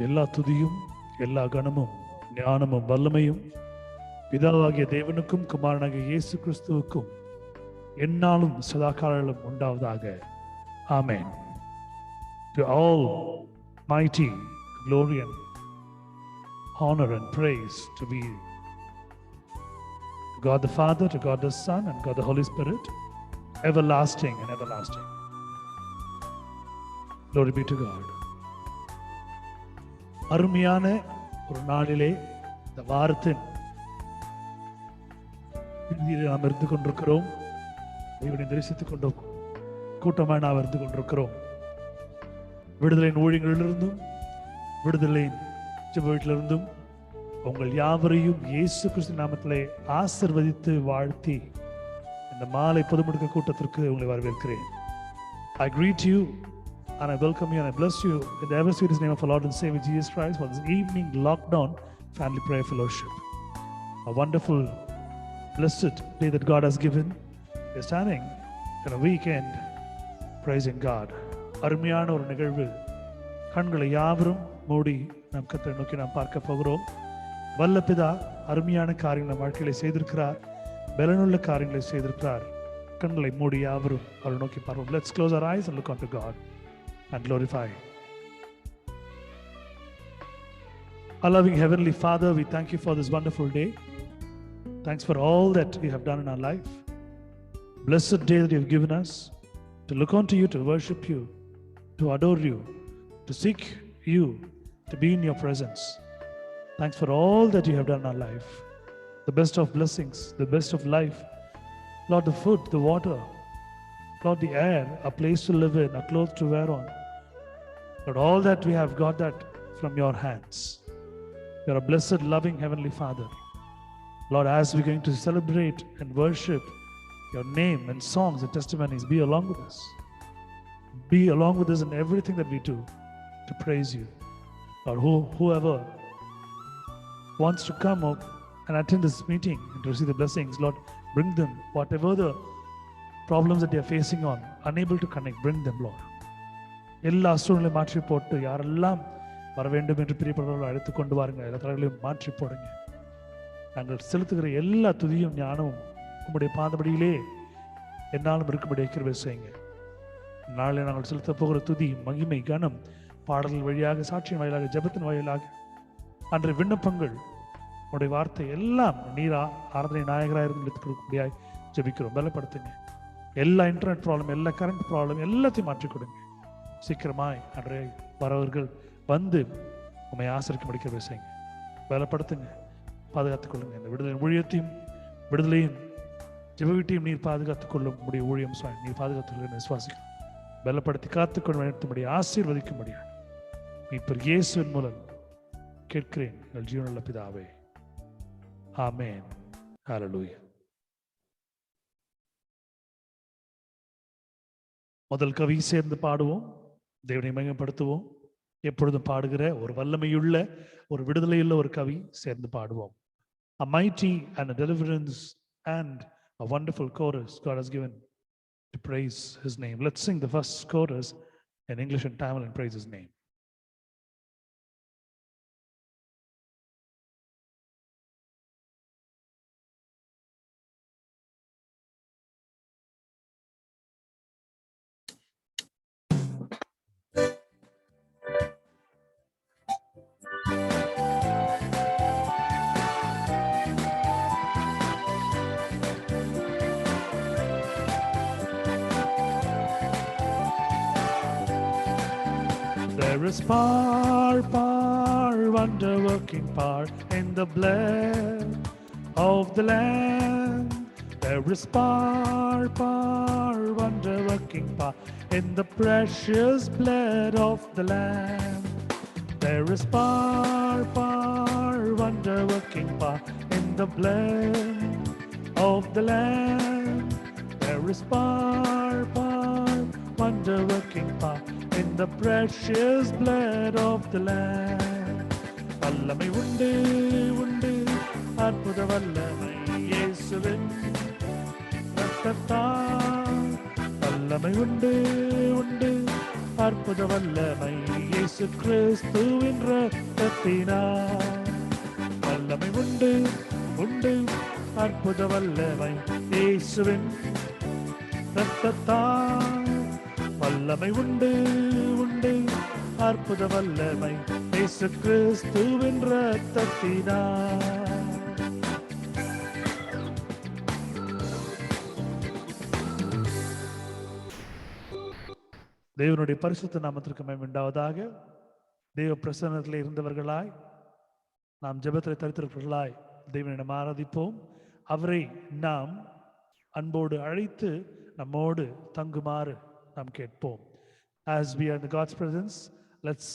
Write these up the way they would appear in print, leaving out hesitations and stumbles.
எல்லா துதியும் எல்லா கனமும் ஞானமும் வல்லமையும் பிதாவாகிய தேவனுக்கும் குமாரனாகிய இயேசு கிறிஸ்துவுக்கும் எந்நாளும் சதாகாலம் உண்டாவதாக. ஆமென். To all mighty glory and honor and praise to be God the Father, to God the Son, and God the Holy Spirit, everlasting and everlasting. Glory be to God. அருமையான ஒரு நாளிலே இந்த வாரத்தின் இறுதியில் நாம் இருந்து கொண்டிருக்கிறோம். தேவனை தரிசித்துக் கொண்டோம். கூட்டமாக நாம் இருந்து கொண்டிருக்கிறோம். விடுதலையின் ஊழியங்களிலிருந்தும் விடுதலையின் வீட்டிலிருந்தும் உங்கள் யாவரையும் இயேசு கிறிஸ்து நாமத்திலே ஆசீர்வதித்து வாழ்த்தி இந்த மாலை பொதுமுடக்க கூட்டத்திற்கு உங்களை வரவேற்கிறேன். I greet you and I welcome you and I bless you in the ever sweetest name of our Lord and Savior Jesus Christ for this evening lockdown family prayer fellowship. A wonderful, blessed day that God has given. We're standing in a weekend praising God. அருமையான ஒரு நிகழ்வு. கண்களை யாவரும் மூடி நாம் கர்த்தரை நோக்கி நாம் பார்க்க போகிறோம். வல்ல பிதா அருமையான காரியங்களை வாழ்க்கையில செய்திருக்கிறார். பலனுள்ள காரியங்களை செய்திருக்கிறார். கண்களை மூடி யாவரும் அவரை நோக்கி பார்ப்போம். Let's close our eyes and look unto God and glorify. Our loving Heavenly Father, we thank you for this wonderful day. Thanks for all that you have done in our life. Blessed day that you have given us to look unto you, to worship you, to adore you, to seek you, to be in your presence. Thanks for all that you have done in our life. The best of blessings, the best of life. Lord, the food, the water, Lord, the air, a place to live in, a clothes to wear on. Lord, all that we have got that from your hands. You are a blessed, loving Heavenly Father. Lord, as we're going to celebrate and worship your name and songs and testimonies, be along with us. Be along with us in everything that we do to praise you. Lord, whoever wants to come up and attend this meeting and to receive the blessings, Lord, bring them, whatever the problems that they are facing on, unable to connect, bring them, Lord. எல்லா சூழ்நிலை மாற்றி போட்டு யாரெல்லாம் வர வேண்டும் என்று பிரியப்படுறவர்கள் அழைத்து கொண்டு வாருங்க. எல்லா தலைகளையும் மாற்றி போடுங்க. நாங்கள் செலுத்துகிற எல்லா துதியும் ஞானமும் உங்களுடைய பாதபடியிலே என்னாலும் இருக்கும்படி கிருபை செய்யுங்க. நாளை நாங்கள் செலுத்த போகிற துதி, மகிமை, கனம், பாடல்கள் வழியாக, சாட்சியின் வாயிலாக, ஜெபத்தின் வாயிலாக, அன்றைய விண்ணப்பங்கள், உடைய வார்த்தை எல்லாம் நீரா ஆராதனை நாயகராக இருந்து எடுத்துக்கொடுக்கும்படியாய் ஜெபிக்கிறோம். பலப்படுத்துங்க. எல்லா இன்டர்நெட் ப்ராப்ளம், எல்லா கரண்ட் ப்ராப்ளம் எல்லாத்தையும் மாற்றிக் கொடுங்க. சீக்கிரமாய் அன்றைய வரவர்கள் வந்து உண்மை ஆசிரிக்க கிருபை செய்யுங்க. பலப்படுத்துங்க. பாதுகாத்துக் கொள்ளுங்க. இந்த விடுதலை ஊழியத்தையும் விடுதலையும் ஜெப வீட்டையும் நீர் பாதுகாத்துக் கொள்ளும் முடிய ஊழியம் நீர் பாதுகாத்துக் கொள்ள விசுவாசிக்கிறோம். பலப்படுத்தி காத்துக்கொண்டு நடத்தும்படி ஆசீர்வதிக்கும்படியா மீட்பர் இயேசுவின் மூலம் கேட்கிறேன் எங்கள் ஜீவனுள்ள பிதாவே. ஆமென். ஹல்லேலூயா. முதல் கவி சேர்ந்து பாடுவோம். தேவனை மகிமைப்படுத்துவோம். எப்பொழுதும் பாடுகிற ஒரு வல்லமையுள்ள ஒரு விடுதலையுள்ள ஒரு கவி சேர்ந்து பாடுவோம். A mighty and a deliverance and a wonderful chorus God has given to praise his name. Let's sing the first chorus in English and Tamil and praise his name. There is power, wonder-working power in the blood of the Lamb. There is power, wonder-working power in the precious blood of the Lamb. There is power, wonder-working power in the blood of the Lamb. There is power, wonder-working power in the precious blood of the Lamb. வல்லமை உண்டு உண்டு அற்புத வல்லமை இயேசுவின் இரத்தத்தால். வல்லமை உண்டு உண்டு அற்புத வல்லமை இயேசு கிறிஸ்துவின் இரத்தத்தினால். வல்லமை உண்டு உண்டு, அற்புத வல்லமை இயேசுவின் இரத்தத்தால். வல்லமை உண்டு உண்டு, அற்புத வல்லமை இயேசு கிறிஸ்துவின் இரத்தத்தினால். தேவனுடைய பரிசுத்த நாமத்திற்கு மகிமை உண்டாவதாக. தேவ பிரசன்னத்தில் இருந்தவர்களாய், நாம் ஜெபத்தில் தரித்திருப்பவர்களாய் தேவனிடம் ஆராதிப்போம். அவரை நாம் அன்போடு அழைத்து நம்மோடு தங்குமாறு நாம் கேட்போம். As we are in God's presence, let's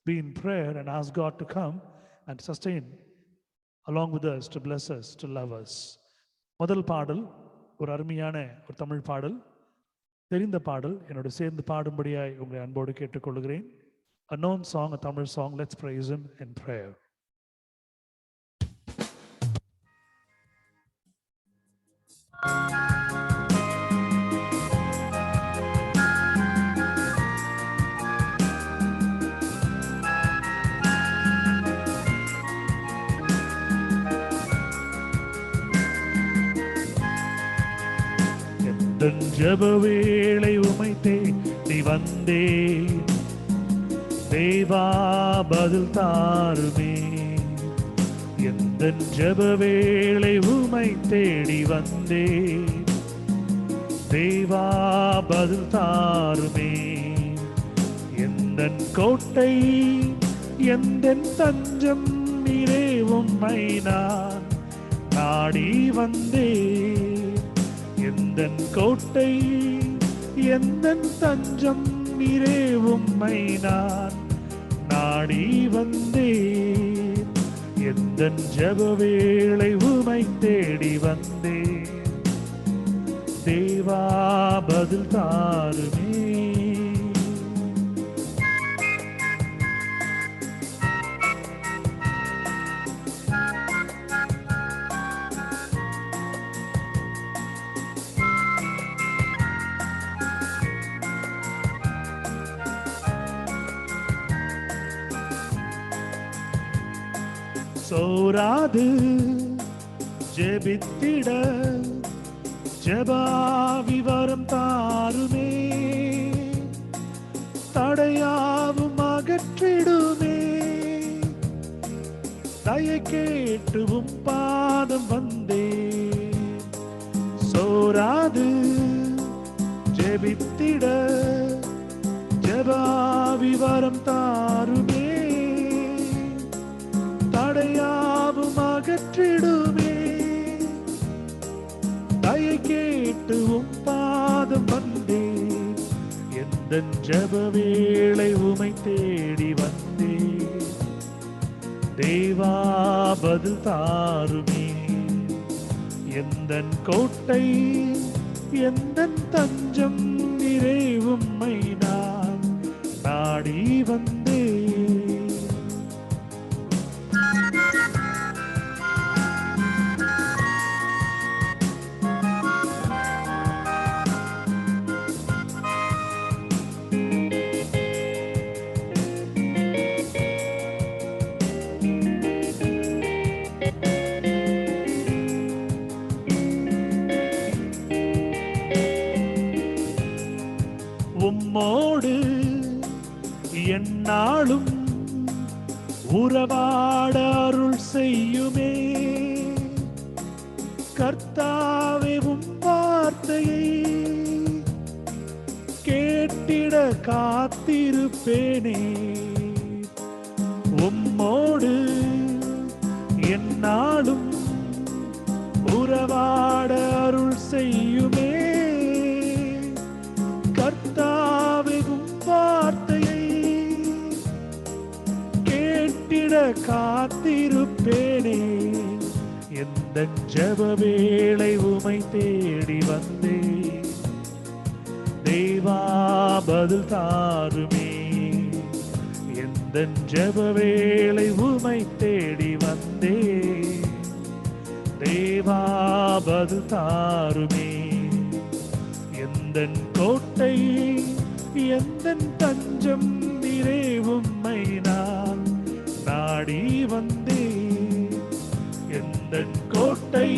be in prayer and ask God to come and sustain along with us, to bless us, to love us. முதல் பாடல் ஒரு அருமையான ஒரு தமிழ் பாடல், தெரிந்த பாடல். என்னோட சேர்ந்து பாடும்படியாய் உங்களை அன்போடு கேட்டுக்கொள்கிறேன். A known song, a Tamil song. Let's praise Him in prayer. ஜெப வேளை உமை தேடி வந்தேன், தேவா பதில் தாருமே. எந்தன் ஜெப வேளை உமை தேடி வந்தேன், தேவா பதில் தாருமே. எந்தன் கோட்டை எந்தன் தஞ்சம் நீரே, உம்மை நான் நாடி வந்தேன். எந்தன் கோட்டை எந்தன் தஞ்சம் நீரே, உம்மை நான் நாடி வந்தேன். எந்தன் ஜெப வேளை உமை தேடி வந்தேன், தேவா பதில் தாருமே. சோராது ஜெபித்திட ஜெபாவி வரம் தாருமே. தடையாவும் அகற்றிடுமே, தயை கேட்டுவும் பாதம் வந்தே. சோராது ஜெபித்திட ஜெபாவி வரம் தாருமே. தடையாவும் அகற்றிடுமே, தயை கேட்டுவும் பாதம் வந்தே. எந்தன் ஜெப வேளை உமை தேடி வந்தே, தேவா பதில் தாருமே. எந்தன் கோட்டை எந்தன் தஞ்சம் நீரே, உம்மை நான் நாடி வந்தே. உம்மோடு எந்நாளும் உறவாட அருள் செய்யுமே. கர்த்தாவே உம் வார்த்தையை கேட்டிட காத்திருப்பேனே. உம்மோடு எந்நாளும் உறவாட அருள் செய்யுமே. கர்த்தாவே உம் வார்த்தையை கேட்டிட காத்திருப்பேனே. எந்தன் ஜெப வேளை உமை தேடி வந்தே, தேவா பதில் தாருமே. எந்தன் ஜெப வேளை உமை தேடி வந்தே, தேவா பதில் தாருமே. எந்தன் கோட்டை எந்தன் தஞ்சம் நீரே, உம்மை நான் நாடி வந்தேன். எந்தன் கோட்டை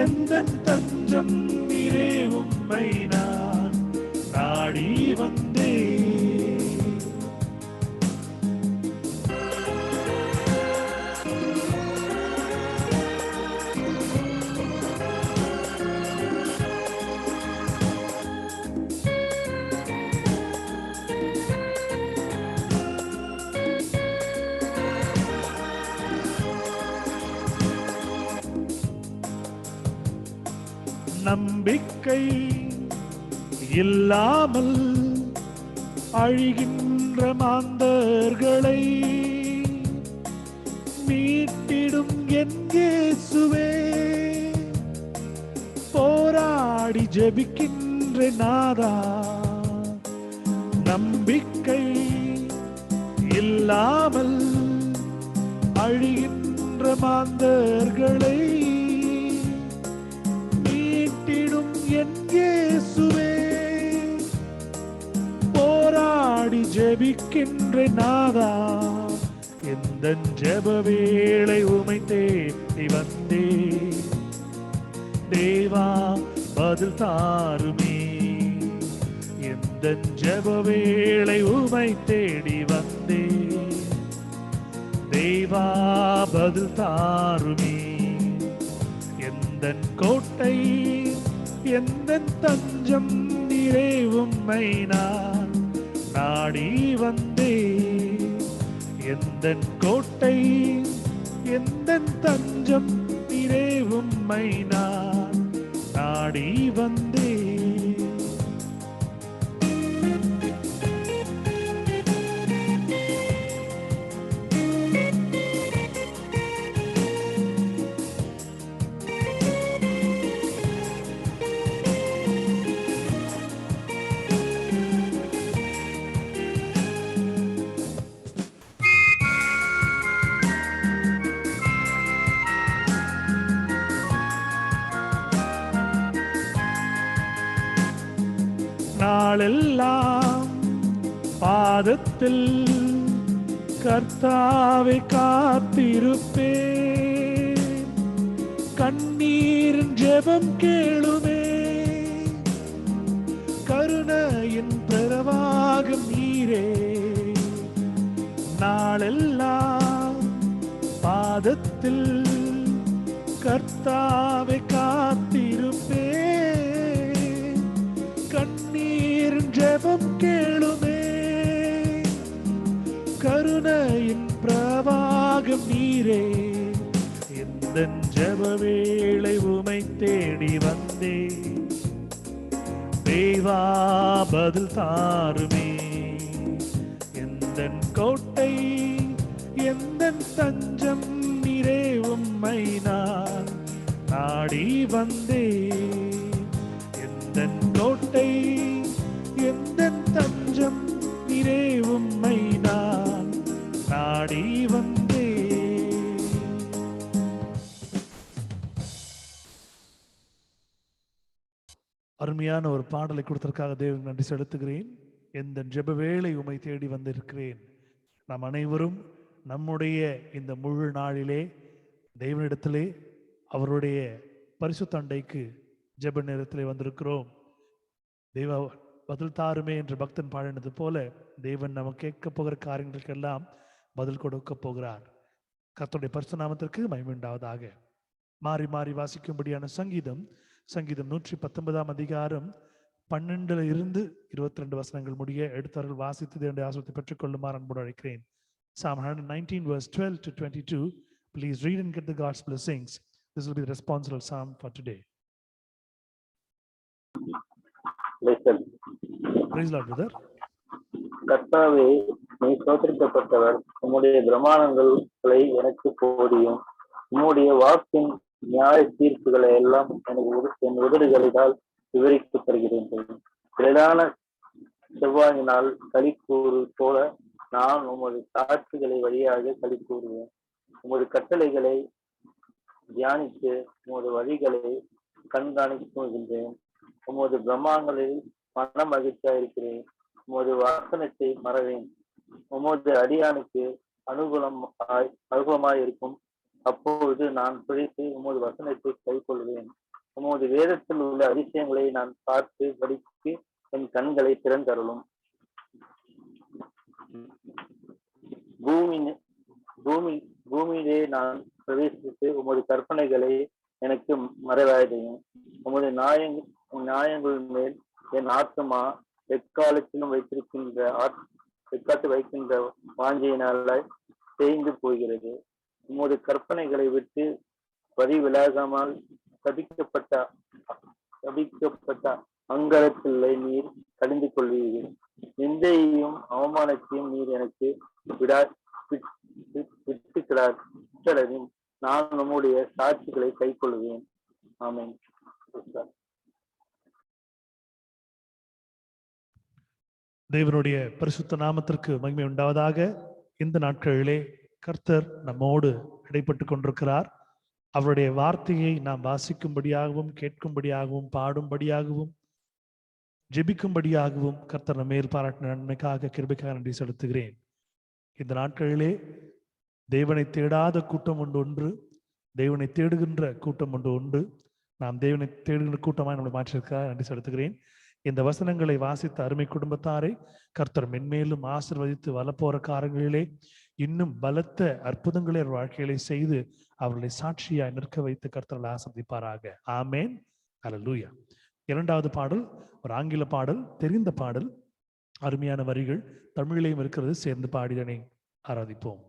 எந்தன் தஞ்சம் நீரே, உம்மை நான் நாடி வந்தேன். நம்பிக்கை இல்லாமல் அழிகின்ற மாந்தர்களை மீட்டிடும் என் இயேசுவே, போராடி ஜெபிக்கின்ற நாதா. நம்பிக்கை இல்லாமல் அழிகின்ற மாந்தர்களை என் இயேசுவே, போராடி ஜெபிக்கின்ற நாதா. எந்தன் ஜெப வேளை உமை தேடி வந்தே, தேவா பதில் தாருமே. எந்தன் ஜெப வேளை உமை தேடி வந்தே, தேவா பதில் தாருமே. எந்தன் கோட்டை எந்தன் தஞ்சம் நீரே, உம்மை நான் நாடி வந்தேன். எந்தன் கோட்டை எந்தன் தஞ்சம் நீரே, உம்மை நான் நாடி வந்தேன். நாளெல்லாம் பாதத்தில் கர்த்தாவை காத்திருப்பேன். கண்ணீரின் ஜெபம் கேளுமே, கருணையின் பிரவாகம் நீரே. நாளெல்லாம் பாதத்தில் கர்த்தாவை காத்திருப்பேன். கண்ணீரின் ஜெபம் கேளுமே, கருணையின் பிரவாகம் நீரே. எந்தன் ஜெப வேளை உமை தேடி வந்தே, தேவா பதில் தாருமே. எந்தன் கோட்டை எந்தன் தஞ்சம் நீரே, உம்மை நான் நாடி வந்தே. எந்தன் கோட்டை எந்தன் தஞ்சம் நீரே, உம்மை நான் நாடி வந்தே. அருமையான ஒரு பாடலை கொடுத்ததற்காக தேவனுக்கு நன்றி செலுத்துகிறேன். எந்த ஜெப வேளை உமை தேடி வந்திருக்கிறேன். நாம் அனைவரும் நம்முடைய இந்த முழு நாளிலே தேவனிடத்திலே அவருடைய பரிசுத்த அண்டைக்கு ஜெப நேரத்திலே வந்திருக்கிறோம். தேவ பதில் தாருமே என்று பக்தன் பாடினது போல தேவன் நம்ம கேட்க போகிற காரியங்களுக்கெல்லாம் பதில் கொடுக்க போகிறார். கர்த்தருடைய பரிசுத்த நாமத்திற்கு மகிமை உண்டாவதாக. மாறி மாறி வாசிக்கும்படியான சங்கீதம் 119 அதிகாரம் 12 இருந்து 22 வசனங்கள் முடிய எடுத்தவர்கள் வாசித்து தேவனுடைய ஆசீர்வாதத்தை பெற்றுக்கொள்ளுமாறு அன்போடு அழைக்கிறேன். Psalm 119 verse 12 to 22. Please read and get the God's blessings. This will be the responsible psalm for today. Listen. Praise Lord, brother. கர்த்தாவே, நீ ஸ்தோத்திரிக்கப்பட்டவர். உம்முடைய பிரமாணங்களை எனக்கு போதியும். உம்முடைய வாக்கின் நியாய தீர்ப்புகளை எல்லாம் என் உதடுகளினால் விவரித்து தருகிறேன். பிரதான செவ்வாயினால் களி கூறு போல நான் உமது சாட்சிகளை வழியாக களி கூறுவேன். உமது கட்டளைகளை தியானித்து உமது வழிகளை கண்காணிக்கின்றேன். உமது பிரம்மாங்களில் மன மகிழ்ச்சியா இருக்கிறேன். உமது வசனத்தை மறவேன். உமது அடியானுக்கு அனுகூலமாய் இருக்கும். அப்பொழுது நான் பிழைத்து உமது வசனத்தை கைக்கொள்வேன். உமது வேதத்தில் உள்ள அதிசயங்களை நான் பார்த்து படித்து என் கண்களை திறந்தருளும். பூமியிலே நான் பிரவேசித்து உமது கற்பனைகளை எனக்கு மறைவாயதையும். உமது நியாயங்கள் மேல் என் ஆத்மா எக்காலத்திலும் வைக்கின்ற வாஞ்சையினால தேய்ந்து போகிறது. உமது கற்பனைகளை விட்டு வழி விலகாமல் சபிக்கப்பட்ட அங்கரத்தில்லை நீர் கடிந்து கொள்வீர்கள். நிந்தையையும் அவமானத்தையும் நீர் எனக்கு விட்டுக்கிடாதும். நான் நம்முடைய சாட்சிகளை கைக்கொள்வேன். ஆமென். தேவனுடைய பரிசுத்த நாமத்திற்கு மகிமை உண்டாவதாக. இந்த நாட்களிலே கர்த்தர் நம்மோடு இடைப்பட்டு கொண்டிருக்கிறார். அவருடைய வார்த்தையை நாம் வாசிக்கும்படியாகவும் கேட்கும்படியாகவும் பாடும்படியாகவும் ஜெபிக்கும்படியாகவும் கர்த்தர் நம்ம மேற்பாராட்டின நன்மைக்காக கிருபைக்காக நன்றி செலுத்துகிறேன். இந்த நாட்களிலே தேவனை தேடாத கூட்டம் ஒன்று, தேவனை தேடுகின்ற கூட்டம் ஒன்று. நாம் தேவனை தேடுகின்ற கூட்டமாக நம்மளை மாற்றிருக்கிறார். நன்றி செலுத்துகிறேன். இந்த வசனங்களை வாசித்த அருமை குடும்பத்தாரை கர்த்தர் மென்மேலும் ஆசீர்வதித்து வலப்போற காரங்களிலே இன்னும் பலத்த அற்புதங்களை வாழ்க்கைகளை செய்து அவர்களை சாட்சியாய் நிற்க வைத்து கர்த்தர்களை ஆசீர்வதிப்பாராக. ஆமேன். அல்லேலூயா. இரண்டாவது பாடல் ஒரு ஆங்கில பாடல், தெரிந்த பாடல், அருமையான வரிகள், தமிழிலையும் இருக்கிறது. சேர்ந்து பாடிதனை ஆராதிப்போம்.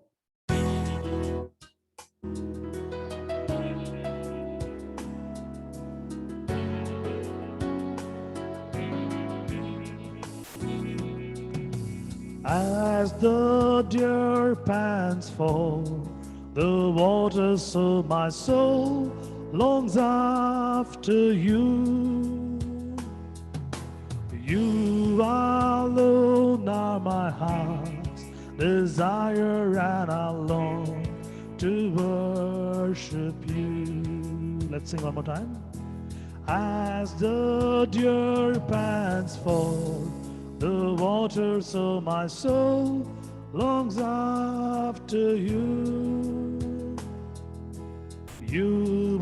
As the deer pants for the waters, so my soul longs after you. You alone are my heart's desire, and I long to worship you. Let's sing one more time. As the deer pants for the water, so my soul longs after you. You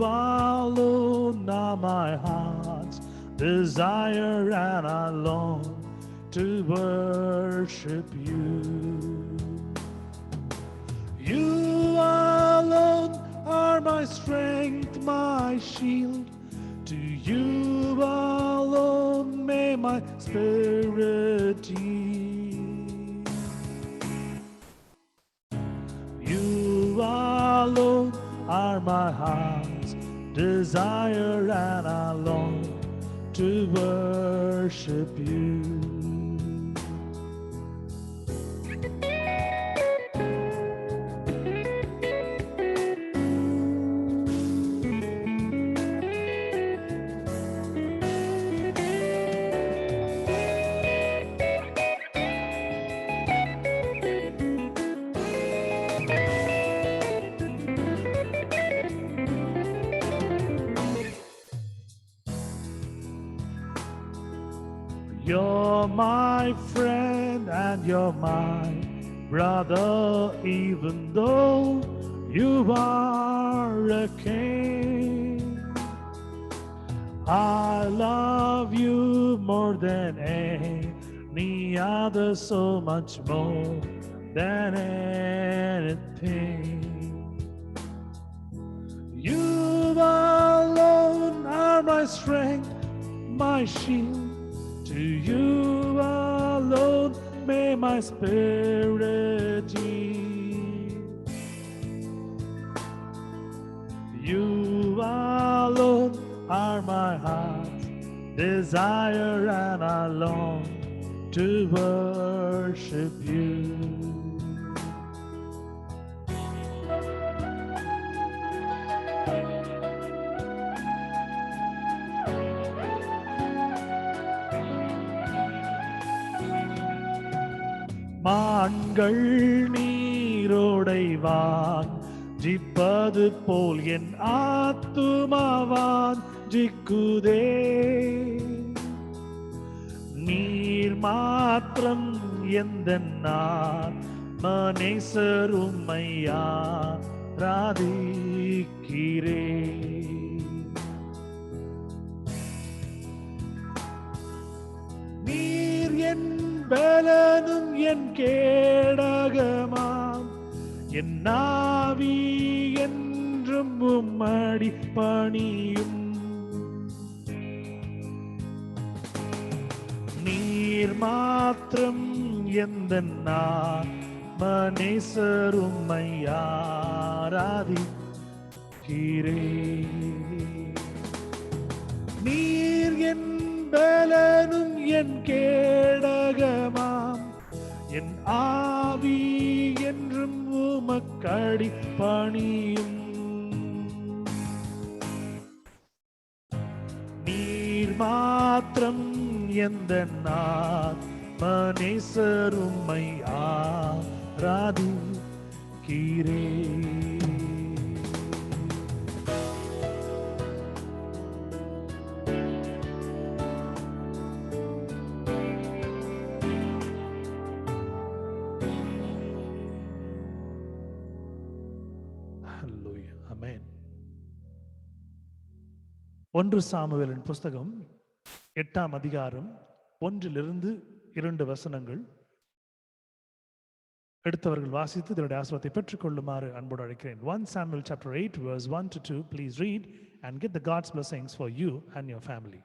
alone are my heart's desire, and I long to worship you. You alone are my strength, my shield. To you alone may my spirit yield. You alone are my heart's desire, and I long to worship you. You're my friend and you're my brother, even though you are a king. I love you more than any other, so much more than anything. You alone are my strength, my shield. To you alone may my spirit yield. You alone are my heart's desire, and I long to worship you. மான்கள் நீரோடை வாஞ்சிப்பது போல் என் ஆத்துமா வாஞ்சிக்குதே. நீர் நீர் மாத்திரம் எந்த மனேசர் உம்மையா ராதிக்கிறே. நீர் என் பலனும் என் கேடகமாம், என் நாவி என்றும் உம்மடி பணியும். நீர் மாத்திரம் எந்த மனேசர் உம்மையா ராதிக்கிறே. நீர் என் பலனும் என் கேடகமாம், என் ஆவி என்றும் உமக்கடி பணியும். நீர் மாத்திரம் எந்த மனேசர் உம்மை ஆராதிக்கிறே. Hallelujah. Amen. 1 சாமுவேலின் புஸ்தகம் 8ஆம் அதிகாரம் 1-2 வசனங்கள். எடுத்தவர்கள் வாசித்து இதனுடைய ஆசீர்வாதத்தை பெற்றுக்கொள்ளுமாறு அன்போடு அழைக்கிறேன். 1 Samuel chapter 8 verse 1-2. Please read and get the God's blessings for you and your family.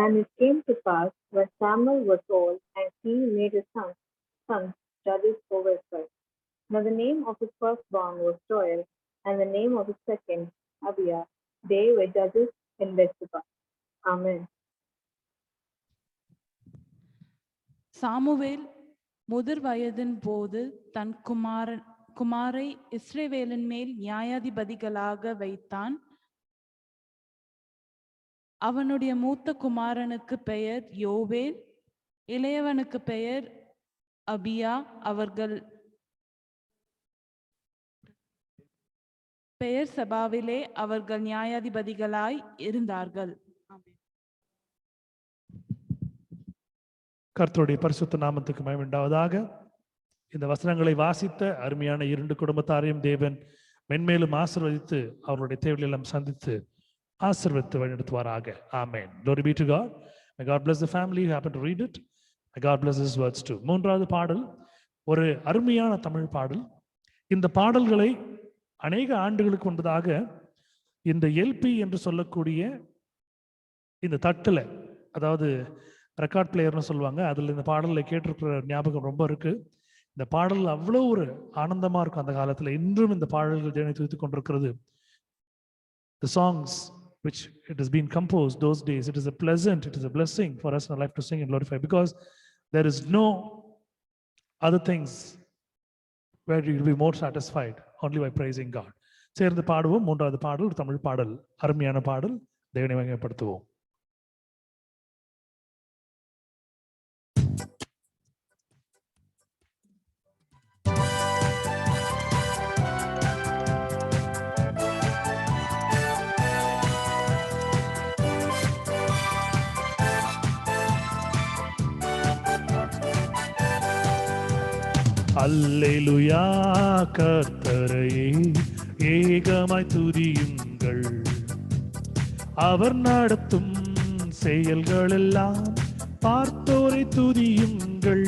And it came to pass when Samuel was old, and he made his sons judges over Israel. Now the name of his firstborn was Joel, and the name of his second, Abiah. They were judges in Bethsheba. Amen. Samuel முதிர் வயதின் போது தன் குமாரை இஸ்ரவேலின் மேல் நியாயாதிபதிகளாக வைத்தான். அவனுடைய மூத்த குமாரனுக்கு பெயர் யோவேல், இளையவனுக்கு பெயர் அபியா. அவர்கள் பெயர் சபாவிலே அவர்கள் நியாயாதிபதிகளாய் இருந்தார்கள். கர்த்தருடைய பரிசுத்த நாமத்துக்கு மகிமை உண்டாவதாக. இந்த வசனங்களை வாசித்த அருமையான 2 குடும்பத்தாரையும் தேவன் மென்மேலும் ஆசீர்வதித்து அவர்களுடைய தேவைகளை எல்லாம் சந்தித்து ஆசீர்வதித்து வழிநடத்துவாராக. ஆமென். Glory be to God. May God bless the family who happened to read it. May God bless his words too. 3வது பாடல் ஒரு அருமையான தமிழ் பாடல். இந்த பாடல்களை அநேக ஆண்டுகளுக்கு முன்பதாக இந்த எல்பி என்று சொல்லக்கூடிய இந்த தட்டுல, அதாவது ரெக்கார்ட் பிளேயர்னு சொல்லுவாங்க, அதில் இந்த பாடலை கேட்டிருக்கிற ஞாபகம் ரொம்ப இருக்கு. இந்த பாடல் அவ்வளோ ஒரு ஆனந்தமா இருக்கும் அந்த காலத்துல. இன்றும் இந்த பாடல்கள் ஜெயனை துதித்துக் கொண்டிருக்கிறது. The songs which it has been composed those days, it is a blessing for us in our life to sing and glorify, because there is no other things where you will be more satisfied only by praising God. சேர்ந்து பாடுவோம். 3வது பாடல் ஒரு தமிழ் பாடல், அருமையான பாடல். தேவனை மகிமைப்படுத்துவோம். அல்லேலூயா, கர்த்தரையே ஏகமாய் துதியுங்கள். அவர் நடத்தும் செயல்கள் எல்லாம் பார்த்தோரை துதியுங்கள்.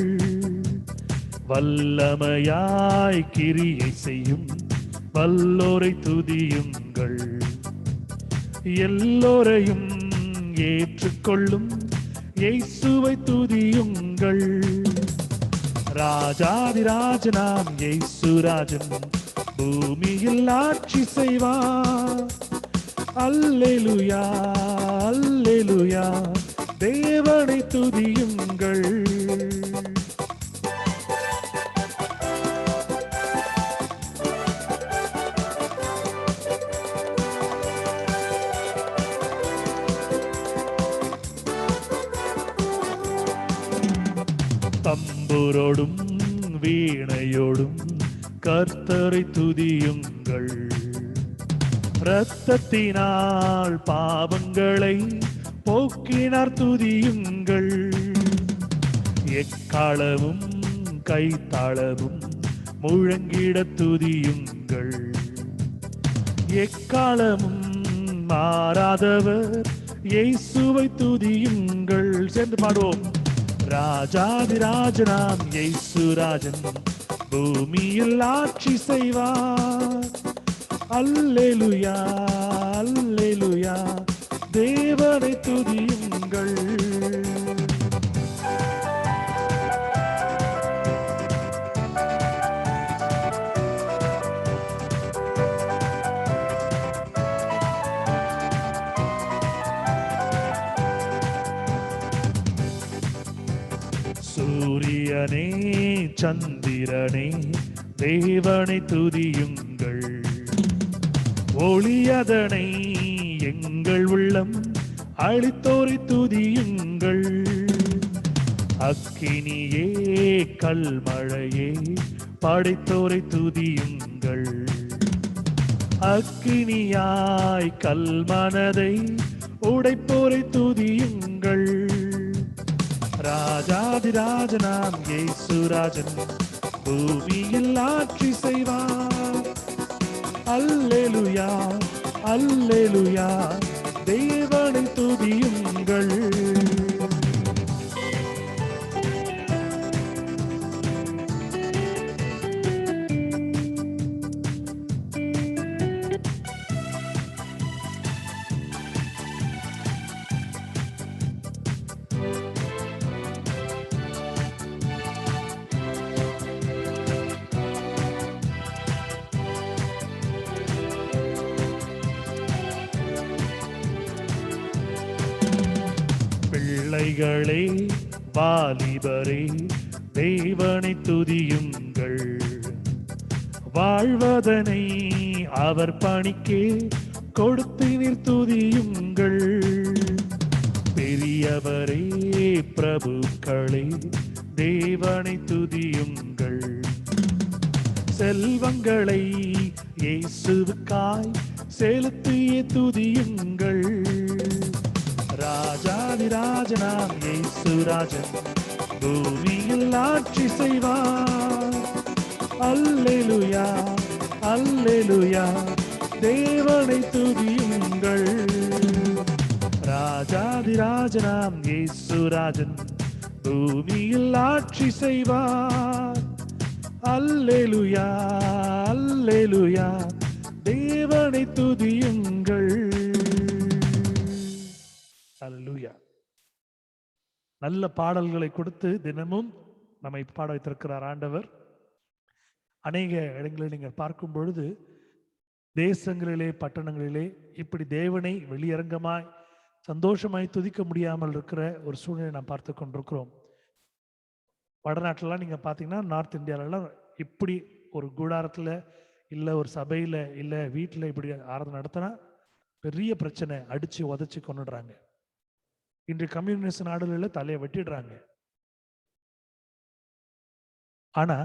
வல்லமையாய் கிரியை செய்யும் வல்லோரை துதியுங்கள். எல்லோரையும் ஏற்றுக்கொள்ளும் இயேசுவை துதியுங்கள். ராஜாதிராஜனாம் இயேசுராஜன் பூமியில் ஆட்சி செய்வார். அல்லேலூயா, அல்லேலூயா, தேவனை துதியுங்கள். தம்புரோடும் வீணையோடும் கர்த்தரை துதியுங்கள். இரத்தத்தினால் பாவங்களை போக்கினார் துதியுங்கள். எக்காலமும் கைத்தாளமும் முழங்கிட துதியுங்கள். எக்காலமும் மாறாதவர் இயேசுவை துதியுங்கள். சேர்ந்து பாடுவோம். ராஜாதிராஜனாம் இயேசு ராஜன் பூமியில் ஆட்சி செய்வார். அல்லேலூயா அல்லேலூயா தேவனை துதியுங்கள். சூரியனே சந்திரனே தேவனை துதியுங்கள். ஒளியதனை எங்கள் உள்ளம் அளித்தோரை துதியுங்கள். அக்கினியே கல்மழையே படைத்தோரை துதியுங்கள். அக்கினியாய் கல்மனதை உடைப்போரை துதியுங்கள். ராஜாதிராஜனாம் இயேசு ராஜன் பூமியில் ஆட்சி செய்வார். அல்லேலூயா அல்லேலூயா தேவனை துதியுங்கள். பிள்ளைகளே வாலிபரே தேவனை துதியுங்கள். வாழ்வதனை அவர் பணிக்கே கொடுத்தினீர் துதியுங்கள். பெரியவரே பிரபுக்களே தேவனை துதியுங்கள். செல்வங்களை இயேசுவுக்காய் செலுத்திய துதியுங்கள். ராஜாதிராஜனாம் இயேசு ராஜன் பூமியில் ஆட்சி செய்வார். அல்லேலூயா அல்லேலூயா தேவனை துதியுங்கள். ராஜாதிராஜனாம் இயேசு ராஜன் பூமியில் ஆட்சி செய்வார். அல்லேலூயா அல்லேலூயா தேவனை துதியுங்கள். அல்லேலூயா. நல்ல பாடல்களை கொடுத்து தினமும் நம்மை பாட வைத்திருக்கிறார் ஆண்டவர். அநேக இடங்களில் நீங்கள் பார்க்கும் பொழுது தேசங்களிலே பட்டணங்களிலே இப்படி தேவனை வெளியரங்கமாய் சந்தோஷமாய் துதிக்க முடியாமல் இருக்கிற ஒரு சூழ்நிலை நாம் பார்த்து கொண்டிருக்கிறோம். வடநாட்டிலலாம் நீங்கள் பார்த்தீங்கன்னா, நார்த் இந்தியாவிலலாம் இப்படி ஒரு கூடாரத்தில் இல்லை ஒரு சபையில் இல்லை வீட்டில் இப்படி ஆராதனை நடத்தினா பெரிய பிரச்சனை, அடித்து உதச்சி கொண்டுடுறாங்க. இன்று கம்யூனிஸ்ட் நாடுகளில் தலையை வெட்டிடுறாங்க. ஆனா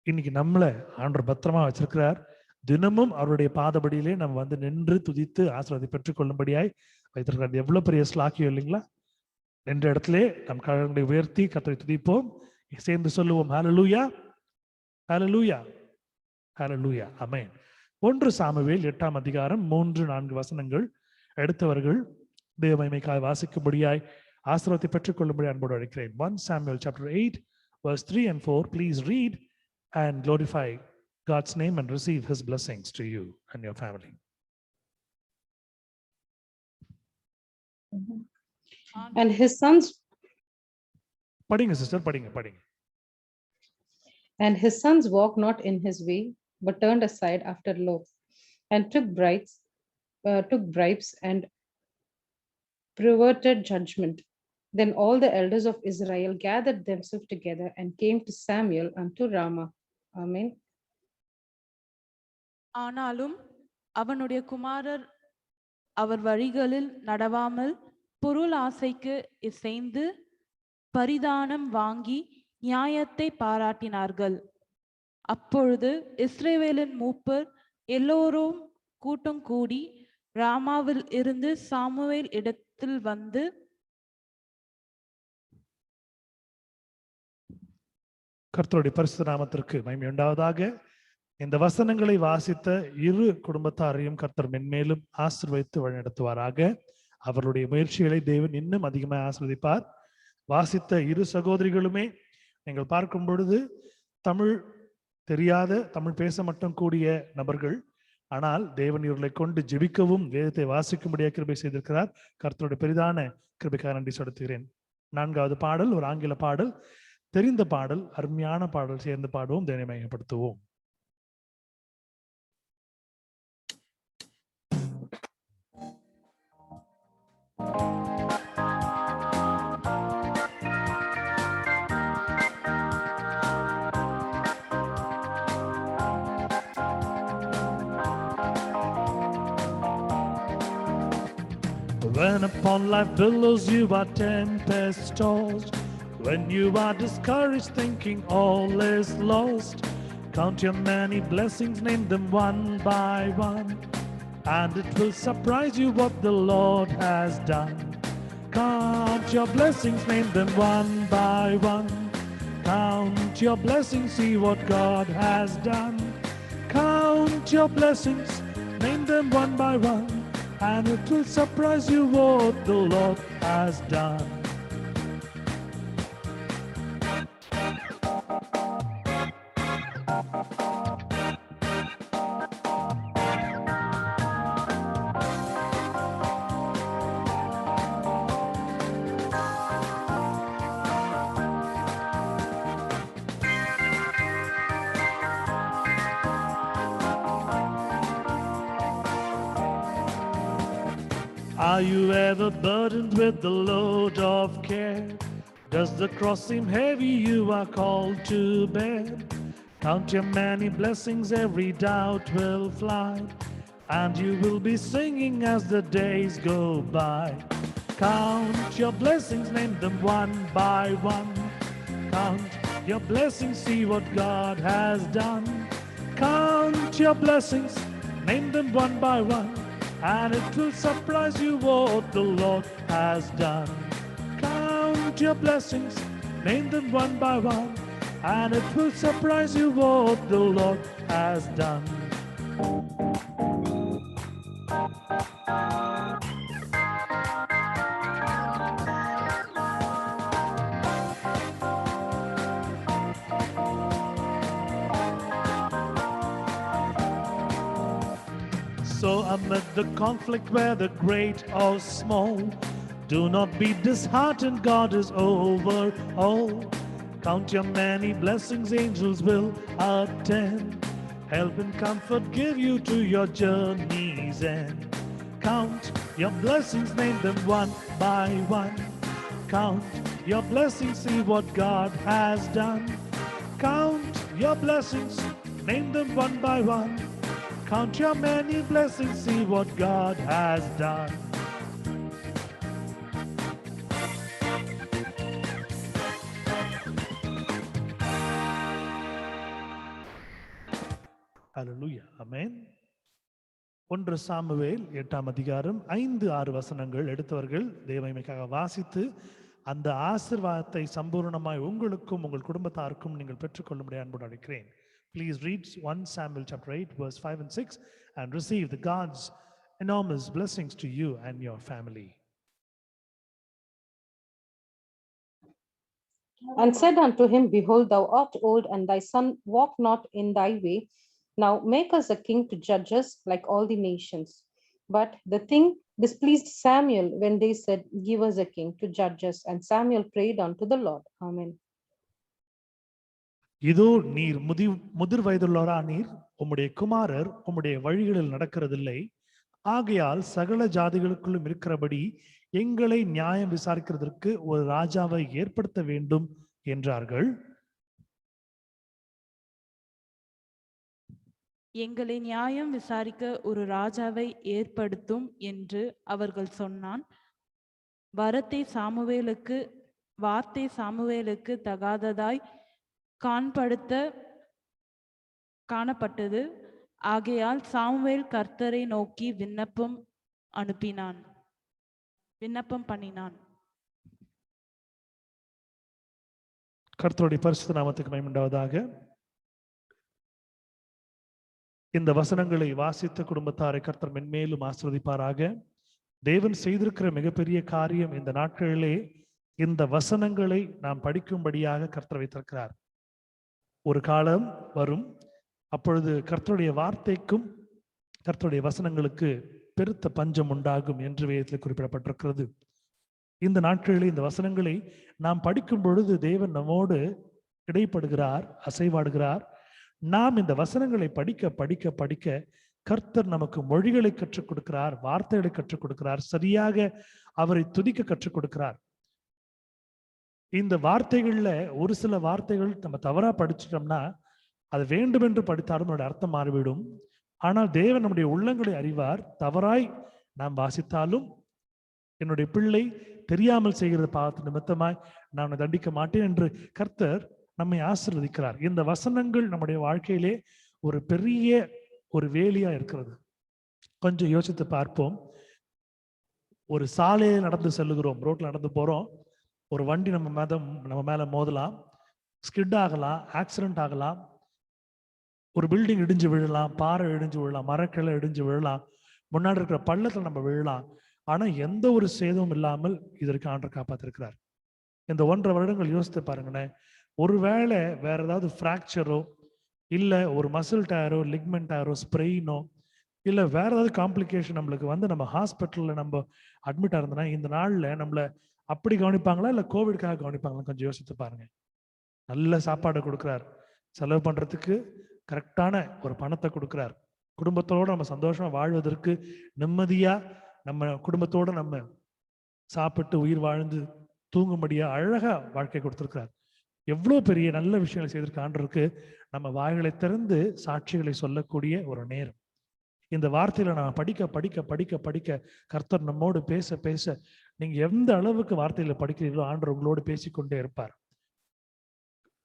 இன்னைக்கு நம்மளை ஆண்டவர் பத்திரமா வச்சிருக்கிறார். தினமும் அவருடைய பாதபடியிலே நம்ம வந்து நின்று துதித்து ஆசீர்வாதத்தை பெற்றுக் கொள்ளும்படியாய் வைத்திருக்கிறார். எவ்வளவு பெரிய ஸ்லாக்கியம் இல்லைங்களா? நின்ற இடத்திலே நம் கரங்களை உயர்த்தி கர்த்தரை துதிப்போம். சேர்ந்து சொல்லுவோம், ஹல்லேலூயா ஹல்லேலூயா ஹல்லேலூயா ஆமென். 1 சாமுவேல் 8ஆம் அதிகாரம் 3-4 வசனங்கள் எடுத்தவர்கள் தேவ மகிமைக்காய் வாசிக்கும்படியாய் ஆசீர்வாதத்தை பெற்றுக் கொள்ளும்படி அன்போடு அழைக்கிறேன். 1 Samuel chapter 8 verse 3 and 4. Please read and glorify God's name and receive his blessings to you and your family. And his sons படிங்க சிஸ்டர், படிங்க. and his sons walked not in his way, but turned aside after Lot, and took bribes and perverted judgment. Then all the elders of Israel gathered themselves together and came to Samuel unto Ramah. Amen. ஆனாலும் அவனுடைய குமாரர் அவர் வழிகளில் நடவாமல் பொருள் ஆசைக்கு இசைந்து பரிதானம் வாங்கி நியாயத்தை பாராட்டினார்கள். அப்பொழுது இஸ்ரவேலின் மூப்பர் எல்லோரும் கூட்டம் கூடி ராமாவில் இருந்து சாமுவேல் இடத்தில் வந்து கர்த்தருடைய பரிசுத்த நாமத்திற்கு மகிமை உண்டாவதாக. இந்த வசனங்களை வாசித்த இரு குடும்பத்தாரையும் கர்த்தர் மென்மேலும் ஆசீர்வதித்து வழிநடத்துவாராக. அவர்களுடைய முயற்சிகளை தேவன் இன்னும் அதிகமாக ஆசீர்வதிப்பார். வாசித்த இரு சகோதரிகளுமே நீங்கள் பார்க்கும் பொழுது தமிழ் தெரியாத, தமிழ் பேச மட்டும் கூடிய நபர்கள். ஆனால் தேவன் இவர்களை கொண்டு ஜெபிக்கவும் வேதத்தை வாசிக்கும்படியாக கிருபை செய்திருக்கிறார். கர்த்தருடைய பெரிதான கிருபைக்காக நன்றி செலுத்துகிறேன். 4வது பாடல் ஒரு ஆங்கில பாடல், தெரிந்த பாடல், அருமையான பாடல். சேர்ந்து பாடுவோம், தேவனை மகிமைப்படுத்துவோம். When upon life billows you are tempest tossed, when you are discouraged thinking all is lost, count your many blessings, name them one by one, and it will surprise you what the Lord has done. Count your blessings, name them one by one. Count your blessings, see what God has done. Count your blessings, name them one by one, and it will surprise you what the Lord has done. Are you ever burdened with the load of care? Does the cross seem heavy you are called to bear? Count your many blessings, every doubt will fly, and you will be singing as the days go by. Count your blessings, name them one by one. Count your blessings, see what God has done. Count your blessings, name them one by one, and it will surprise you what the Lord has done. Count your blessings, name them one by one, and it will surprise you what the Lord has done. So amid the conflict, whether great or small, do not be disheartened, God is over all. Count your many blessings, angels will attend. Help and comfort give you to your journey's end. Count your blessings, name them one by one. Count your blessings, see what God has done. Count your blessings, name them one by one. Count your many blessings, see what God has done. Hallelujah. Amen. 1 Samuel 8ஆம் அதிகாரம் 5-6 வசனங்கள் எடுத்தவர்கள் தேவமகிமைக்காக வாசித்து அந்த ஆசீர்வாதத்தை சம்பூர்ணமாய் உங்களுக்கும் உங்கள் குடும்பத்தாருக்கும் நீங்கள் பெற்றுக்கொள்ளும்படி அன்போடு அழைக்கிறேன். Please read 1 Samuel chapter 8 verse 5 and 6 and receive the God's enormous blessings to you and your family. And said unto him, Behold, thou art old, and thy son walk not in thy way. Now make us a king to judge us like all the nations. But the thing displeased Samuel when they said, Give us a king to judge us. And Samuel prayed unto the Lord. Amen. இதோ நீர் முதிர் வயதுள்ளவரா நீர், உம்முடைய குமாரர் உம்முடைய வழிகளில் நடக்கிறதில்லை. ஆகையால் சகல ஜாதிகளுக்குள்ளும் இருக்கிறபடி எங்களை நியாயம் விசாரிக்கிறதற்கு ஒரு ராஜாவை ஏற்படுத்த வேண்டும் என்றார்கள். எங்களை நியாயம் விசாரிக்க ஒரு ராஜாவை ஏற்படுத்தும் என்று அவர்கள் சொன்னான். வார்த்தை சாமுவேலுக்கு தகாததாய் காண்படுத்த காணப்பட்டது. ஆகையால் சாமுவேல் கர்த்தரை நோக்கி விண்ணப்பம் பண்ணினான். கர்த்தருடைய பரிசுத்த நாமத்துக்கு மகிமை உண்டாவதாக. இந்த வசனங்களை வாசித்த குடும்பத்தாரை கர்த்தர் மென்மேலும் ஆசீர்வதிப்பாராக. தேவன் செய்திருக்கிற மிகப்பெரிய காரியம், இந்த நாட்களிலே இந்த வசனங்களை நாம் படிக்கும்படியாக கர்த்தர் வைத்திருக்கிறார். ஒரு காலம் வரும், அப்பொழுது கர்த்தருடைய வார்த்தைக்கும் கர்த்தருடைய வசனங்களுக்கு பெருத்த பஞ்சம் உண்டாகும் என்று வேதத்தில் குறிப்பிடப்பட்டிருக்கிறது. இந்த நாட்களில் இந்த வசனங்களை நாம் படிக்கும் பொழுது தேவன் நம்மோடு இடைப்படுகிறார், அசைவாடுகிறார். நாம் இந்த வசனங்களை படிக்க படிக்க படிக்க கர்த்தர் நமக்கு மொழிகளை கற்றுக் கொடுக்கிறார், வார்த்தைகளை கற்றுக் கொடுக்கிறார், சரியாக அவரை துதிக்க கற்றுக் கொடுக்கிறார். இந்த வார்த்தைகள்ல ஒரு சில வார்த்தைகள் நம்ம தவறா படிச்சிட்டோம்னா அது வேண்டுமென்று படித்தாலும் நம்முடைய அர்த்தம் மாறிவிடும். ஆனால் தேவன் நம்முடைய உள்ளங்களை அறிவார். தவறாய் நாம் வாசித்தாலும் என்னுடைய பிள்ளை தெரியாமல் செய்கிற பாவத்து நிமித்தமாய் நான் தண்டிக்க மாட்டேன் என்று கர்த்தர் நம்மை ஆசீர்வதிக்கிறார். இந்த வசனங்கள் நம்முடைய வாழ்க்கையிலே ஒரு பெரிய ஒரு வேலியா இருக்கிறது. கொஞ்சம் யோசித்து பார்ப்போம். ஒரு சாலையை நடந்து செல்லுகிறோம், ரோட்ல நடந்து போறோம், ஒரு வண்டி நம்ம மேல மோதலாம், ஸ்கிட் ஆகலாம், ஆக்சிடென்ட் ஆகலாம், ஒரு பில்டிங் இடிஞ்சு விழலாம், பாறை இடிஞ்சு விழலாம், மரக்கிளை இடிஞ்சு விழலாம், முன்னாடி இருக்கிற பள்ளத்துல நம்ம விழலாம். ஆனா எந்த ஒரு சேதமும் இல்லாமல் இதற்கு ஆண்டவர் காப்பாத்திருக்கிறார். இந்த 1.5 வருடங்கள் யோசித்து பாருங்களேன். ஒருவேளை வேற ஏதாவது ஃப்ராக்சரோ இல்ல ஒரு மசில் டயரோ லிக்மெண்ட் டயரோ ஸ்ப்ரெயினோ இல்ல வேற ஏதாவது காம்ப்ளிகேஷன் நம்மளுக்கு வந்து நம்ம ஹாஸ்பிட்டல்ல நம்ம அட்மிட் ஆயிருந்தோம்னா இந்த நாள்ல நம்மள அப்படி கவனிப்பாங்களா இல்ல கோவிட்காக கவனிப்பாங்களா? கொஞ்சம் யோசித்து பாருங்க. நல்ல சாப்பாடு கொடுக்குறார், செலவு பண்றதுக்கு கரெக்டான ஒரு பணத்தை கொடுக்கிறார், குடும்பத்தோடு நம்ம சந்தோஷமா வாழ்வதற்கு நிம்மதியா நம்ம குடும்பத்தோடு நம்ம சாப்பிட்டு உயிர் வாழ்ந்து தூங்கும்படியா அழகா வாழ்க்கை கொடுத்திருக்கிறார். எவ்வளவு பெரிய நல்ல விஷயங்களை செய்திருக்க ஆண்டவருக்கு நம்ம வாய்களை திறந்து சாட்சிகளை சொல்லக்கூடிய ஒரு நேரம். இந்த வார்த்தையில நான் படிக்க படிக்க படிக்க படிக்க கர்த்தர் நம்மோடு பேச பேச நீங்க எந்த அளவுக்கு வார்த்தையில படிக்கிறீர்களோ ஆண்டவர் உங்களோடு பேசிக்கொண்டே இருப்பார்.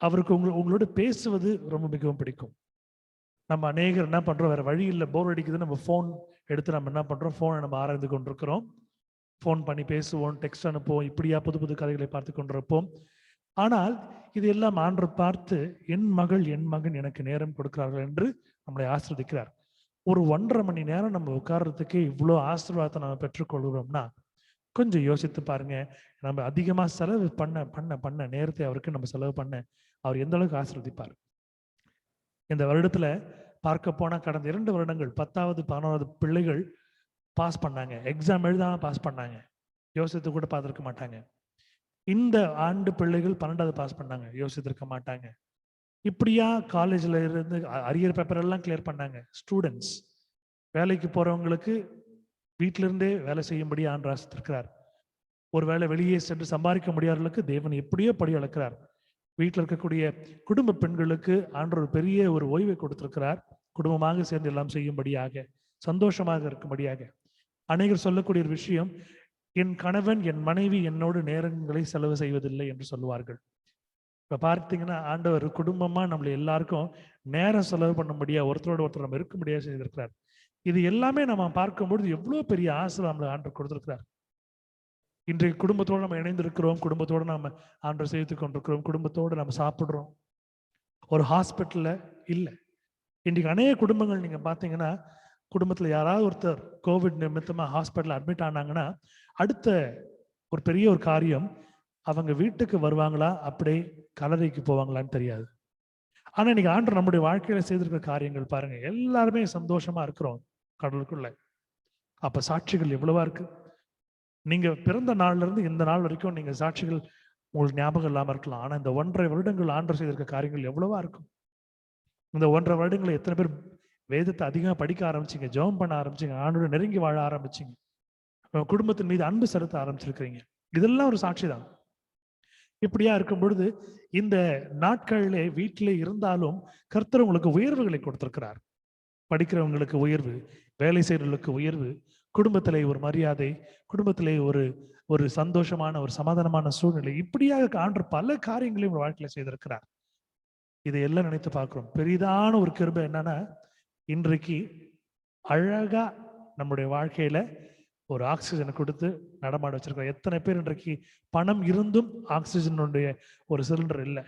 அவருக்கு உங்களோடு பேசுவது ரொம்ப மிகவும் பிடிக்கும். நம்ம அநேகர் என்ன பண்றோம், வேற வழி இல்லை, போர் அடிக்குது, நம்ம போன் எடுத்து நம்ம என்ன பண்றோம், போனை நம்ம ஆராய்ந்து கொண்டிருக்கிறோம், போன் பண்ணி பேசுவோம், டெக்ஸ்ட் அனுப்புவோம், இப்படியா புது புது கதைகளை பார்த்து கொண்டிருப்போம். ஆனால் இது எல்லாம் ஆண்டவர் பார்த்து என் மகள் என் மகன் எனக்கு நேரம் கொடுக்கிறார்கள் என்று நம்மளை ஆசீர்வதிக்கிறார். ஒரு 1.5 மணி நேரம் நம்ம உட்கார்றதுக்கு இவ்வளோ ஆசீர்வாதத்தை நம்ம பெற்றுக்கொள்கிறோம்னா கொஞ்சம் யோசித்து பாருங்க. நம்ம அதிகமா செலவு பண்ண பண்ண பண்ண நேரத்தை அவருக்கு நம்ம செலவு பண்ண அவர் எந்த அளவுக்கு ஆசீர்வதிப்பார். இந்த வருடத்துல பார்க்க போனா கடந்த 2 வருடங்கள் 10வது 11வது பிள்ளைகள் பாஸ் பண்ணாங்க, எக்ஸாம் எழுதாம பாஸ் பண்ணாங்க, யோசித்து கூட பார்த்திருக்க மாட்டாங்க. இந்த ஆண்டு பிள்ளைகள் 12வது பாஸ் பண்ணாங்க, யோசித்திருக்க மாட்டாங்க. இப்படியா காலேஜ்ல இருந்து அரியர் பேப்பர் எல்லாம் கிளியர் பண்ணாங்க. ஸ்டூடெண்ட்ஸ், வேலைக்கு போறவங்களுக்கு வீட்டில இருந்தே வேலை செய்யும்படி ஆண்டவர் ஆசீர்வதிக்கிறார். ஒருவேளை வெளியே சென்று சம்பாதிக்க முடியாதவர்களுக்கு தேவன் எப்படியோ படி அளக்கிறார். வீட்டில் இருக்கக்கூடிய குடும்ப பெண்களுக்கு ஆண்டவர் பெரிய ஒரு ஓய்வை கொடுத்திருக்கிறார். குடும்பமாக சேர்ந்து எல்லாம் செய்யும்படியாக, சந்தோஷமாக இருக்கும்படியாக. அநேகர் சொல்லக்கூடிய ஒரு விஷயம், என் கணவன் என் மனைவி என்னோடு நேரங்களை செலவு செய்வதில்லை என்று சொல்லுவார்கள். இப்ப பார்த்தீங்கன்னா ஆண்டவர் குடும்பமா நம்மளை எல்லாருக்கும் நேரம் செலவு பண்ண முடியாது, ஒருத்தரோட ஒருத்தர் நம்ம இருக்க முடியாது செய்திருக்கிறார். இது எல்லாமே நம்ம பார்க்கும்பொழுது எவ்வளவு பெரிய ஆசை நம்மளை ஆண்டவர் கொடுத்திருக்கிறார். இன்றைக்கு குடும்பத்தோடு நம்ம இணைந்திருக்கிறோம், குடும்பத்தோடு நம்ம ஆண்டவர் செய்து கொண்டிருக்கிறோம், குடும்பத்தோடு நம்ம சாப்பிடுறோம். ஒரு ஹாஸ்பிட்டல்ல இல்லை. இன்றைக்கு அநேக குடும்பங்கள் நீங்க பார்த்தீங்கன்னா குடும்பத்துல யாராவது ஒருத்தர் கோவிட் நிமித்தமா ஹாஸ்பிட்டல் அட்மிட் ஆனாங்கன்னா அடுத்த ஒரு பெரிய ஒரு காரியம், அவங்க வீட்டுக்கு வருவாங்களா அப்படியே கல்லறைக்கு போவாங்களான்னு தெரியாது. ஆனா இன்னைக்கு ஆண்டவர் நம்முடைய வாழ்க்கையில செய்திருக்கிற காரியங்கள் பாருங்க, எல்லாருமே சந்தோஷமா இருக்கிறோம் கடலுக்குள்ள. அப்ப சாட்சிகள் எவ்வளவா இருக்கு. நீங்க பிறந்த நாள்ல இருந்து இந்த நாள் வரைக்கும் நீங்க சாட்சிகள் உங்களுக்கு ஞாபகம் இல்லாம இருக்கலாம். ஆனா இந்த 1.5 வருடங்கள் ஆண்டவர் செய்திருக்க காரியங்கள் எவ்வளவா இருக்கும். இந்த 1.5 வருடங்கள் எத்தனை பேர் வேதத்தை அதிகமா படிக்க ஆரம்பிச்சிங்க, ஜெபம் பண்ண ஆரம்பிச்சிங்க, ஆண்டோட நெருங்கி வாழ ஆரம்பிச்சிங்க, குடும்பத்தின் மீது அன்பு செலுத்த ஆரம்பிச்சிருக்கிறீங்க. இதெல்லாம் ஒரு சாட்சி தான். இப்படியா இருக்கும் பொழுது இந்த நாட்களிலே வீட்டிலே இருந்தாலும் கர்த்தர் உங்களுக்கு உயர்வுகளை கொடுத்திருக்கிறார். படிக்கிறவங்களுக்கு உயர்வு, வேலை செய்யறவங்களுக்கு உயர்வு, குடும்பத்திலே ஒரு மரியாதை, குடும்பத்திலே ஒரு சந்தோஷமான ஒரு சமாதானமான சூழ்நிலை, இப்படியாக ஆண்டவர் பல காரியங்களையும் வாழ்க்கையில செய்திருக்கிறார். இதையெல்லாம் நினைத்து பார்க்கிறோம். பெரிதான ஒரு கிருபை என்னன்னா, இன்றைக்கு அழகா நம்முடைய வாழ்க்கையில ஒரு ஆக்சிஜனை கொடுத்து நடமாட வச்சிருக்கோம். எத்தனை பேர் இன்றைக்கு பணம் இருந்தும் ஆக்சிஜனுடைய ஒரு சிலிண்டர் இல்லை,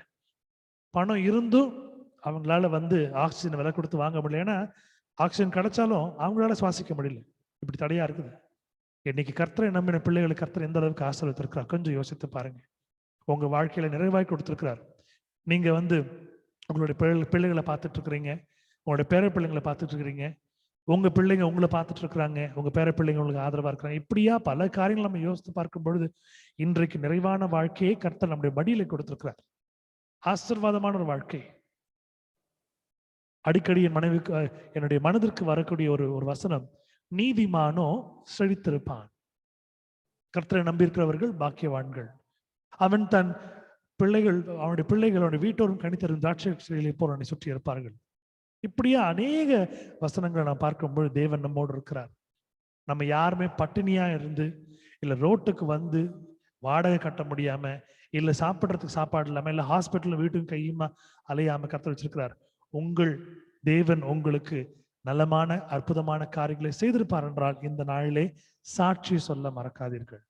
பணம் இருந்தும் அவங்களால ஆக்சிஜன் விலை கொடுத்து வாங்க முடியல. ஏன்னா ஆக்சிஜன் கிடைச்சாலும் அவங்களால சுவாசிக்க முடியல. இப்படி தடையா இருக்குது. இன்னைக்கு கர்த்தரை நம்பின பிள்ளைகளுக்கு கர்த்தர் எந்த அளவுக்கு ஆசீர்வதித்திருக்கிறார் கொஞ்சம் யோசித்து பாருங்க. உங்க வாழ்க்கையில நிறைவாய் கொடுத்திருக்கிறார். நீங்க உங்களுடைய பிள்ளைகளை பார்த்துட்டு இருக்கிறீங்க, உங்களுடைய பேர பிள்ளைங்களை பார்த்துட்டு இருக்கிறீங்க, உங்க பிள்ளைங்க உங்களை பார்த்துட்டு இருக்கிறாங்க, உங்க பேர பிள்ளைங்க உங்களுக்கு ஆதரவா இருக்கிறாங்க. இப்படியா பல காரியங்கள் நம்ம யோசித்து பார்க்கும் பொழுது இன்றைக்கு நிறைவான வாழ்க்கையை கர்த்தர் நம்முடைய மடியில கொடுத்திருக்கிறார். ஆசீர்வாதமான ஒரு வாழ்க்கை. அடிக்கடி என் மனைவிக்கு என்னுடைய மனதிற்கு வரக்கூடிய ஒரு வசனம், நீதிமானோ செழித்திருப்பான். கர்த்தரை நம்பியிருக்கிறவர்கள் பாக்கியவான்கள். அவன் தன் பிள்ளைகள் அவனுடைய வீட்டோரும் கனித்தரும் திராட்சை போல சுற்றி இருப்பார்கள். இப்படியா அநேக வசனங்களை நான் பார்க்கும்போது தேவன் நம்மோடு இருக்கிறார். நம்ம யாருமே பட்டினியா இருந்து இல்ல ரோட்டுக்கு வாடகை கட்ட முடியாம இல்ல சாப்பிட்றதுக்கு சாப்பாடு இல்லாம இல்ல ஹாஸ்பிட்டல் வீட்டுக்கு கையுமா அலையாம கர்த்தர் வச்சிருக்கிறார். உங்கள் தேவன் உங்களுக்கு நலமான அற்புதமான காரியங்களை செய்திருப்பார் என்றால் இந்த நாளிலே சாட்சி சொல்ல மறக்காதீர்கள்.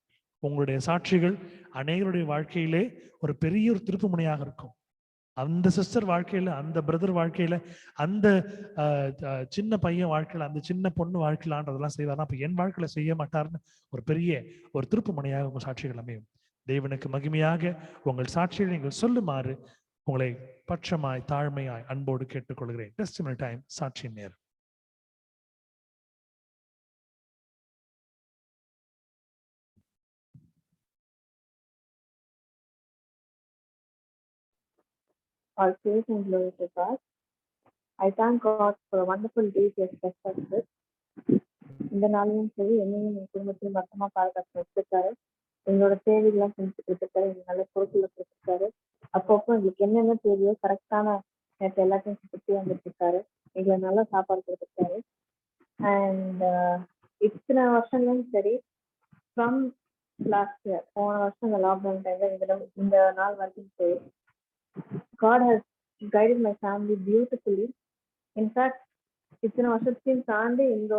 உங்களுடைய சாட்சிகள் அநேகருடைய வாழ்க்கையிலே ஒரு பெரிய ஒரு திருப்பு முனையாக இருக்கும். அந்த சிஸ்டர் வாழ்க்கையில, அந்த பிரதர் வாழ்க்கையில, அந்த சின்ன பையன் வாழ்க்கையில, அந்த சின்ன பொண்ணு வாழ்க்கையிலான்றதெல்லாம் செய்வார்னா அப்ப என் வாழ்க்கையில செய்ய மாட்டார்னு ஒரு பெரிய ஒரு திருப்பு முனையாக உங்கள் சாட்சிகள் அமையும். தேவனுக்கு மகிமையாக உங்கள் சாட்சியை நீங்கள் சொல்லுமாறு உங்களை பட்சமாய் தாழ்மையாய் அன்போடு கேட்டுக்கொள்கிறேன். டெஸ்டிமனி டைம், சாட்சியின் நேரம். All praise and glory to God. I thank God for a wonderful day He has blessed us with. இந்த நாளையும் சரி என்னையும் என் குடும்பத்தையும் மொத்தமா பாதுகாத்து வச்சிருக்காரு. எங்களோட தேவைகள்லாம் செஞ்சு கொடுத்துருக்காரு. எங்களுக்கு நல்ல பொருட்களை கொடுத்துருக்காரு. அப்பப்போ எங்களுக்கு என்னென்ன தேவையோ கரெக்டான நேரத்தை எல்லாத்தையும் சுற்றி வந்துட்டு இருக்காரு. எங்களை நல்லா சாப்பாடு கொடுத்துருக்காரு. அண்ட் இத்தனை வருஷங்களும் சரி, ஃப்ரம் லாஸ்ட் இயர், போன வருஷம் இந்த லாக்டவுன் டைம்ல இந்த நாள் வரைக்கும் சரி, God has guided my family beautifully. In fact, இத்தனை வருஷத்தையும் தாண்டி இந்த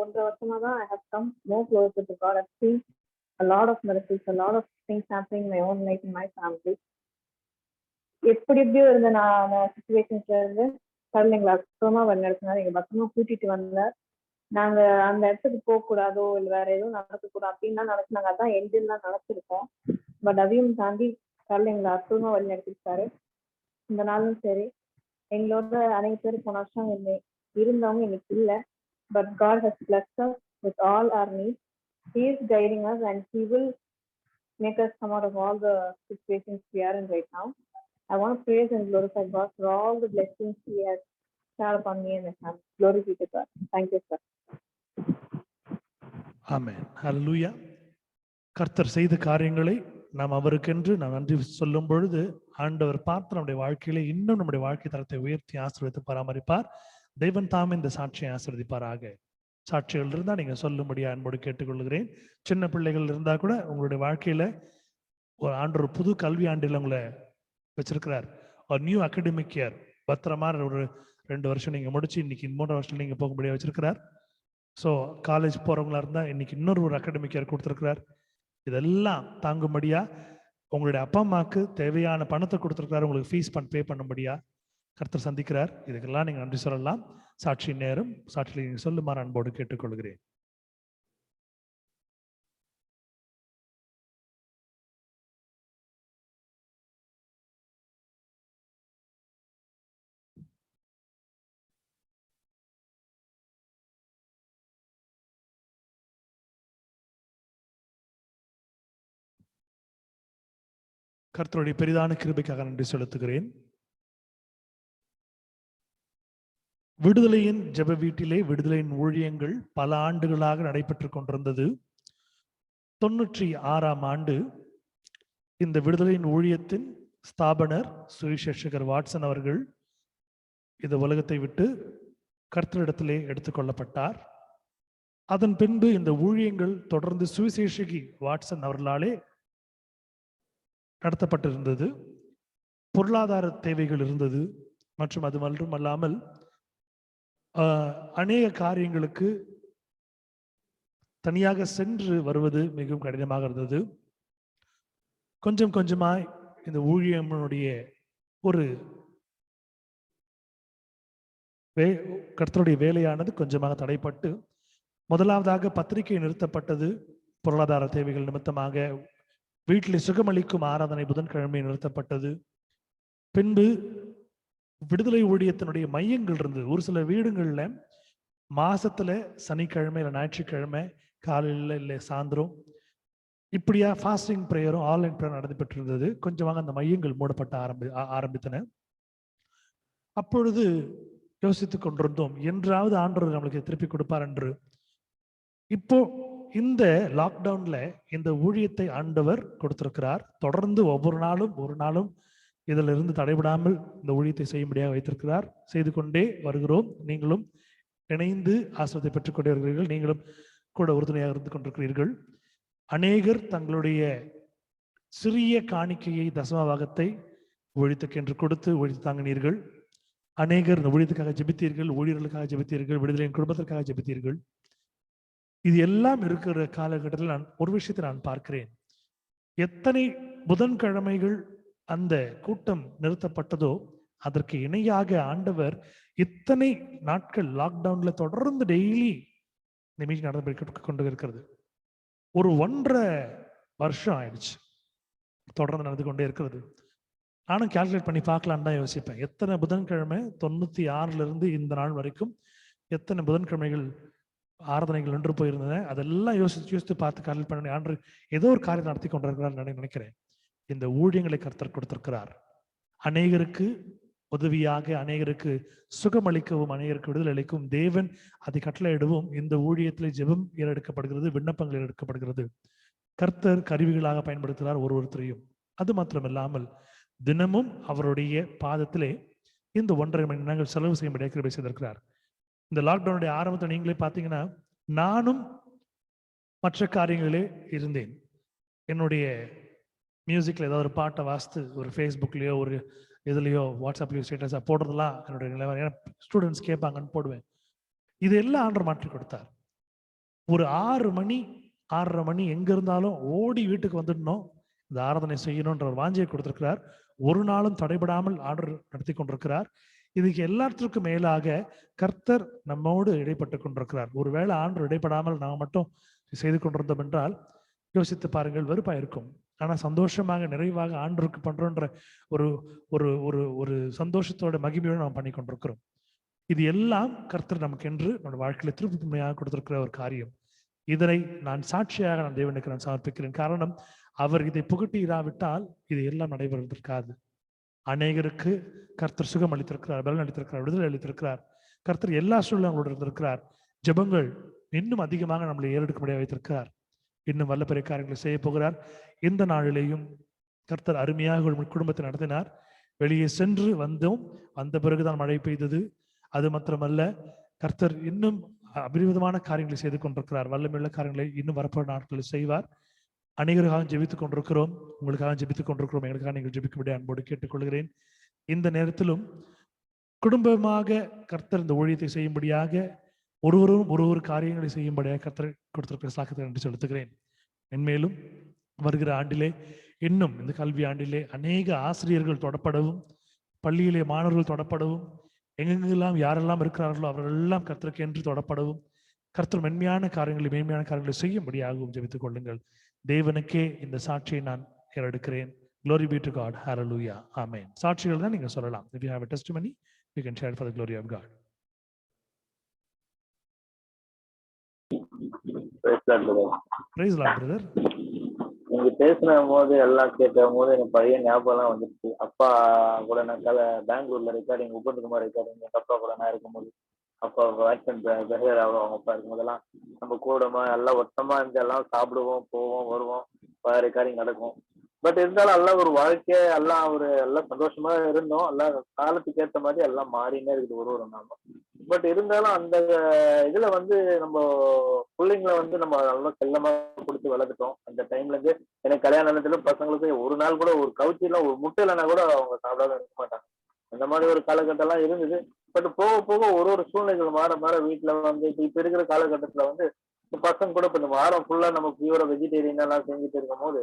1.5 வருஷமா தான் I have come more closer to God. I've seen a lot of miracles, a lot of things happening in my own life, in my family. எப்படியோ இருந்த நான் சிச்சுவேஷன்ஸ்ல இருந்து கடவுள் எங்களை அற்புதமா வழிநடத்தினார். எங்க பத்திரமா கூட்டிட்டு வந்தார். நாங்க அந்த இடத்துக்கு போக கூடாதோ இல்லை வேற எதுவும் நடக்கக்கூடாது அப்படின்னு நினைச்சு நாங்க அதான் எல்லாம் நடத்திருக்கோம். பட் அதையும் தாண்டி கடவுள் எங்களை அற்புதமா வழிநடத்திருக்காரு. இந்த நாளும் சரி, எங்களோட அனைத்து பேர் போன வருஷம் இருந்தவங்க இன்னைக்கு இல்லை. But God has blessed us with all our needs. He is guiding us and He will make us come out of all the situations we are in right now. I want to praise and glorify God for all the blessings He has showered upon me and my family. Glory be to God. Thank you, sir. Amen. Hallelujah. கர்த்தர் செய்த காரியங்களை நாம் அவருக்கென்று நாம் நன்றி சொல்லும் பொழுது ஆண்டவர் பார்த்து நம்முடைய வாழ்க்கையில இன்னும் நம்முடைய வாழ்க்கை தரத்தை உயர்த்தி ஆசீர்வதித்து பராமரிப்பார். தெய்வன் தாமே இந்த சாட்சியை ஆசீர்வதிப்பாராக. சாட்சிகள் இருந்தால் நீங்க சொல்லும்படியா அன்போடு கேட்டுக்கொள்கிறேன். சின்ன பிள்ளைகள் இருந்தா கூட உங்களுடைய வாழ்க்கையில ஒரு புது கல்வி ஆண்டில் உங்களை வச்சிருக்கிறார். ஒரு நியூ அகடமிக் இயர், பத்திரமா ஒரு 2 வருஷம் நீங்க முடிச்சு இன்னைக்கு 3 வருஷம் நீங்க போகும்படியா வச்சிருக்கிறார். ஸோ காலேஜ் போறவங்களா இருந்தா இன்னைக்கு இன்னொரு அகடமிக் இயர் கொடுத்திருக்கிறார். இதெல்லாம் தாங்கும்படியா உங்களுடைய அப்பா அம்மாவுக்கு தேவையான பணத்தை கொடுத்துருக்கிறார். உங்களுக்கு ஃபீஸ் பே பண்ணும்படியா கர்த்தர் சந்திக்கிறார். இதுக்கெல்லாம் நீங்க நன்றி சொல்லலாம். சாட்சி நேரம், சாட்சியில் நீங்க சொல்லுமாறு அன்போடு கேட்டுக்கொள்கிறேன். கர்த்தருடைய பெரிதான கிருபைக்காக நன்றி செலுத்துகிறேன். விடுதலையின் ஜெப வீட்டிலே விடுதலையின் ஊழியங்கள் பல ஆண்டுகளாக நடைபெற்று கொண்டிருந்தது. 96ஆம் ஆண்டு இந்த விடுதலையின் ஊழியத்தின் ஸ்தாபனர் சுவிசேஷகர் வாட்சன் அவர்கள் இந்த உலகத்தை விட்டு கர்த்தரிடத்திலே எடுத்துக்கொள்ளப்பட்டார். அதன் பின்பு இந்த ஊழியங்கள் தொடர்ந்து சுவிசேஷகி வாட்சன் அவர்களாலே நடத்தப்பட்டிருந்தது. பொருளாதார தேவைகள் இருந்தது, மற்றும் அது மட்டுமல்லாமல் அநேக காரியங்களுக்கு தனியாக சென்று வருவது மிகவும் கடினமாக இருந்தது. கொஞ்சம் கொஞ்சமாய் இந்த ஊழியனுடைய ஒரு கர்த்தருடைய வேலையானது கொஞ்சமாக தடைப்பட்டு, முதலாவதாக பத்திரிகை நிறுத்தப்பட்டது. பொருளாதார தேவைகள் நிமித்தமாக வீட்டில் சுகமளிக்கும் ஆராதனை புதன்கிழமை நிறுத்தப்பட்டது. பின்பு விடுதலை ஊழியத்தினுடைய மையங்கள் இருந்தது. ஒரு சில வீடுகள்ல மாசத்துல சனிக்கிழமை இல்லை ஞாயிற்றுக்கிழமை காலையில் இல்லை சாயந்தரம் இப்படியா ஃபாஸ்டிங் ப்ரேயரும் ஆன்லைன் ப்ரேயர் நடைபெற்று இருந்தது. கொஞ்சமாக அந்த மையங்கள் மூடப்பட்ட ஆரம்பித்தன. அப்பொழுது யோசித்துக் கொண்டிருந்தோம், என்றாவது ஆண்டவர் நம்மளுக்கு திருப்பி கொடுப்பார் என்று. இப்போ இந்த லாக்டவுன்ல இந்த ஊழியத்தை ஆண்டவர் கொடுத்திருக்கிறார். தொடர்ந்து ஒவ்வொரு நாளும் இதில் இருந்து தடைபடாமல் இந்த ஊழியத்தை செய்யும்படியாக வைத்திருக்கிறார். செய்து கொண்டே வருகிறோம். நீங்களும் இணைந்து ஆசீர்வாதத்தை பெற்றுக் கொண்டே வருகிறீர்கள். நீங்களும் கூட உறுதுணையாக இருந்து கொண்டிருக்கிறீர்கள். அநேகர் தங்களுடைய சிறிய காணிக்கையை தசமபாகத்தை ஊழியத்துக்கென்று கொடுத்து ஊழித்து தாங்கினீர்கள். அநேகர் இந்த ஊழியத்துக்காக ஜெபித்தீர்கள், ஊழியர்களுக்காக ஜெபித்தீர்கள், விடுதலையின் குடும்பத்திற்காக ஜெபித்தீர்கள். இது எல்லாம் இருக்கிற காலகட்டத்தில் நான் ஒரு விஷயத்தை நான் பார்க்கிறேன். எத்தனை புதன்கிழமைகள் அந்த கூட்டம் நிறுத்தப்பட்டதோ அதற்கு இணையாக ஆண்டவர் இத்தனை நாட்கள் லாக்டவுன்ல தொடர்ந்து டெய்லி இந்த மீட்டிங் நடந்து கொண்டு இருக்கிறது. ஒரு 1.5 வருஷம் ஆயிடுச்சு தொடர்ந்து நடந்து கொண்டே இருக்கிறது. நானும் கால்குலேட் பண்ணி பார்க்கலான்னு தான் யோசிப்பேன். எத்தனை புதன்கிழமை 96 இந்த நாள் வரைக்கும் எத்தனை புதன்கிழமைகள் ஆராதனைகள் நின்று போயிருந்தன. அதெல்லாம் யோசித்து பார்த்து கால்குலேட் பண்ணி ஆண்டு ஏதோ ஒரு காரியம் நடத்தி கொண்டிருக்கிறார் நினைக்கிறேன். இந்த ஊழியங்களை கர்த்தர் கொடுத்திருக்கிறார். அநேகருக்கு உதவியாக, அநேகருக்கு சுகமளிக்கவும், அநேகருக்கு விடுதலை அளிக்கும் தேவன் அதை கட்டளையிடவும் இந்த ஊழியத்தில் ஜெபம் ஏறெடுக்கப்படுகிறது, விண்ணப்பங்கள் ஏறெடுக்கப்படுகிறது. கர்த்தர் கருவிகளாக பயன்படுத்துகிறார் ஒருத்தரையும். அது மாத்திரமில்லாமல் தினமும் அவருடைய பாதத்திலே இந்த 1.5 மணி நேரங்கள் செலவு செய்யும்படியாக கிருபை செய்திருக்கிறார். இந்த லாக்டவுனுடைய ஆரம்பத்தை நீங்களே பார்த்தீங்கன்னா, நானும் மற்ற காரியங்களே இருந்தேன். என்னுடைய மியூசிக்ல ஏதாவது ஒரு பாட்டை வாசித்து ஒரு ஃபேஸ்புக்லேயோ ஒரு இதுலையோ வாட்ஸ்அப்லேயோ ஸ்டேட்டஸாக போடுறதெல்லாம் என்னுடைய நிலைமை. ஏன்னா ஸ்டூடெண்ட்ஸ் கேட்பாங்கன்னு போடுவேன். இது எல்லாம் ஆண்டவர் மாற்றி கொடுத்தார். ஒரு 6 மணி 6:30 மணி எங்க இருந்தாலும் ஓடி வீட்டுக்கு வந்துடணும், இந்த ஆராதனை செய்யணும்ன்ற ஒரு வாஞ்சியை கொடுத்திருக்கிறார். ஒரு நாளும் தடைபடாமல் ஆர்டர் நடத்தி கொண்டிருக்கிறார். இதுக்கு எல்லாத்திற்கும் மேலாக கர்த்தர் நம்மோடு இடைப்பட்டு கொண்டிருக்கிறார். ஒருவேளை ஆண்டவர் இடைப்படாமல் நாம் மட்டும் செய்து கொண்டிருந்தோம் என்றால் யோசித்து பாருங்கள், வெறுப்பா இருக்கும். ஆனா சந்தோஷமாக நிறைவாக ஆண்டவருக்கு பண்றோன்ற ஒரு ஒரு ஒரு ஒரு சந்தோஷத்தோட மகிமையோடு நாம் பண்ணி கொண்டிருக்கிறோம். இது எல்லாம் கர்த்தர் நமக்கு என்று நம்முடைய வாழ்க்கையில திருப்திமையாக கொடுத்திருக்கிற ஒரு காரியம். இதனை நான் சாட்சியாக நான் தேவனுக்கு நான் சமர்ப்பிக்கிறேன். காரணம், அவர் இதை புகட்டி இராவிட்டால் இது எல்லாம் நடைபெறுவதற்காது. அநேகருக்கு கர்த்தர் சுகம் அளித்திருக்கிறார், பலன் அளித்திருக்கிறார், விடுதலை அளித்திருக்கிறார். கர்த்தர் எல்லா சூழ்நிலைகளோடு இருந்திருக்கிறார். ஜெபங்கள் இன்னும் அதிகமாக நம்மளை ஏறெடுக்க முடியாது வைத்திருக்கிறார். இன்னும் வல்ல பெரிய காரியங்களை செய்ய போகிறார். இந்த நாளிலேயும் கர்த்தர் அருமையாக குடும்பத்தை நடத்தினார். வெளியே சென்று வந்தோம், வந்த பிறகுதான் மழை பெய்தது. அது மாத்திரமல்ல, கர்த்தர் இன்னும் அபரிவிதமான காரியங்களை செய்து கொண்டிருக்கிறார். வல்லமையுள்ள காரியங்களை இன்னும் வரப்போற நாட்களில் செய்வார். அநேகருக்காக ஜெபித்துக் கொண்டிருக்கிறோம், உங்களுக்காக ஜெபித்துக் கொண்டிருக்கிறோம். எங்களுக்காக நீங்கள் ஜெபிக்கும்படி அன்போடு கேட்டுக்கொள்கிறேன். இந்த நேரத்திலும் குடும்பமாக கர்த்தர் இந்த ஊழியத்தை செய்யும்படியாக ஒருவரும் ஒரு காரியங்களை செய்யும்படியாக கர்த்தர் கொடுத்திருக்கிற சாக்கத்தை நன்றி செலுத்துகிறேன். மென்மேலும் வருகிற ஆண்டிலே, இன்னும் இந்த கல்வி ஆண்டிலே அநேக ஆசிரியர்கள் தொடப்படவும், பள்ளியிலே மாணவர்கள் தொடப்படவும், எங்கெங்கெல்லாம் யாரெல்லாம் இருக்கிறார்களோ அவர்கள் எல்லாம் கர்த்தருக்கு என்று தொடப்படவும், கர்த்தர் மேன்மையான காரியங்களை செய்யும்படியாகவும் ஜெபித்துக் கொள்ளுங்கள். தேவனுக்கே இந்த சாட்சியை நான் ஏறெடுக்கிறேன். Glory be to God. Hallelujah. Amen. சாட்சிகள் தான் நீங்க சொல்லலாம். If you have a testimony, you can share for the glory of God. Praise Lord, brother. நீங்க பேசின போது எல்லாம் கேட்ட போது எனக்கு பழைய ஞாபகம் வந்துருச்சு. அப்பா கூட நான் பெங்களூர்ல ரெக்கார்டிங், உபந்துக்குமார் ரெக்கார்டிங், எங்க அப்பா கூட நான் இருக்கும்போது, அப்பா ஆக்சிடென்ட் அவங்க அப்பா இருக்கும்போதெல்லாம் நம்ம கூடமா எல்லாம் ஒட்டமா இருந்து எல்லாம் சாப்பிடுவோம், போவோம், வருவோம், ரெக்கார்டிங் நடக்கும். பட் இருந்தாலும் எல்லாம் ஒரு வாழ்க்கை, எல்லாம் எல்லாம் சந்தோஷமா இருந்தோம். எல்லாம் காலத்துக்கு ஏற்ற மாதிரி எல்லாம் மாறினே இருக்குது ஒரு நாளும். பட் இருந்தாலும் அந்த இதுல நம்ம பிள்ளைங்களை நம்ம நல்லா செல்லமா கொடுத்து வளர்த்துட்டோம். அந்த டைம்ல இருந்து எனக்கு கல்யாணத்துல பசங்களுக்கு ஒரு நாள் கூட ஒரு கவுச்சில ஒரு முட்டை இல்லைன்னா கூட அவங்க சாப்பிடாம இருக்க மாட்டாங்க. அந்த மாதிரி ஒரு காலகட்டம் எல்லாம் இருந்தது. பட் போக போக ஒரு ஒரு சூழ்நிலைகள் மாற மாற வீட்டுல வந்து இப்ப இருக்கிற காலகட்டத்துல வந்து பசங்க கூட இப்ப இந்த வாரம் ஃபுல்லா நம்ம பியூரா வெஜிடேரியன் எல்லாம் செஞ்சுட்டு இருக்கும் போது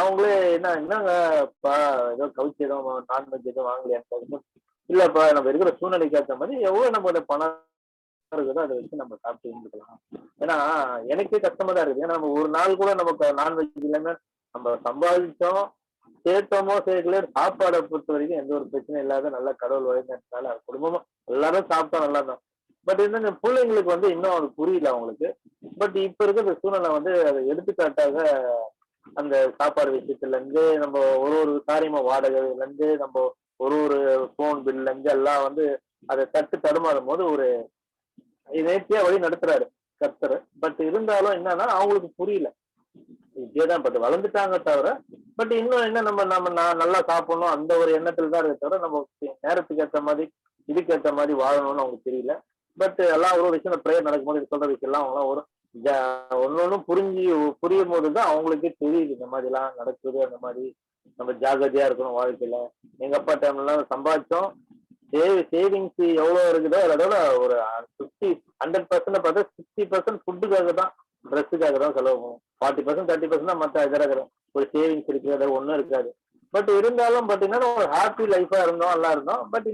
அவங்களே என்னங்கப்பா ஏதோ கவுச்சி ஏதோ நான்வெஜ் எதுவும் வாங்கலையான்னு, இல்லப்பா நம்ம இருக்கிற சூழ்நிலைக்கு ஏற்ற மாதிரி எவ்வளவு நம்ம பணம் இருக்குதோ அதை வச்சு நம்ம சாப்பிட்டு இருந்துக்கலாம். ஏன்னா எனக்கே கஷ்டமா தான் இருக்குது. ஏன்னா நம்ம ஒரு நாள் கூட நமக்கு நான்வெஜ் இல்லாம நம்ம சம்பாதிச்சோம் சேர்த்தோமோ சேர்க்கல, சாப்பாடை பொறுத்த வரைக்கும் எந்த ஒரு பிரச்சனையும் இல்லாத நல்ல கடவுள் வழிநடத்தினால குடும்பமா எல்லாரும் சாப்பிட்டா நல்லா தான். பட் இந்த பிள்ளைங்களுக்கு வந்து இன்னும் அது புரியல அவங்களுக்கு. பட் இப்ப இருக்கிற சூழ்நிலை வந்து அதை எடுத்துக்காட்டாக அந்த சாப்பாடு விஷயத்துல இருந்து நம்ம ஒரு ஒரு காரியமா வாடகைல இருந்து நம்ம ஒரு ஒரு போன் பில்ல இருந்து எல்லாம் வந்து அதை தடுமாறும் போது ஒரு நேர்த்தியா வழி நடத்துறாரு கர்த்தர். பட் இருந்தாலும் என்னன்னா அவங்களுக்கு புரியல. இப்படியேதான் பட் வளர்ந்துட்டாங்க தவிர பட் இன்னும் என்ன நம்ம நம்ம நல்லா சாப்பிடணும் அந்த ஒரு எண்ணத்துல தான் இருக்க தவிர நம்ம நேரத்துக்கு ஏற்ற மாதிரி இதுக்கு ஏற்ற மாதிரி வாழணும்னு அவங்களுக்கு தெரியல. பட் எல்லாம் ஒரு விஷயம் ப்ரேயர் நடக்கும்போது இது சொல்ற விஷயம் எல்லாம் அவங்களாம் ஒரு ஒன்னொன்னும் புரியும் போதுதான் அவங்களுக்கே தெரியுது இந்த மாதிரி எல்லாம் நடக்குது. அந்த மாதிரி நம்ம ஜாகிரதையா இருக்கணும் வாழ்க்கையில. எங்க அப்பா டைம்ல எல்லாம் சம்பாதிச்சோம் சேவிங்ஸ் எவ்வளவு இருக்குதோ அதோட ஒரு 100% பார்த்தா 60% ஃபுட்டுக்காக தான் ட்ரெஸ்ஸுக்காக தான் செலவு பண்ணும். 40% 30% தான் மற்ற இதர ஒரு சேவிங்ஸ் இருக்கிறது ஒன்றும் இருக்காது. பட் இருந்தாலும் பாத்தீங்கன்னா ஒரு ஹாப்பி லைஃபா இருந்தோம் நல்லா இருந்தோம். பட்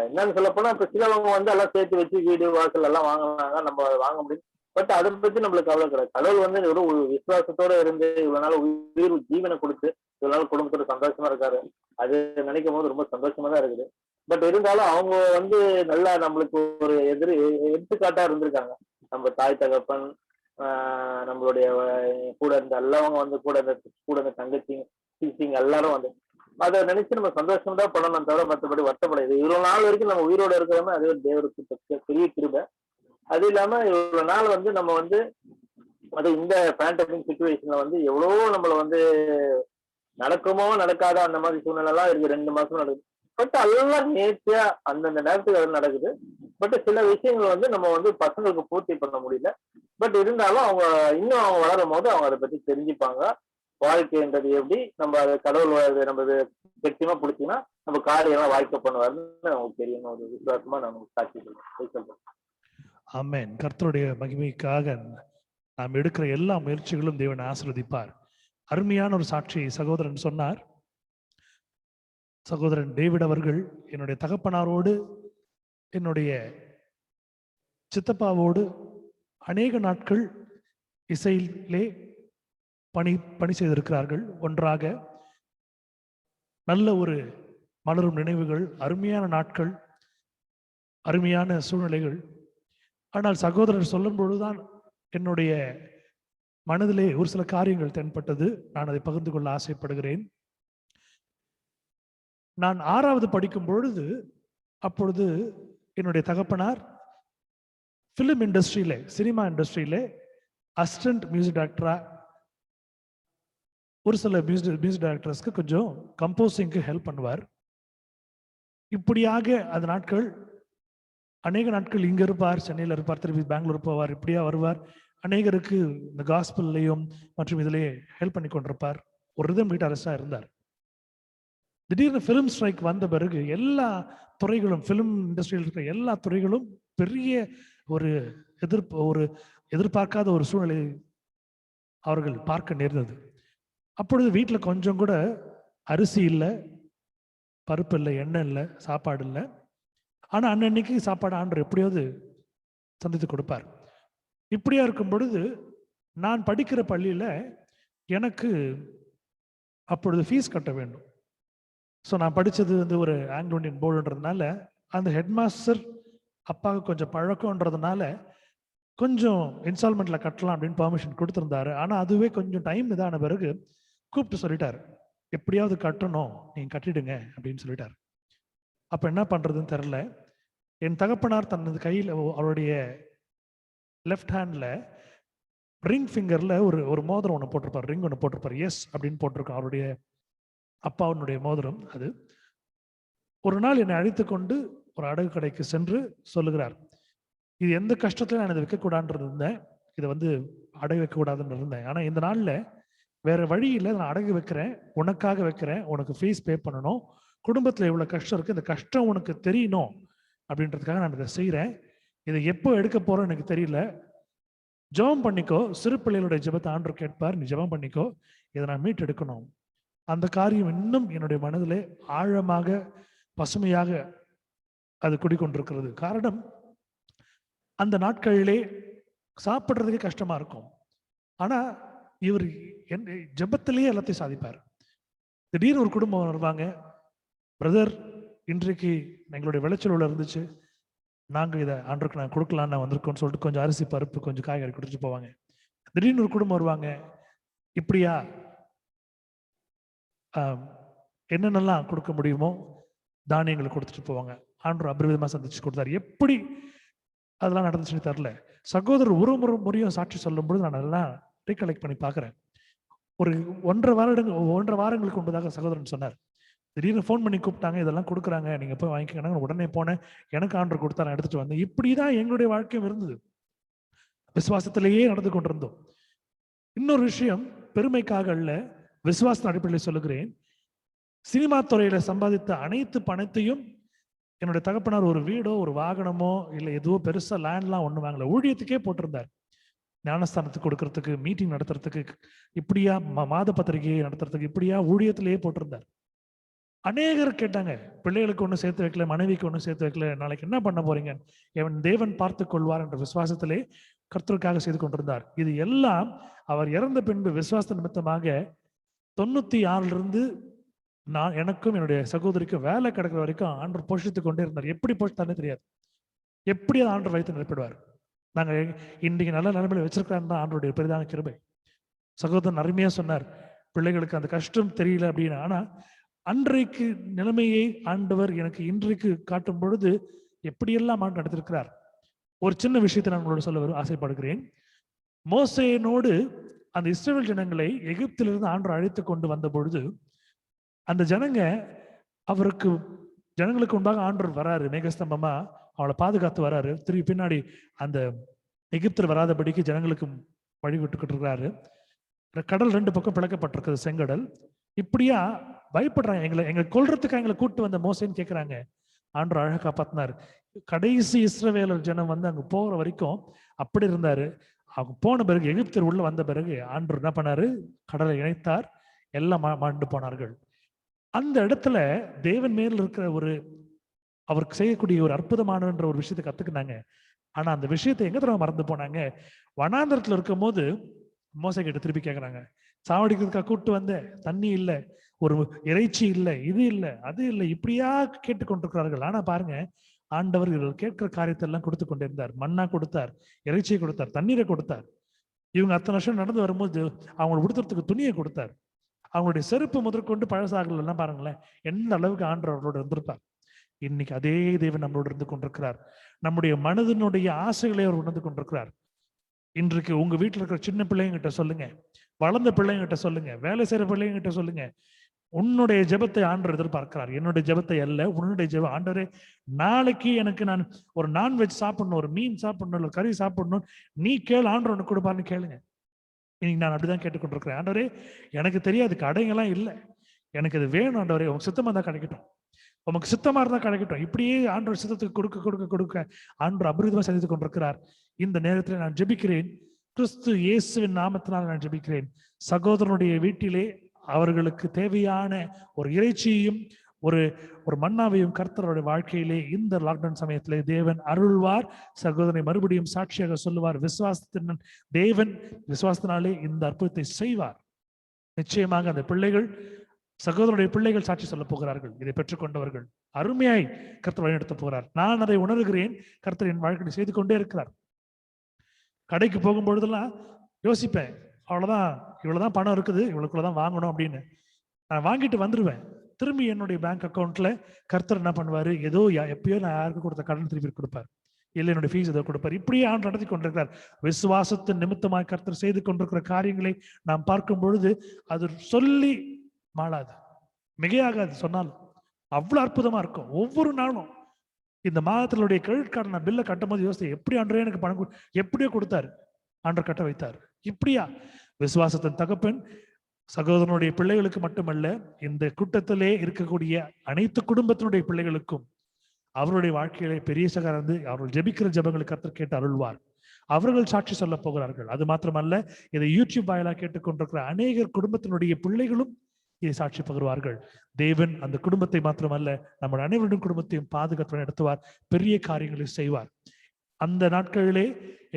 என்னன்னு சொல்ல போனா இப்ப சிலவங்க வந்து எல்லாம் சேர்த்து வச்சு வீடு வாசல் எல்லாம் வாங்கினாங்க, நம்ம வாங்க முடியும். பட் அதை பத்தி நம்மளுக்கு கவலை கிடையாது. கடவுள் வந்து ஒரு விசுவாசத்தோட இருந்து இவ்வளவு நாள் உயிர் ஜீவனை கொடுத்து இவ்வளவு நாள் குடும்பத்தோட சந்தோஷமா இருக்காரு. அது நினைக்கும் போது ரொம்ப சந்தோஷமா தான் இருக்குது. பட் இருந்தாலும் அவங்க வந்து நல்லா நம்மளுக்கு ஒரு எடுத்துக்காட்டா இருந்திருக்காங்க. நம்ம தாய் தகப்பன் நம்மளுடைய கூட இருந்த எல்லாவங்க வந்து கூட இருந்த தங்கச்சிங்க எல்லாரும் வந்து அதை நினைச்சு நம்ம சந்தோஷம் தான் பண்ணணும் தவிர மற்றபடி வருத்தப்படாது. இவ்வளவு நாள் வரைக்கும் நம்ம உயிரோட இருக்கிறோமே அதே ஒரு தேவருக்கு பெரிய கிருபை. அது இல்லாம இவ்வளவு நாள் வந்து நம்ம வந்து அது இந்த பேண்டமிக் சிச்சுவேஷன்ல வந்து எவ்வளவோ நம்மள வந்து நடக்குமோ நடக்காத அந்த மாதிரி சூழ்நிலை எல்லாம் இருக்கு. 2 மாசம் நடக்குது. பட் அதெல்லாம் நேர்த்தியா அந்தந்த நேரத்துக்கு அது நடக்குது. பட் சில விஷயங்கள் வந்து நம்ம வந்து பசங்களுக்கு பூர்த்தி பண்ண முடியல. பட் இருந்தாலும் அவங்க இன்னும் அவங்க வளரும் போது அவங்க அதை பத்தி தெரிஞ்சுப்பாங்க. வாழ்க்கைன்றது எப்படி நம்ம அதை கடவுள் நம்ம கெட்டியமா பிடிச்சிங்கன்னா நம்ம காரியெல்லாம் வாய்க்க பண்ணுவாருன்னு அவங்களுக்கு தெரியும். ஒரு விசுவாசமா நான் சாட்சி சொல்றேன். ஆமென். கர்த்தருடைய மகிமைக்காக நாம் எடுக்கிற எல்லா முயற்சிகளும் தேவன் ஆசீர்வதிப்பார். அருமையான ஒரு சாட்சியை சகோதரன் சொன்னார். சகோதரன் டேவிட் அவர்கள் என்னுடைய தகப்பனாரோடு என்னுடைய சித்தப்பாவோடு அநேக நாட்கள் இசையிலே பணி செய்திருக்கிறார்கள். ஒன்றாக நல்ல ஒரு மலரும் நினைவுகள், அருமையான நாட்கள், அருமையான சூழ்நிலைகள். ஆனால் சகோதரர் சொல்லும் பொழுதுதான் என்னுடைய மனதிலே ஒரு சில காரியங்கள் தென்பட்டது. நான் அதை பகிர்ந்து கொள்ள ஆசைப்படுகிறேன். நான் 6வது படிக்கும் பொழுது அப்பொழுது என்னுடைய தகப்பனார் பிலிம் இண்டஸ்ட்ரியில சினிமா இண்டஸ்ட்ரியில அசிஸ்டன்ட் மியூசிக் டைரக்டரா ஒரு சில மியூசிக் டைரக்டர்ஸ்க்கு கொஞ்சம் கம்போசிங்க்கு ஹெல்ப் பண்ணுவார். இப்படியாக அந்த நாட்கள் அநேக நாட்கள் இங்க இருப்பார், சென்னையில் இருப்பார், திருப்பி பெங்களூர் போவார், இப்படியா வருவார். அநேகருக்கு இந்த காஸ்பிள்லையும் மற்றும் இதிலேயே ஹெல்ப் பண்ணி கொண்டிருப்பார். ஒரு ரிதம் கிட்டாரிஸ்டா இருந்தார். திடீர்னு ஃபிலிம் ஸ்ட்ரைக் வந்த பிறகு எல்லா துறைகளும் ஃபிலிம் இண்டஸ்ட்ரியில் இருக்கிற எல்லா துறைகளும் பெரிய ஒரு எதிர்பார்க்காத ஒரு சூழ்நிலை அவர்கள் பார்க்க நேர்ந்தது. அப்பொழுது வீட்டில் கொஞ்சம் கூட அரிசி இல்லை, பருப்பு இல்லை, எண்ணெய் இல்லை, சாப்பாடு இல்லை. ஆனால் அன்னன்னைக்கு சாப்பாடு ஆண்டவர் எப்படியாவது சந்தித்து கொடுப்பார். இப்படியா இருக்கும் பொழுது நான் படிக்கிற பள்ளியில் எனக்கு அப்பொழுது ஃபீஸ் கட்ட வேண்டும். ஸோ நான் படித்தது வந்து ஒரு ஆங்கிலோ இண்டியன் போர்டுன்றதுனால அந்த ஹெட்மாஸ்டர் அப்பாவுக்கு கொஞ்சம் பழக்கம்ன்றதுனால கொஞ்சம் இன்ஸ்டால்மெண்ட்ல கட்டலாம் அப்படின்னு பெர்மிஷன் கொடுத்துருந்தாரு. ஆனால் அதுவே கொஞ்சம் டைம் இதான பிறகு கூப்பிட்டு சொல்லிட்டார், எப்படியாவது கட்டணும், நீங்க கட்டிடுங்க அப்படின்னு சொல்லிட்டார். அப்போ என்ன பண்றதுன்னு தெரில. என் தகப்பனார் தனது கையில் அவருடைய லெஃப்ட் ஹேண்ட்ல ரிங் ஃபிங்கர்ல ஒரு மோதிரம் ஒன்று போட்டிருப்பார், ரிங் ஒன்று போட்டிருப்பார், எஸ் அப்படின்னு போட்டிருக்கோம். அவருடைய அப்பாவுடைய மோதிரம் அது. ஒரு நாள் என்னை அழைத்து கொண்டு ஒரு அடகு கடைக்கு சென்று சொல்லுகிறார், இது எந்த கஷ்டத்துல நான் இதை வைக்கக்கூடாதுன்னு இருந்தேன், இதை வந்து அடகு வைக்கக்கூடாதுன்னு இருந்தேன். ஆனால் இந்த நாளில் வேற வழி இல்லை, நான் அடகு வைக்கிறேன், உனக்காக வைக்கிறேன், உனக்கு ஃபீஸ் பே பண்ணணும், குடும்பத்தில் இவ்வளோ கஷ்டம் இருக்குது, இந்த கஷ்டம் உனக்கு தெரியணும் அப்படின்றதுக்காக நான் இதை செய்கிறேன். இதை எப்போ எடுக்க போகிறோன்னு எனக்கு தெரியல. ஜெபம் பண்ணிக்கோ. சிறு பிள்ளைகளுடைய ஜெபத்தை ஆண்டவர் கேட்பார். நீ ஜெபம் பண்ணிக்கோ, இதை நான் மீட்டு எடுக்கணும். அந்த காரியம் இன்னும் என்னுடைய மனதிலே ஆழமாக பசுமையாக அது குடிக்கொண்டிருக்கிறது. காரணம், அந்த நாட்களிலே சாப்பிட்றதுக்கே கஷ்டமா இருக்கும். ஆனா இவர் ஜெபத்திலேயே எல்லாத்தையும் சாதிப்பார். திடீர்னு ஒரு குடும்பம் வருவாங்க, பிரதர் இன்றைக்கு எங்களுடைய விளைச்சல் இருந்துச்சு, நாங்கள் இதை ஆண்டருக்கு நான் கொடுக்கலான்னு வந்திருக்கோம்னு சொல்லிட்டு கொஞ்சம் அரிசி பருப்பு கொஞ்சம் காய்கறி கொடுத்துட்டு போவாங்க. திடீர்னு ஒரு குடும்பம் வருவாங்க, இப்படியா என்னென்னலாம் கொடுக்க முடியுமோ தானியங்களை கொடுத்துட்டு போவாங்க. ஆண்டவர் அபரிவிதமாக சந்திச்சு கொடுத்தாரு. எப்படி அதெல்லாம் நடந்துச்சுன்னு தெரில. சகோதரர் ஒரு முறையும் சாட்சி சொல்லும் பொழுது நான் அதெல்லாம் ரீகலெக்ட் பண்ணி பார்க்குறேன். ஒரு 1.5 வாரங்களுக்கு முன்பதாக சகோதரன் சொன்னார், திடீர்னு ஃபோன் பண்ணி கூப்பிட்டாங்க, இதெல்லாம் கொடுக்குறாங்க, நீங்கள் போய் வாங்கிக்கணும். உடனே போனேன், எனக்கு ஆண்டவர் கொடுத்தா நான் எடுத்துட்டு வந்தேன். இப்படி தான் எங்களுடைய வாழ்க்கையும் இருந்தது. விசுவாசத்திலேயே நடந்து கொண்டிருந்தோம். இன்னொரு விஷயம், பெருமைக்காக அல்ல, விசுவாசத்தின் அடிப்படையில் சொல்லுகிறேன். சினிமா துறையில சம்பாதித்த அனைத்து பணத்தையும் என்னுடைய தகப்பனார் ஒரு வீடோ ஒரு வாகனமோ இல்லை எதுவோ பெருசா லேண்ட்லாம் ஒண்ணு வாங்கல, ஊழியத்துக்கே போட்டிருந்தார். ஞானஸ்தானத்துக்கு கொடுக்கறதுக்கு, மீட்டிங் நடத்துறதுக்கு, இப்படியா மாத பத்திரிகையை நடத்துறதுக்கு, இப்படியா ஊழியத்திலேயே போட்டிருந்தார். அநேகர் கேட்டாங்க, பிள்ளைகளுக்கு ஒன்றும் சேர்த்து வைக்கல, மனைவிக்கு ஒன்றும் சேர்த்து வைக்கல, நாளைக்கு என்ன பண்ண போறீங்க? எவன் தேவன் பார்த்து கொள்வார் என்ற விசுவாசத்திலே கர்த்தருக்காக செய்து கொண்டிருந்தார். இது எல்லாம் அவர் இறந்த பின்பு விசுவாச நிமித்தமாக 96 நான் எனக்கும் என்னுடைய சகோதரிக்கும் வேலை கிடைக்கிற வரைக்கும் ஆண்டவர் போஷித்து கொண்டே இருந்தார். எப்படி போஷித்தானே தெரியாது. எப்படி அதை ஆண்டவர் வைத்து நிரப்பிடுவார். நாங்கள் இன்றைக்கு நல்ல நிலைமையில வச்சிருக்காருன்னு தான் ஆண்டருடைய பெரிதான கிருபை. சகோதரன் அருமையா சொன்னார், பிள்ளைகளுக்கு அந்த கஷ்டம் தெரியல அப்படின்னு. ஆனா அன்றைக்கு நிலைமையை ஆண்டவர் எனக்கு இன்றைக்கு காட்டும் பொழுது எப்படியெல்லாம் ஆண்டு நடத்திருக்கிறார். ஒரு சின்ன விஷயத்தை நான் உங்களோட சொல்ல ஆசைப்படுகிறேன். மோசேனோடு அந்த இஸ்ரவேல் ஜனங்களை எகிப்திலிருந்து ஆண்டவர் அழைத்து கொண்டு வந்த பொழுது அந்த ஜனங்களுக்கு முன்பாக ஆண்டவர் வராரு, மேகஸ்தம்பமா அவளை பாதுகாத்து வராரு. திருப்பி பின்னாடி அந்த எகிப்தில் வராதபடிக்கு ஜனங்களுக்கு வழி விட்டுக்கிட்டு இருக்கிறாரு. கடல் 2 பக்கம் பிளக்கப்பட்டிருக்குது, செங்கடல். இப்படியா பயப்படுறாங்க, எங்களை கொல்றதுக்காக எங்களை கூட்டு வந்த மோசேன்னு கேட்கிறாங்க. ஆண்டவர் அழகா காப்பாத்தினார். கடைசி இஸ்ரவேலர் ஜனம் அங்க போற வரைக்கும் அப்படி இருந்தாரு. அவங்க போன பிறகு எகிப்தர் உள்ள வந்த பிறகு ஆண்டவர் என்ன பண்ணாரு, கடலை இணைத்தார், எல்லாம் மாண்டு போனார்கள். அந்த இடத்துல தேவன் மேல் இருக்கிற அவருக்கு செய்யக்கூடிய ஒரு அற்புதமானன்ற ஒரு விஷயத்தை கத்துக்கினாங்க. ஆனா அந்த விஷயத்தை எங்க தடவை மறந்து போனாங்க. வனாந்தரத்துல இருக்கும் போது மோசே கிட்ட திருப்பி கேட்கறாங்க, சாவடிக்கிறதுக்காக கூட்டு வந்த தண்ணி இல்லை, ஒரு இறைச்சி இல்லை, இது இல்லை, அது இல்லை, இப்படியா கேட்டுக்கொண்டிருக்கிறார்கள். ஆனா பாருங்க, ஆண்டவர் இவர்கள் கேட்கிற காரியத்தை எல்லாம் கொடுத்து கொண்டே இருந்தார். மண்ணா கொடுத்தார், இறைச்சியை கொடுத்தார், தண்ணீரை கொடுத்தார். இவங்க அத்தனை வருஷம் நடந்து வரும்போது அவங்களை உடுத்துறதுக்கு துணியை கொடுத்தார். அவங்களுடைய செருப்பு முதற்கொண்டு பழசாகல எல்லாம் பாருங்களேன், எந்த அளவுக்கு ஆண்டவர் அவர்களோட இருந்திருப்பார். இன்னைக்கு அதே தேவன் நம்மளோட இருந்து கொண்டிருக்கிறார். நம்முடைய மனதினுடைய ஆசைகளை அவர் உணர்ந்து கொண்டிருக்கிறார். இன்றைக்கு உங்க வீட்டில் இருக்கிற சின்ன பிள்ளைங்கிட்ட சொல்லுங்க, வளர்ந்த பிள்ளைங்கிட்ட சொல்லுங்க, வேலை செய்யற பிள்ளைங்கிட்ட சொல்லுங்க, உன்னுடைய ஜெபத்தை ஆண்டவர் எதிர்பார்க்கிறார். என்னுடைய ஜெபத்தை அல்ல, உன்னுடைய ஜெபம். ஆண்டவரே, நாளைக்கு எனக்கு நான் ஒரு நான்வெஜ் சாப்பிடணும், ஒரு மீன் சாப்பிடணும், ஒரு கறி சாப்பிடணும், நீ கேளு, ஆண்டவர் உனக்கு கொடுப்பாருன்னு கேளுங்க. இன்னைக்கு நான் அப்படிதான் கேட்டுக்கொண்டிருக்கிறேன். ஆண்டவரே, எனக்கு தெரியாது, கடைங்கெல்லாம் இல்லை, எனக்கு இது வேணும் ஆண்டவரே, உங்க சித்தமா தான் கிடைக்கட்டும், உமக்கு சித்தமா இருந்தா கிடைக்கட்டும். இப்படியே ஆண்டவர் சித்தத்துக்கு கொடுக்க கொடுக்க கொடுக்க ஆண்டவர் அபரிதமா சந்தித்துக் கொண்டிருக்கிறார். இந்த நேரத்தில் நான் ஜெபிக்கிறேன், கிறிஸ்து இயேசுவின் நாமத்தினால் நான் ஜெபிக்கிறேன். சகோதரனுடைய வீட்டிலே அவர்களுக்கு தேவையான ஒரு இறைச்சியையும் ஒரு மன்னாவையும் கர்த்தருடைய வாழ்க்கையிலே இந்த லாக்டவுன் சமயத்திலே தேவன் அருள்வார். சகோதரனை மறுபடியும் சாட்சியாக சொல்லுவார். தேவன் விசுவாசத்தினாலே இந்த அற்புதத்தை செய்வார். நிச்சயமாக அந்த பிள்ளைகள், சகோதரனுடைய பிள்ளைகள் சாட்சி சொல்ல போகிறார்கள். இதை பெற்றுக்கொண்டவர்கள் அருமையாய் கர்த்தர் வழிநடத்த போகிறார். நான் அதை உணர்கிறேன். கர்த்தர் என் வாழ்க்கையை செய்து கொண்டே இருக்கிறார். கடைக்கு போகும் பொழுதெல்லாம் யோசிப்பேன், அவ்வளவுதான், இவ்வளவுதான் பணம் இருக்குது, இவ்வளவுக்குள்ளதான் வாங்கணும் அப்படின்னு நான் வாங்கிட்டு வந்துருவேன். திரும்பி என்னுடைய பேங்க் அக்கௌண்ட்ல கர்த்தர் என்ன பண்ணுவாரு, ஏதோ எப்பயோ நான் யாருக்கு கொடுத்த கடன் திருப்பி கொடுப்பார், இல்லை என்னுடைய ஃபீஸ் ஏதோ கொடுப்பார். இப்படியே ஆண்டு நடத்தி கொண்டிருக்கிறார். விசுவாசத்தின் நிமித்தமாக கர்த்தர் செய்து கொண்டிருக்கிற காரியங்களை நாம் பார்க்கும் பொழுது அது சொல்லி மாளாது, மிகையாகாது. சொன்னாலும் அவ்வளவு அற்புதமா இருக்கும். ஒவ்வொரு நாளும் இந்த மாதத்தினுடைய கிரெடிட் கார்டு நான் பில்லை கட்டும் போது யோசித்தேன், எப்படி ஆண்டரே எனக்கு பணம் எப்படியோ கொடுத்தாரு, ஆண்டர் கட்ட வைத்தார். இப்படியா விசுவாசத்தின் தகப்பன் சகோதரனுடைய பிள்ளைகளுக்கு மட்டுமல்ல, இந்த கூட்டத்திலே இருக்கக்கூடிய அனைத்து குடும்பத்தினுடைய பிள்ளைகளுக்கும் அவருடைய வாழ்க்கையிலே பெரிய சகாரந்து அவர்கள் ஜெபிக்கிற ஜெபங்களை கர்த்தர் கேட்டு அருள்வார். அவர்கள் சாட்சி சொல்ல போகிறார்கள். அது மாத்திரமல்ல, இதை யூடியூப் வாயிலாக கேட்டுக்கொண்டிருக்கிற அநேகர் குடும்பத்தினுடைய பிள்ளைகளும் இதை சாட்சி பகிர்வார்கள். தேவன் அந்த குடும்பத்தை மாத்திரமல்ல, நம்ம அனைவருடைய குடும்பத்தையும் பாதுகாத்து நடத்துவார், பெரிய காரியங்களை செய்வார். அந்த நாட்களிலே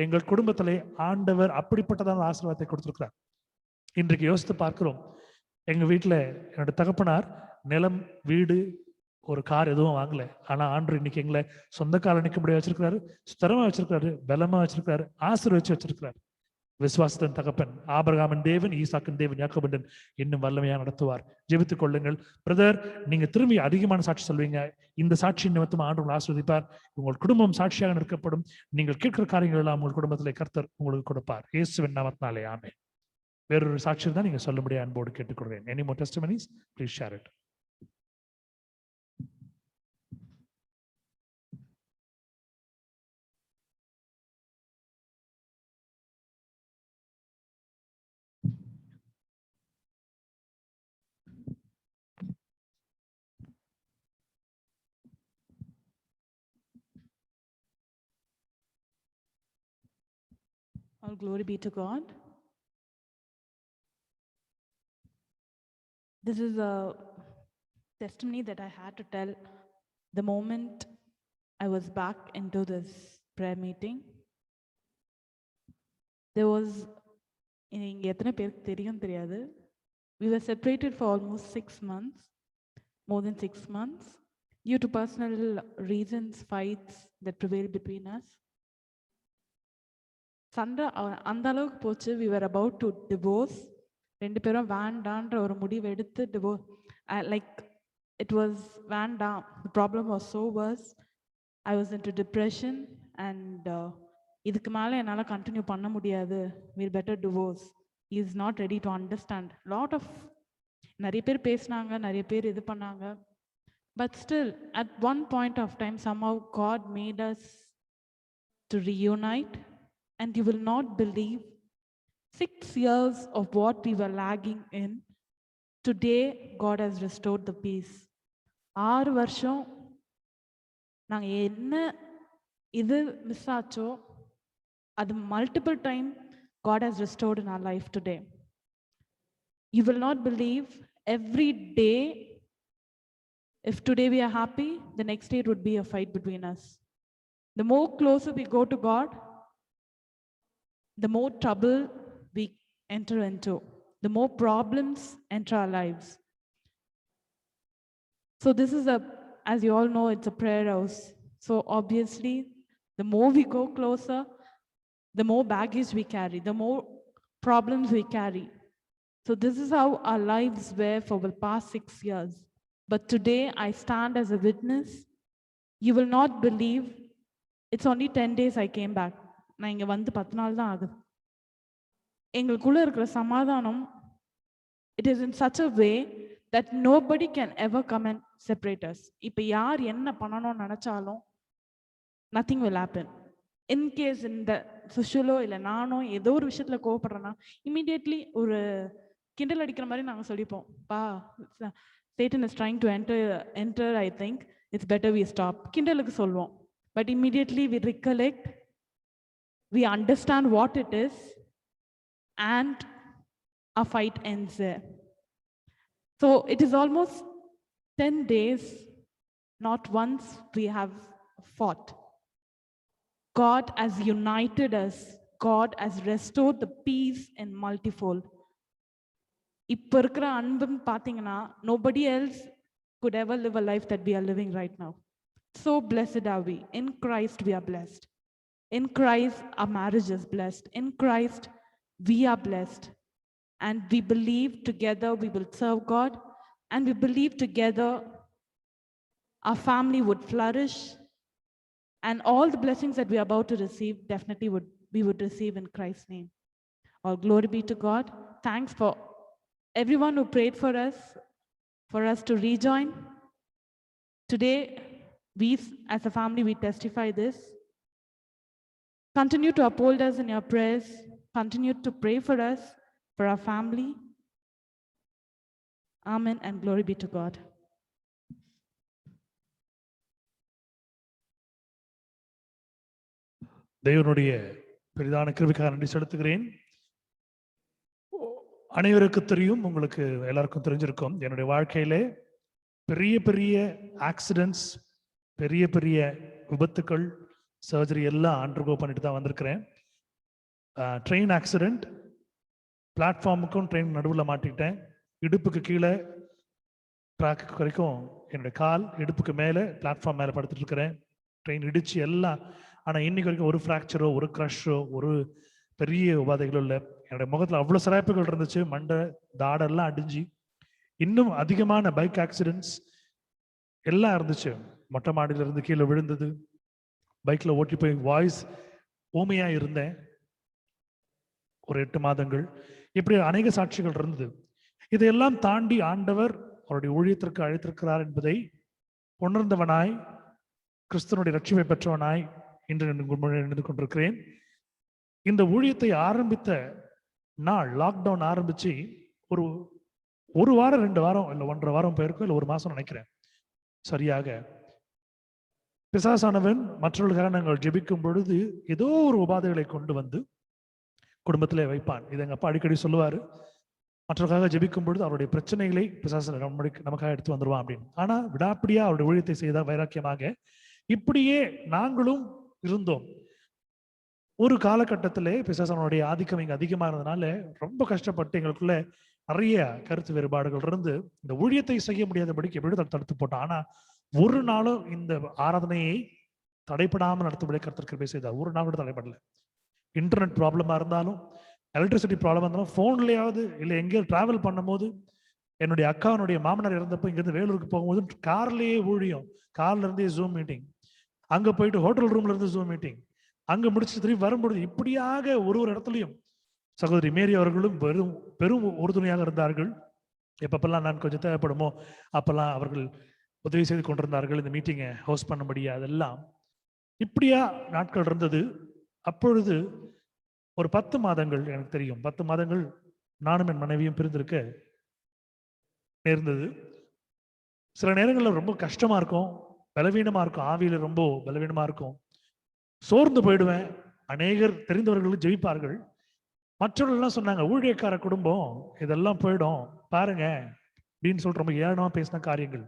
எங்கள் குடும்பத்திலே ஆண்டவர் அப்படிப்பட்டதான ஆசீர்வாதத்தை கொடுத்திருக்கிறார். இன்றைக்கு யோசித்து பார்க்கிறோம். எங்க வீட்டுல என்னோட தகப்பனார் நிலம், வீடு, ஒரு கார் எதுவும் வாங்கல. ஆனா ஆண்டு இன்னைக்கு எங்களை சொந்த கால நிற்க முடிய வச்சிருக்கிறாரு, ஸ்திரமா வச்சிருக்காரு, பலமா வச்சிருக்காரு, ஆசீர்வதிச்சு வச்சிருக்கிறாரு. விசுவாசத்தின் தகப்பன் ஆபிரகாமின் தேவன், ஈசாக்கின் தேவன், யாக்கோபின் இன்னும் வல்லமையா நடத்துவார். ஜெபித்துக் கொள்ளுங்கள். பிரதர், நீங்க திரும்பி அதிகமான சாட்சி சொல்வீங்க. இந்த சாட்சி நிமித்தம் ஆண்டவர் ஆசீர்வதிப்பார். உங்கள் குடும்பம் சாட்சியாக நிற்கப்படும். நீங்கள் கேட்கிற காரியங்கள் எல்லாம் உங்கள் குடும்பத்திலே கர்த்தர் உங்களுக்கு கொடுப்பார். இயேசுவின் நாமத்தினாலே ஆமென். வேறொரு சாட்சி தான் நீங்க சொல்லும்படியா அன்போடு கேட்டுக்கொள்கிறேன். Any more testimonies? Please share it. All glory be to God. This is a testimony that I had to tell the moment I was back into this prayer meeting. There was, இங்க எத்தனை பேருக்கு தெரியும் தெரியாது, we were separated for almost 6 months, more than 6 months, due to personal reasons, fights that prevailed between us. சண்டை அந்த அளவுக்கு போச்சு. we were about to divorce. ரெண்டு பேரும் வேண்டான்ற ஒரு முடிவு எடுத்து டிவோர்ஸ், லைக் இட் வாஸ் வேண்டாம். the problem was so worse. I was into depression and இதுக்கு மேலே என்னால் கண்டினியூ பண்ண முடியாது, we'll better divorce. He is not ready to understand. lot of நிறைய பேர் பேசினாங்க, நிறைய பேர் இது பண்ணாங்க. but still at one point of time somehow God made us to reunite. And you will not believe, 6 years of what we were lagging in, today God has restored the peace. 6 வருஷம் நாங்க என்ன இது miss ஆச்சோ அது multiple time God has restored in our life today. You will not believe, every day, if today we are happy, the next day it would be a fight between us. The more closer we go to God, the more trouble we enter into, the more problems enter our lives. So this is as you all know, it's a prayer house. So obviously, the more we go closer, the more baggage we carry, the more problems we carry. So this is how our lives were for the past 6 years. But today I stand as a witness. You will not believe, it's only 10 days I came back. நான் இங்கே வந்து 10 நாள் தான் ஆகுது. எங்களுக்குள்ள இருக்கிற சமாதானம், it is in such a way that nobody can ever come and separate as. இப்போ யார் என்ன பண்ணணும்னு நினச்சாலும் நத்திங் வில் ஹேப்பன். இன்கேஸ் இந்த சுஷுலோ இல்லை நானோ ஏதோ ஒரு விஷயத்தில் கோவப்படுறேன்னா இமீடியட்லி ஒரு கிண்டல் அடிக்கிற மாதிரி நாங்கள் சொல்லிப்போம், பா Satan is trying to enter, I think it's better we stop. கிண்டலுக்கு சொல்வோம். But immediately we recollect, we understand what it is, and our fight ends there. So it is almost 10 days, not once we have fought. God has united us. God has restored the peace in multifold. இப்போ இருக்கிற அன்புன்னு பார்த்தீங்கன்னா, nobody else could ever live a life that we are living right now. So blessed are we. In Christ we are blessed. In Christ our marriage is blessed. In Christ we are blessed. And we believe together we will serve God. And we believe together our family would flourish. And all the blessings that we are about to receive, definitely we would receive in Christ's name. All glory be to God. Thanks for everyone who prayed for us to rejoin. Today, we as a family, we testify this. Continue to uphold us in your prayers. Continue to pray for us, for our family. Amen and glory be to God. தேவனுடைய பெரிதான கிருபைக்காக நன்றி செலுத்துகிறேன். அனைவருக்கு தெரியும், உங்களுக்கு எல்லாருக்கும் தெரிஞ்சிருக்கும், என்னுடைய வாழ்க்கையிலே பெரிய பெரிய ஆக்சிடென்ட்ஸ், பெரிய பெரிய விபத்துக்கள், சர்ஜரி எல்லாம் அண்டர்கோ பண்ணிட்டு தான் வந்திருக்கிறேன். ட்ரெயின் ஆக்சிடென்ட், பிளாட்ஃபார்முக்கும் ட்ரெயின் நடுவில் மாட்டிக்கிட்டேன். இடுப்புக்கு கீழே ட்ராக்கு வரைக்கும் என்னுடைய கால், இடுப்புக்கு மேலே பிளாட்ஃபார்ம் மேலே படுத்துட்டு இருக்கிறேன். ட்ரெயின் இடிச்சு எல்லாம். ஆனால் இன்னைக்கு வரைக்கும் ஒரு ஃப்ராக்சரோ, ஒரு க்ரஷோ, ஒரு பெரிய உபாதைகளோ இல்லை. என்னுடைய முகத்தில் அவ்வளோ சிராய்ப்புகள் இருந்துச்சு. மண்டை தாடெல்லாம் அடிஞ்சு, இன்னும் அதிகமான பைக் ஆக்சிடென்ட்ஸ் எல்லாம் இருந்துச்சு. மொட்டை மாடியில இருந்து கீழே விழுந்தது, பைக்ல ஓட்டி போய் வாய்ஸ் ஊமையா இருந்தேன் ஒரு 8 மாதங்கள். இப்படி அநேக சாட்சிகள் இருந்தது. இதையெல்லாம் தாண்டி ஆண்டவர் அவருடைய ஊழியத்திற்கு அழைத்திருக்கிறார் என்பதை உணர்ந்தவனாய், கிறிஸ்துவனுடைய ரட்சிப்பை பெற்றவனாய் இன்று நின்று கொண்டிருக்கிறேன். இந்த ஊழியத்தை ஆரம்பித்த நாள், லாக்டவுன் ஆரம்பிச்சு ஒரு வாரம் 2 வாரம் இல்லை 1.5 வாரம் போயிருக்கும், இல்லை 1 மாசம் நினைக்கிறேன் சரியாக. பிசாசானவன் மற்றவர்களுக்காக நாங்கள் ஜெபிக்கும் பொழுது ஏதோ ஒரு உபாதைகளை கொண்டு வந்து குடும்பத்திலே வைப்பான். இதை எங்க அப்பா அடிக்கடி சொல்லுவாரு. மற்றவர்களுக்காக ஜெபிக்கும் பொழுது அவருடைய பிரச்சனைகளை பிசாசு நமக்காக எடுத்து வந்துருவான் அப்படின்னு. ஆனா விடாப்பிடியா அவருடைய ஊழியத்தை செய்த வைராக்கியமாக இப்படியே நாங்களும் இருந்தோம். ஒரு காலகட்டத்திலே பிசாசனுடைய ஆதிக்கம் இங்க அதிகமா இருந்ததுனால ரொம்ப கஷ்டப்பட்டு எங்களுக்குள்ள நிறைய கருத்து வேறுபாடுகள் இருந்து இந்த ஊழியத்தை செய்ய முடியாதபடிக்கு எப்படி தடுத்து போட்டோம். ஆனா ஒரு நாளும் இந்த ஆராதனையை தடைப்படாமல் நடத்தும்படி கர்த்தர் கிருபை செய்தார். ஒரு நாள் கூட தடைப்படல. இன்டர்நெட் ப்ராப்ளமா இருந்தாலும், எலக்ட்ரிசிட்டி ப்ராப்ளம் இருந்தாலும், போன்லயாவது இல்லை எங்கேயாவது டிராவல் பண்ணும்போது, என்னுடைய அக்காவுடைய மாமனார் இறந்தப்போ இங்கிருந்து வேலூருக்கு போகும்போது கார்லயே ஊழியம், கார்ல இருந்தே ஜூம் மீட்டிங், அங்க போயிட்டு ஹோட்டல் ரூம்ல இருந்து ஜூம் மீட்டிங், அங்க முடிச்சு திரும்பி வரும்பொழுது இப்படியாக ஒரு இடத்துலையும் சகோதரி மேரி அவர்களும் பெரும் உறுதுணையாக இருந்தார்கள். எப்பப்பெல்லாம் நான் கொஞ்சம் தேவைப்படுமோ அப்பெல்லாம் அவர்கள் உதவி செய்து கொண்டிருந்தார்கள். இந்த மீட்டிங்கை ஹோஸ்ட் பண்ண முடியாது. அதெல்லாம் இப்படியா நாட்கள் இருந்தது. அப்பொழுது ஒரு 10 மாதங்கள் எனக்கு தெரியும், 10 மாதங்கள் நானும் என் மனைவியும் பிரிந்திருக்க நேர்ந்தது. சில நேரங்களில் ரொம்ப கஷ்டமா இருக்கும், பலவீனமா இருக்கும், ஆவியில ரொம்ப பலவீனமா இருக்கும், சோர்ந்து போயிடுவேன். அநேகர் தெரிந்தவர்களும் ஜெபிப்பார்கள். மற்றவர்கள்லாம் சொன்னாங்க, ஊழியக்கார குடும்பம் இதெல்லாம் போயிடும் பாருங்க அப்படின்னு சொல்லிட்டு ரொம்ப ஏளனமா பேசின காரியங்கள்.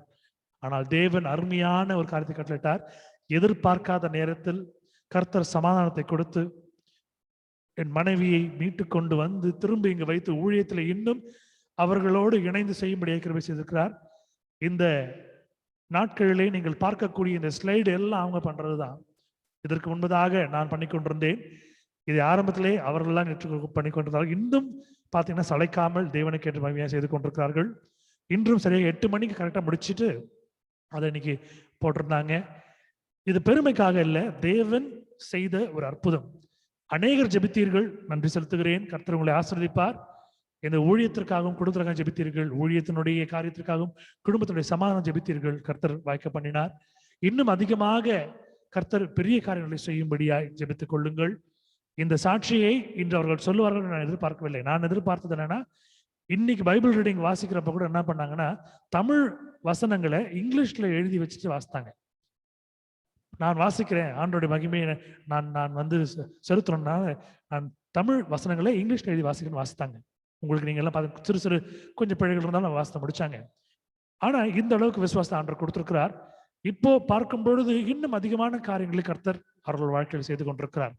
ஆனால் தேவன் அருமையான ஒரு காரியத்தை கட்டளையிட்டார். எதிர்பார்க்காத நேரத்தில் கர்த்தர் சமாதானத்தை கொடுத்து என் மனைவியை மீட்டு கொண்டு வந்து திரும்ப இங்கு வைத்து ஊழியத்தில் இன்னும் அவர்களோடு இணைந்து செய்யும்படியாக கிருபை செய்திருக்கிறார். இந்த நாட்களிலே நீங்கள் பார்க்கக்கூடிய இந்த ஸ்லைடு எல்லாம் அவங்க பண்றதுதான். இதற்கு முன்பதாக நான் பண்ணி கொண்டிருந்தேன். இதை ஆரம்பத்திலே அவர்கள்லாம் பண்ணி கொண்டிருந்தார்கள். இன்னும் பார்த்தீங்கன்னா சளைக்காமல் தேவனுக்கு ஏற்ற மகிமையாக செய்து கொண்டிருக்கிறார்கள். இன்றும் சரியாக 8 மணிக்கு கரெக்டாக முடிச்சுட்டு அதை இன்னைக்கு போட்டிருந்தாங்க. இது பெருமைக்காக இல்லை, தேவன் செய்த ஒரு அற்புதம். அநேகர் ஜெபித்தீர்கள், நன்றி செலுத்துகிறேன். கர்த்தர் உங்களை ஆசீர்வதிப்பார். இந்த ஊழியத்திற்காகவும் குடும்பத்திற்காக ஜெபித்தீர்கள், ஊழியத்தினுடைய காரியத்திற்காகவும் குடும்பத்தினுடைய சமாதானம் ஜெபித்தீர்கள். கர்த்தர் வாய்க்க பண்ணினார். இன்னும் அதிகமாக கர்த்தர் பெரிய காரியங்களை செய்யும்படியாய் ஜெபித்துக் கொள்ளுங்கள். இந்த சாட்சியை இன்று அவர்கள் சொல்லுவார்கள் நான் எதிர்பார்க்கவில்லை. நான் எதிர்பார்த்தது என்னன்னா, இன்னைக்கு பைபிள் ரீடிங் வாசிக்கிறப்ப கூட என்ன பண்ணாங்கன்னா, தமிழ் வசனங்களை இங்கிலீஷ்ல எழுதி வச்சுட்டு வாசித்தாங்க. நான் வாசிக்கிறேன் ஆண்டோடைய மகிமையை நான் வந்து செலுத்தணும்னா நான் தமிழ் வசனங்களை இங்கிலீஷ்ல எழுதி வாசிக்கணும்னு வாசித்தாங்க. உங்களுக்கு நீங்க எல்லாம் பார்த்து சிறு சிறு கொஞ்சம் பிழைகள் இருந்தாலும் வாசித்த முடிச்சாங்க. ஆனா இந்த அளவுக்கு விசுவாசத்தை ஆண்டவர் கொடுத்திருக்கிறார். இப்போ பார்க்கும் பொழுது இன்னும் அதிகமான காரியங்களை கர்த்தர் அவர்கள் வாழ்க்கையில் செய்து கொண்டிருக்கிறார்.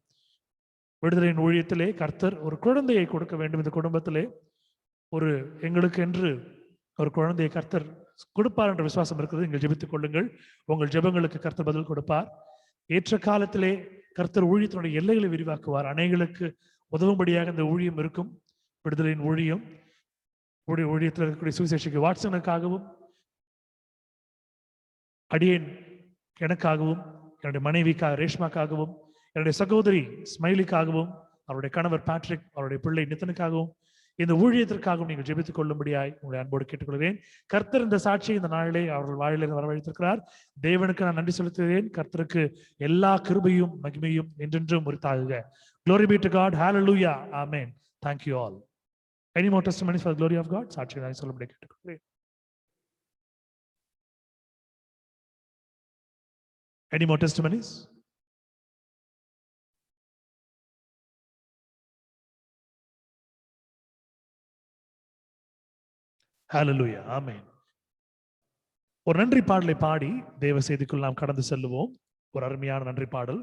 விடுதலையின் ஊழியத்திலே கர்த்தர் ஒரு குழந்தையை கொடுக்க வேண்டும். இந்த குடும்பத்திலே எங்களுக்கு என்று ஒரு குழந்தையை கர்த்தர் கொடுப்பார் என்ற விசுவாசம் இருக்கிறது. நீங்கள் ஜெபித்துக் கொள்ளுங்கள். உங்கள் ஜெபங்களுக்கு கர்த்தர் பதில் கொடுப்பார். ஏற்ற காலத்திலே கர்த்தர் ஊழியத்தினுடைய எல்லைகளை விரிவாக்குவார். அநேகளுக்கு உதவும்படியாக இந்த ஊழியம் இருக்கும். விடுதலையின் ஊழியம் ஊழியத்தில் இருக்கக்கூடிய சுவிசேஷிக்கு வாட்சனுக்காகவும், அடியேன் எனக்காகவும், என்னுடைய மனைவிக்காக ரேஷ்மாக்காகவும், என்னுடைய சகோதரி ஸ்மைலிக்காகவும், அவருடைய கணவர் பேட்ரிக், அவருடைய பிள்ளை நித்தனுக்காகவும், இந்த ஊழியத்திற்காகவும் நீங்கள் ஜெபித்துக் கொள்ளும்படியாய் உங்களை அன்போடு கேட்டுக்கொள்கிறேன். கர்த்தர் இந்த சாட்சியை இந்த நாளிலே அவர்கள் வாயிலிருந்து வரவழைத்திருக்கிறார். தேவனுக்கு நான் நன்றி செலுத்துகிறேன். கர்த்தருக்கு எல்லா கிருபையும் மகிமையும் என்றென்றும் உரித்தாகுக. Glory be to God. Hallelujah. Amen. Thank you all. Any more testimonies for the glory of God? சாட்சியை சொல்லும்படி கேட்டுக்கொள்கிறேன். Any more testimonies? Hallelujah. Amen. ஒரு நன்றி பாடலை பாடி தேவ செய்திக்குள் நாம் கடந்து செல்லுவோம். ஒரு அருமையான நன்றி பாடல்.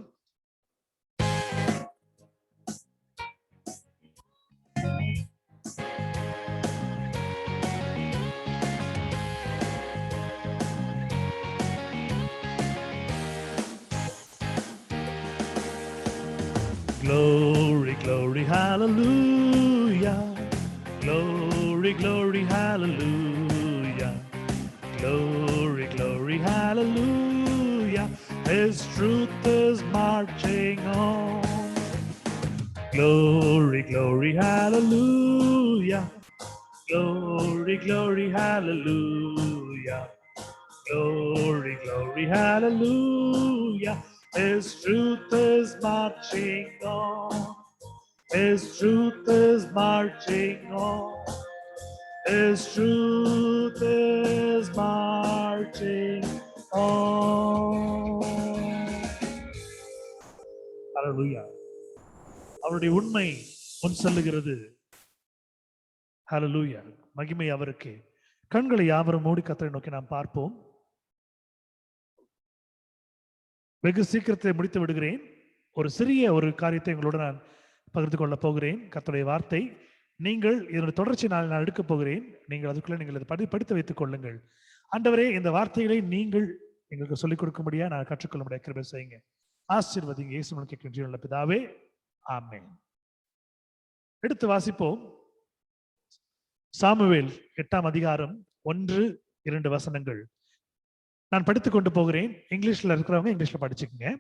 Glory, glory, hallelujah. Glory, glory, hallelujah. Glory, glory, hallelujah. His truth is marching on. Glory, glory, hallelujah. Glory, glory, hallelujah. Glory, glory, hallelujah. His truth is marching on. His truth is marching on. His truth is marching on. Hallelujah. அவருடைய உண்மை முன் செல்லுகிறது. Hallelujah. மகிமை அவருக்கு. கண்களை யாவரும் மூடி கர்த்தரை நோக்கி நாம் பார்ப்போம். வெகு சீக்கிரத்தை முடித்து விடுகிறேன். ஒரு சிறிய காரியத்தை உங்களோடு நான் பகிர்ந்து கொள்ள போகிறேன். கர்த்தருடைய வார்த்தை. நீங்கள் இதனுடைய தொடர்ச்சி நான் எடுக்கப் போகிறேன். நீங்கள் அதுக்குள்ள நீங்கள் இதை படித்து வைத்துக் கொள்ளுங்கள். ஆண்டவரே, இந்த வார்த்தைகளை நீங்கள் எங்களுக்கு சொல்லிக் கொடுக்கும்படியா நான் கற்றுக்கொள்ள முடியாது கிருபை செய்யுங்க. ஆசீர்வதிங்க. இயேசுவின் கேட்கிற ஜீவனுள்ள பிதாவே, ஆமென். எடுத்து வாசிப்போம். சாமுவேல் 8ஆம் அதிகாரம் 1-2 வசனங்கள் நான் படித்துக் கொண்டு போகிறேன். இங்கிலீஷ்ல இருக்கிறவங்க இங்கிலீஷ்ல படிச்சுக்கங்க.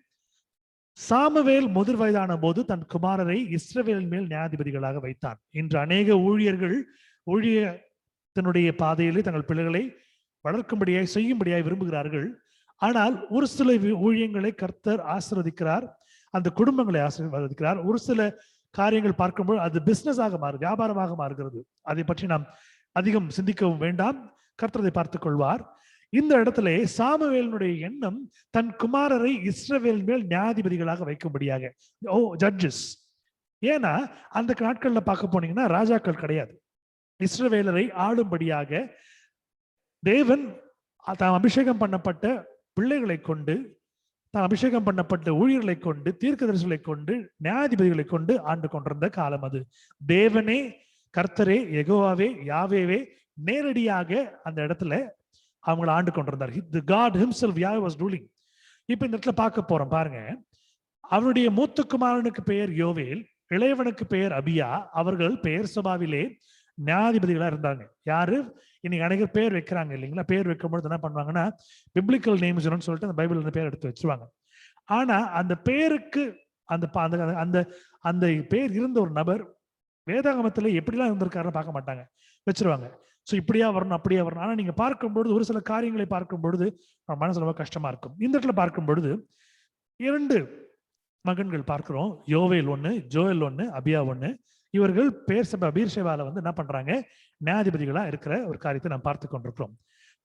சாமுவேல் முதிர் வயதான போது தன் குமாரரை இஸ்ரவேலின் மேல் நியாயாதிபதிகளாக வைத்தான். இன்று அநேக ஊழியர்கள் ஊழியத்தினுடைய பாதையிலே தங்கள் பிள்ளைகளை வளர்க்கும்படியாய் செய்யும்படியாய் விரும்புகிறார்கள். ஆனால் ஒரு சில ஊழியங்களை கர்த்தர் ஆசீர்வதிக்கிறார், அந்த குடும்பங்களை ஆசீர்வதிக்கிறார். ஒரு சில காரியங்கள் பார்க்கும்போது அது பிசினஸாக வியாபாரமாக மாறுகிறது. அதை பற்றி நாம் அதிகம் சிந்திக்கவும் வேண்டாம். கர்த்தர் அதை பார்த்துக் கொள்வார். இந்த இடத்துல சாமுவேலினுடைய எண்ணம் தன் குமாரரை இஸ்ரவேல் மேல் நியாயாதிபதிகளாக வைக்கும்படியாக, ஜட்ஜஸ். ஏன்னா அந்த நாட்கள்ல பார்க்க போனீங்கன்னா ராஜாக்கள் கிடையாது. இஸ்ரவேலரை ஆளும்படியாக தேவன் தாம் அபிஷேகம் பண்ணப்பட்ட பிள்ளைகளை கொண்டு, தாம் அபிஷேகம் பண்ணப்பட்ட ஊழியர்களை கொண்டு, தீர்க்கதரிசிகளை கொண்டு, நியாயாதிபதிகளை கொண்டு ஆண்டு கொண்டிருந்த காலம் அது. தேவனே, கர்த்தரே, யெகோவாவே, யாவேவே நேரடியாக அந்த இடத்துல அவங்களை ஆண்டு கொண்டிருந்தார். The God himself, Yahweh was ruling. இப்ப இந்த இடத்துல பார்க்க போறோம் பாருங்க. அவருடைய மூத்த குமாரனுக்கு பெயர் யோவேல், இளையவனுக்கு பெயர் அபியா. அவர்கள் பெயர் சபாவிலே நியாயாதிபதிகளா இருந்தாங்க. யாரு? இன்னைக்கு அநேகர் பேர் வைக்கிறாங்க இல்லைங்களா? பேர் வைக்கும்போது என்ன பண்ணுவாங்கன்னா பிப்ளிக்கல் நேம்ஸ் சொல்லிட்டு அந்த பைபிள் பேர் எடுத்து வச்சிருவாங்க. ஆனா அந்த பேருக்கு அந்த அந்த பேர் இருந்த ஒரு நபர் வேதாகமத்துல எப்படிலாம் இருந்திருக்காருன்னு பார்க்க மாட்டாங்க, வச்சிருவாங்க. ஸோ இப்படியா வரணும், அப்படியா வரணும். ஆனா நீங்க பார்க்கும்பொழுது ஒரு சில காரியங்களை பார்க்கும் பொழுது மனசு ரொம்ப கஷ்டமா இருக்கும். இந்த இடத்துல பார்க்கும் பொழுது 2 மகன்கள் பார்க்கிறோம். யோவேல் 1, ஜோயல் 1, அபியா 1. இவர்கள் பீர்சேபால என்ன பண்றாங்க? நியாயாதிபதிகளா இருக்கிற ஒரு காரியத்தை நாம் பார்த்து கொண்டிருக்கிறோம்.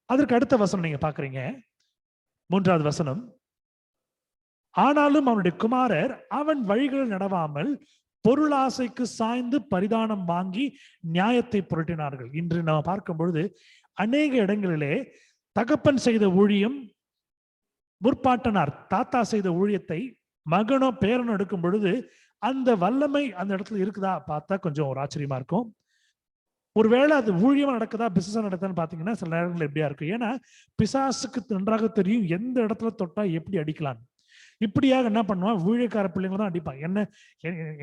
அதற்கு அடுத்த வசனம் நீங்க பாக்குறீங்க, 3வது வசனம். ஆனாலும் அவனுடைய குமாரர் அவன் வழிகளில் நடவாமல் பொருளாசைக்கு சாய்ந்து பரிதானம் வாங்கி நியாயத்தை புரட்டினார்கள். இன்று நாம் பார்க்கும் பொழுது அநேக இடங்களிலே தகப்பன் செய்த ஊழியம், முற்பாட்டனார் தாத்தா செய்த ஊழியத்தை மகனோ பேரனோ எடுக்கும் பொழுது அந்த வல்லமை அந்த இடத்துல இருக்குதா பார்த்தா கொஞ்சம் ஒரு ஆச்சரியமா இருக்கும். ஒருவேளை அது ஊழியமா நடக்குதா, பிசினஸா நடக்குதான்னு பாத்தீங்கன்னா சில நேரங்கள் எப்படியா இருக்கும். ஏன்னா பிசாசுக்கு நன்றாக தெரியும் எந்த இடத்துல தொட்டா எப்படி அடிக்கலாம். இப்படியாக என்ன பண்ணுவான், ஊழியக்கார பிள்ளைங்க தான் அடிப்பான்.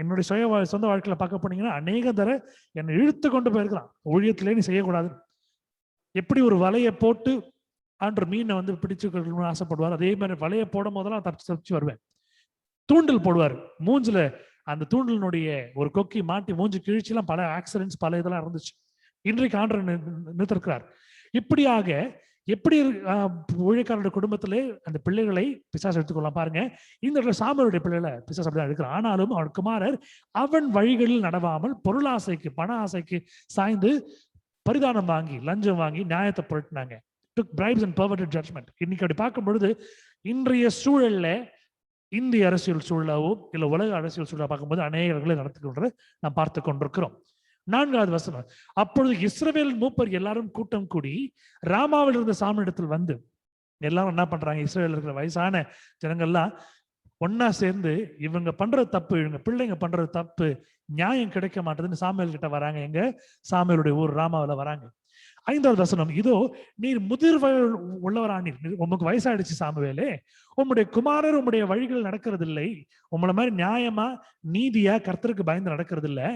என்னுடைய சொந்த வாழ்க்கையில பார்க்க போனீங்கன்னா அநேக தர என்னை இழுத்து கொண்டு போயிருக்கிறான். ஊழியத்திலே நீ செய்யக்கூடாது. எப்படி ஒரு வலையை போட்டு ஆண்டு மீனை பிடிச்சு ஆசைப்படுவார், அதே மாதிரி வலையை போடும் போதெல்லாம் தப்பிச்சு வருவேன். தூண்டில் போடுவார் மூஞ்சில, அந்த தூண்டிலினுடைய ஒரு கொக்கி மாட்டி மூஞ்சி கிழிச்சுலாம் பல ஆக்சிடென்ட்ஸ் பல இதெல்லாம் இருந்துச்சு. இன்றைக்கு ஆண்டவர் நிறுத்திருக்கிறார். இப்படியாக எப்படி ஊழியக்காரருடைய குடும்பத்திலே அந்த பிள்ளைகளை பிசாசு எடுத்துக்கொள்ளலாம் பாருங்க. இந்த சாமுவேலுடைய பிள்ளைகளை பிசாசு அப்படிதான் எடுக்கிறான். ஆனாலும் அவன் குமாரர் அவன் வழிகளில் நடவாமல் பொருளாசைக்கு பண ஆசைக்கு சாய்ந்து பரிதானம் வாங்கி லஞ்சம் வாங்கி நியாயத்தை புரட்டினாங்க. took bribes and perverted judgment. இன்னைக்கு அப்படி பார்க்கும் பொழுது இன்றைய சூழல்ல இந்திய அரசியல் சூழலாவோ இல்ல உலக அரசியல் சூழலா பார்க்கும்போது அநேகர்களை நடத்துகின்றதை நாம் பார்த்து கொண்டிருக்கிறோம். 4வது வசனம், அப்பொழுது இஸ்ரவேல் மூப்பர் எல்லாரும் கூட்டம் கூடி ராமாவில் இருந்த சாமியிடத்தில் வந்து, எல்லாரும் என்ன பண்றாங்க, இஸ்ரவேல் இருக்கிற வயசான ஜனங்கள்லாம் ஒன்னா சேர்ந்து இவங்க பண்றது தப்பு, இவங்க பிள்ளைங்க பண்றது தப்பு, நியாயம் கிடைக்க மாட்டேதுன்னு சாமுவேல் கிட்ட வராங்க. எங்க சாமுவேலுடைய ஊர் ராமாவில வராங்க. 5வது வசனம், இதோ நீர் முதிர் உள்ளவரானீர், உமக்கு வயசாயிடுச்சு சாமுவேலே, உம்முடைய குமாரர் உம்முடைய வழிகள் நடக்கிறது இல்லை, உங்களை மாதிரி நியாயமா நீதியா கர்த்தருக்கு பயந்து நடக்கிறது இல்லை,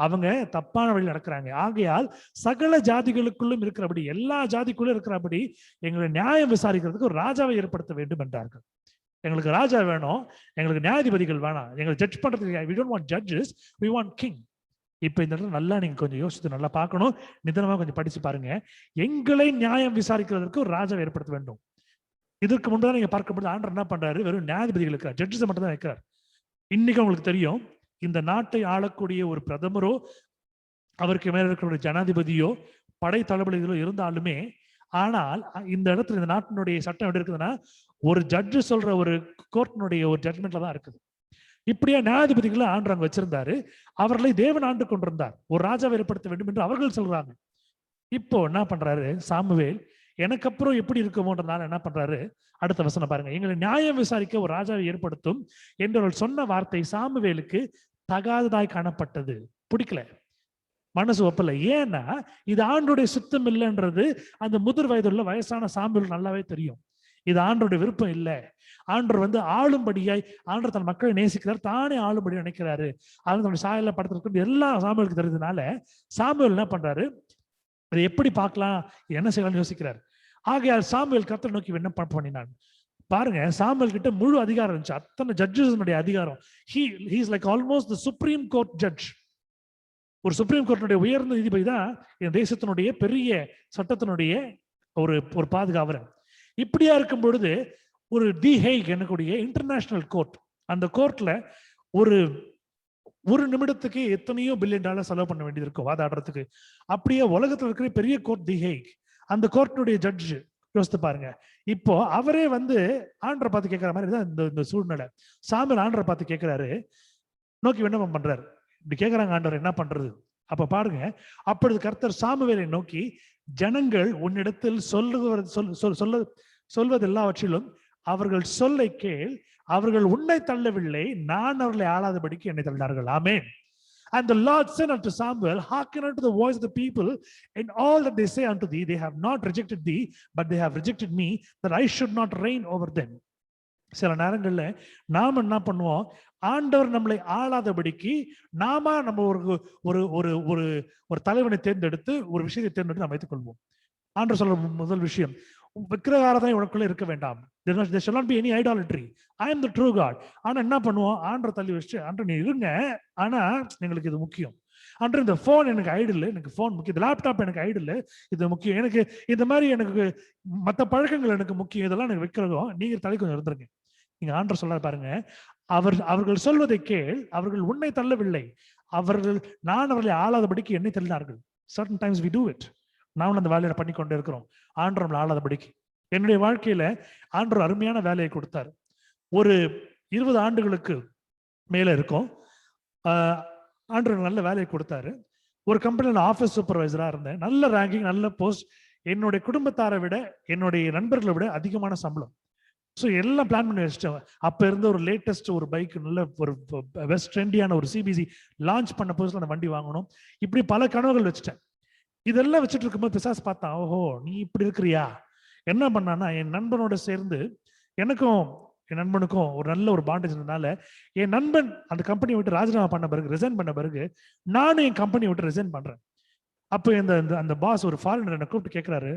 அவங்க தப்பான வழி நடக்கிறாங்க. ஆகையால் சகல ஜாதிகளுக்குள்ளும் இருக்கிறபடி, எல்லா ஜாதிக்குள்ளும் இருக்கிறபடி எங்களை நியாயம் விசாரிக்கிறதுக்கு ஒரு ராஜாவை ஏற்படுத்த வேண்டும் என்றார்கள். எங்களுக்கு ராஜா வேணும், எங்களுக்கு நியாயாதிபதிகள் வேணாம், எங்களுக்கு ஜட்ஜ் பண்றதுக்கு we don't want judges, we want king. இப்ப இந்த இடத்துல நல்லா நீங்க கொஞ்சம் யோசித்து நல்லா பார்க்கணும், நிதானமா கொஞ்சம் படிச்சு பாருங்க. எங்களை நியாயம் விசாரிக்கிறதுக்கு ஒரு ராஜாவை ஏற்படுத்த வேண்டும். இதற்கு முன்பு நீங்க பார்க்கும்போது ஆண்டவர் என்ன பண்றாரு, வெறும் நியாயாதிபதிகள் இருக்கிறார், ஜட்ஜஸ் மட்டும் தான் வைக்கிறார். இன்னைக்கு உங்களுக்கு தெரியும், இந்த நாட்டை ஆளக்கூடிய ஒரு பிரதமரோ அவருக்கு மேல இருக்கிற ஒரு ஜனாதிபதியோ படை தளபதிகளோ இருந்தாலுமே, ஆனால் இந்த இடத்துல இந்த நாட்டினுடைய சட்டம் எப்படி இருக்குதுன்னா, ஒரு ஜட்ஜு சொல்ற ஒரு கோர்ட்டினுடைய ஒரு ஜட்மெண்ட்ல தான் இருக்குது. இப்படியா நியாயாதிபதிகளை ஆண்டு வச்சிருந்தாரு, அவர்களை தேவன் ஆண்டு கொண்டிருந்தார், ஒரு ராஜாவை ஏற்படுத்த வேண்டும் என்று அவர்கள் சொல்றாங்க. இப்போ என்ன பண்றாரு சாமுவேல், எனக்கு அப்புறம் எப்படி இருக்குமோன்றதுனால என்ன பண்றாரு, அடுத்த வசனம் பாருங்க, எங்களை நியாயம் விசாரிக்க ஒரு ராஜாவை ஏற்படுத்தும் என்று அவர்கள் சொன்ன வார்த்தை சாமுவேலுக்கு தகாததாய் காணப்பட்டது. பிடிக்கல, மனசு ஒப்பல. ஏன்னா இது ஆண்டுடைய சித்தம் இல்லைன்றது அந்த முதிர் வயதுள்ள வயசான சாமுவேல் நல்லாவே தெரியும். இது ஆண்டருடைய விருப்பம் இல்லை. ஆண்டவர் ஆளும்படியாய், ஆண்டவர் தன் மக்களை நேசிக்கிறார், தானே ஆளும்படி நினைக்கிறாரு. அது தன்னுடைய சாயல படத்திற்கு எல்லாம் சாமுவேலுக்கு தெரிஞ்சதுனால சாமுவேல் என்ன பண்றாரு, இதை எப்படி பார்க்கலாம், என்ன செய்யலாம்னு யோசிக்கிறார். ஆகையால் சாமுவேல் கர்த்தரை நோக்கி விண்ணப்பம் பண்ணினான். பாருங்க, சாமுவேல் கிட்ட முழு அதிகாரம் இருந்துச்சு, அத்தனை ஜட்ஜஸ் அதிகாரம். he is like almost the supreme court judge. ஒரு சுப்ரீம் கோர்ட்டினுடைய உயர்ந்த நீதிபதி தான் இந்த தேசத்தினுடைய பெரிய சட்டத்தினுடைய ஒரு பாதுகாவலர். இப்படியா இருக்கும் பொழுது ஒரு தி ஹேக் என்னக்கூடிய இன்டர்நேஷனல் கோர்ட், அந்த கோர்ட்ல ஒரு நிமிடத்துக்கு எத்தனையோ $1 பில்லியன் செலவு பண்ண வேண்டியது இருக்கும் வாதாடுறதுக்கு. அப்படியே உலகத்துல இருக்கிற பெரிய கோர்ட் தி ஹேக், அந்த கோர்ட்டினுடைய ஜட்ஜ் யோசித்து பாருங்க. இப்போ அவரே ஆண்டரை பார்த்து கேட்கிற மாதிரி தான் இந்த சூழ்நிலை. சாமுவேல் ஆண்டரை பார்த்து கேட்கிறாரு, நோக்கி விண்ணப்பம் பண்றாரு. இப்படி கேட்கிறாங்க, ஆண்டவர் என்ன பண்றது? அப்ப பாருங்க, அப்பொழுது கர்த்தர் சாமுவேலை நோக்கி, ஜனங்கள் உன்னிடத்தில் சொல்வது எல்லாவற்றிலும் அவர்கள் சொல்லை கேள், அவர்கள் உன்னை தள்ளவில்லை, நான் அவர்களை ஆளாதபடிக்கு என்னை தள்ளினார்கள். ஆமென். And the Lord said unto Samuel, hearken unto the voice of the people, in all that they say unto thee, they have not rejected thee, but they have rejected me, that I should not reign over them. சில நேரங்கள்ல நாம என்ன பண்ணுவோம், ஆண்டவர் நம்மளை ஆளாதபடிக்கு நம்ம ஒரு தலைவனை தேர்ந்தெடுத்து ஒரு விஷயத்தை தேர்ந்தெடுத்து நாம் வைத்துக் கொள்வோம். ஆண்டவர் சொல்ற முதல் விஷயம், விக்கிரகாராதனை உனக்குள்ள இருக்க வேண்டாம். There shall not be any idolatry. I am the true God. ஆனா என்ன பண்ணுவோம், ஆண்டரை தள்ளி வச்சுட்டு, ஆண்டர் நீ இருங்க, ஆனா எங்களுக்கு இது முக்கியம். ஆண்டர் இந்த போன் எனக்கு ஐடில், எனக்கு போன் முக்கியம், இந்த லேப்டாப் எனக்கு ஐடில், இது முக்கியம், எனக்கு இந்த மாதிரி எனக்கு மற்ற பழக்கங்கள் எனக்கு முக்கியம், இதெல்லாம் எனக்கு விக்கிரகம், நீங்க தலை கொஞ்சம் இருந்துருங்க. நீங்க ஆண்டர் சொல்ல பாருங்க, அவர்கள் சொல்வதை கேள், அவர்கள் உன்னை தள்ளவில்லை, நான் அவர்களை ஆளாதபடிக்கு என்னை தள்ளினார்கள். Certain times we do it. நான் அந்த வேலையை பண்ணி கொண்டே இருக்கிறோம், ஆண்டவர் நம்மளை ஆளாதபடிக்கு. என்னுடைய வாழ்க்கையில ஆண்டவர் அருமையான வேலையை கொடுத்தார். ஒரு 20 ஆண்டுகளுக்கு மேல இருக்கும், ஆண்டவர் நல்ல வேலையை கொடுத்தாரு. ஒரு கம்பெனியில் ஆஃபீஸ் சூப்பர்வைசரா இருந்தேன், நல்ல ரேங்கிங், நல்ல போஸ்ட், என்னுடைய குடும்பத்தாரை விட என்னுடைய நண்பர்களை விட அதிகமான சம்பளம். ஸோ எல்லாம் பிளான் பண்ணி வச்சுட்டேன். அப்போ இருந்த ஒரு லேட்டஸ்ட் ஒரு பைக், நல்ல ஒரு பெஸ்ட் ட்ரெண்டியான ஒரு சிபிசி லான்ச் பண்ண புதுசில் அந்த வண்டி வாங்கணும், இப்படி பல கனவுகள் வச்சுட்டேன். இதெல்லாம் வச்சுட்டு இருக்கும்போது பிசாசு பார்த்தான், ஓஹோ நீ இப்படி இருக்கிறியா. என்ன பண்ணான்னா, என் நண்பனோட சேர்ந்து எனக்கும் என் நண்பனுக்கும் ஒரு நல்ல ஒரு பாண்டேஜ் இருந்ததுனால, என் நண்பன் அந்த கம்பெனியை விட்டு ராஜினாமா பண்ண பிறகு, ரிசைன் பண்ண பிறகு, நானும் என் கம்பெனியை விட்டு ரிசைன் பண்றேன். அப்போ அந்த பாஸ் ஒரு ஃபாரினர் என்னை கூப்பிட்டு கேட்கிறாரு,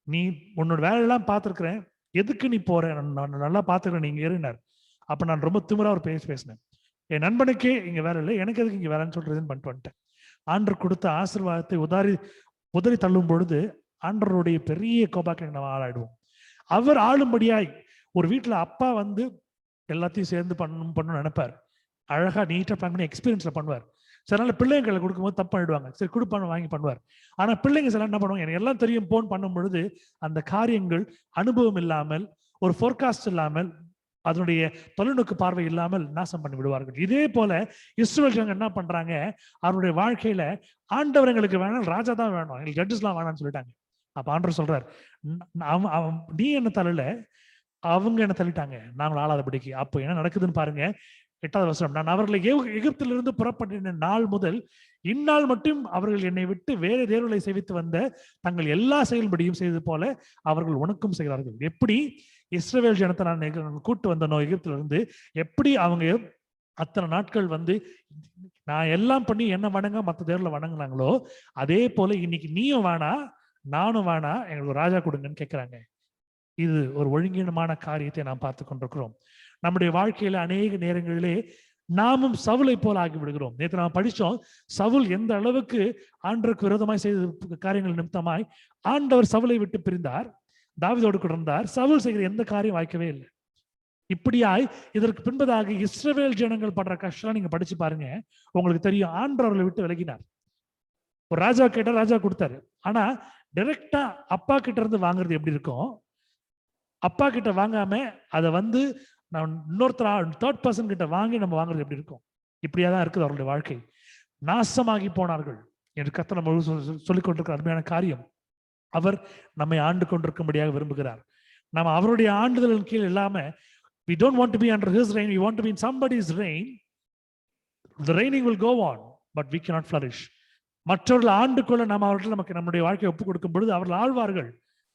நீ உன்னோட வேலையெல்லாம் பார்த்துருக்கிறேன், எதுக்கு நீ போற, நான் நல்லா பார்த்துக்கிறேன், நீங்க ஏறினார். அப்ப நான் ரொம்ப திமிரா ஒரு பேசினேன், என் நண்பனுக்கே இங்க வேலை இல்லை, எனக்கு எதுக்கு இங்க வேலைன்னு சொல்லிட்டு ரிசைன் பண்ணிட்டு வந்துட்டேன். ஆண்டர் கொடுத்த ஆசீர்வாதத்தை உதறி தள்ளும் பொழுது ஆண்டருடைய பெரிய கோபாக்க நம்ம ஆளாயிடுவோம். அவர் ஆளும்படியாய் ஒரு வீட்டுல அப்பா எல்லாத்தையும் சேர்ந்து பண்ணணும்னு நினைப்பார், அழகா நீட்டா பிளான் பண்ணி எக்ஸ்பீரியன்ஸ்ல பண்ணுவார். சில நாள் பிள்ளைங்களை கொடுக்கும்போது தப்பு பண்ணிடுவாங்க, சரி கொடுப்பான்னு வாங்கி பண்ணுவார். ஆனா பிள்ளைங்க சில என்ன பண்ணுவாங்க, எனக்கு எல்லாம் தெரியும் போன் பண்ணும் பொழுது அந்த காரியங்கள் அனுபவம் இல்லாமல் ஒரு ஃபோர்காஸ்ட் இல்லாமல், அதனுடைய தொலைநோக்கு பார்வை இல்லாமல் நாசம் பண்ணி விடுவார்கள். இதே போல இஸ்ரவேல் ஜனங்கள் என்ன பண்றாங்க, அவருடைய வாழ்க்கையில ஆண்டவர் எங்களுக்கு வேணும், ராஜா தான் வேணும், எங்களுக்கு ஜட்ஜஸ்லாம் வேணாம்னு சொல்லிட்டாங்க. அப்ப ஆண்டவர் சொல்றார், நீ என்ன தள்ளல, அவங்க என்ன தள்ளிட்டாங்க, நாங்கள் ஆளாதபடிக்கு. அப்போ என்ன நடக்குதுன்னு பாருங்க. 8வது வசனம், நான் அவர்களை எகிப்திலிருந்து புறப்பட்ட நாள் முதல் இந்நாள் மட்டும் அவர்கள் என்னை விட்டு வேறு தேவர்களை சேவித்து வந்த தங்கள் எல்லா செயல்படியும் செய்தது போல அவர்கள் உனக்கும் செய்கிறார்கள். எப்படி இஸ்ரவேல் ஜனத்தை நான் கூட்டு வந்தனோ எகிப்திலிருந்து, எப்படி அவங்க அத்தனை நாட்கள் வந்து நான் எல்லாம் பண்ணி என்ன வணங்க மற்ற தேவர்களை வணங்குனாங்களோ, அதே போல இன்னைக்கு நீயும் வேணா நானும் வேணா, எங்களுக்கு ஒரு ராஜா கொடுங்கன்னு கேட்கிறாங்க. இது ஒரு ஒழுங்கீனமான காரியத்தை நாம் பார்த்து கொண்டிருக்கிறோம். நம்முடைய வாழ்க்கையில அநேக நேரங்களிலே நாமும் சவுலை போல ஆகிவிடுகிறோம். நேற்று நாம் படிச்சோம், சவுல் எந்த அளவுக்கு ஆண்டவருக்கு விரோதமாய் செய்த காரியங்கள் நிமித்தமாய் ஆண்டவர் சவுலை விட்டு பிரிந்தார், தாவீதோடு கூட இருந்தார். சவுல் செய்கிற எந்த காரியம் வாய்க்கவே இல்லை. இப்படியாய் இதற்கு பின்பதாக இஸ்ரவேல் ஜனங்கள் படுற கஷ்டம் நீங்க படிச்சு பாருங்க, உங்களுக்கு தெரியும். ஆண்டவர்களை விட்டு விலகினார். ஒரு ராஜா கேட்டா ராஜா கொடுத்தாரு. ஆனா டைரக்டா அப்பா கிட்ட இருந்து வாங்குறது எப்படி இருக்கும், அப்பா கிட்ட வாங்காம அதை வந்து நான் இன்னொருத்தர் தேர்ட் பர்சன் கிட்ட வாங்கி நம்ம வாங்குறது எப்படி இருக்கும்? இப்படியாதான் இருக்குது அவர்களுடைய வாழ்க்கை. நாசமாகி போனார்கள் என்று கர்த்தர் நம்ம சொல்லிக் கொண்டிருக்கிற அருமையான காரியம். அவர் நம்மை ஆண்டு கொண்டிருக்கும்படியாக விரும்புகிறார். நம்ம அவருடைய ஆண்டுதலின் கீழ் இல்லாம, we don't want to be under his reign, we want to be in somebody's reign. The reigning will go on, but we cannot flourish. மற்றவர்கள் ஆண்டுக்குள்ள நாம் அவர்கள் நமக்கு நம்முடைய வாழ்க்கையை ஒப்புக் கொடுக்கும் பொழுது அவர்கள் ஆழ்வார்கள்,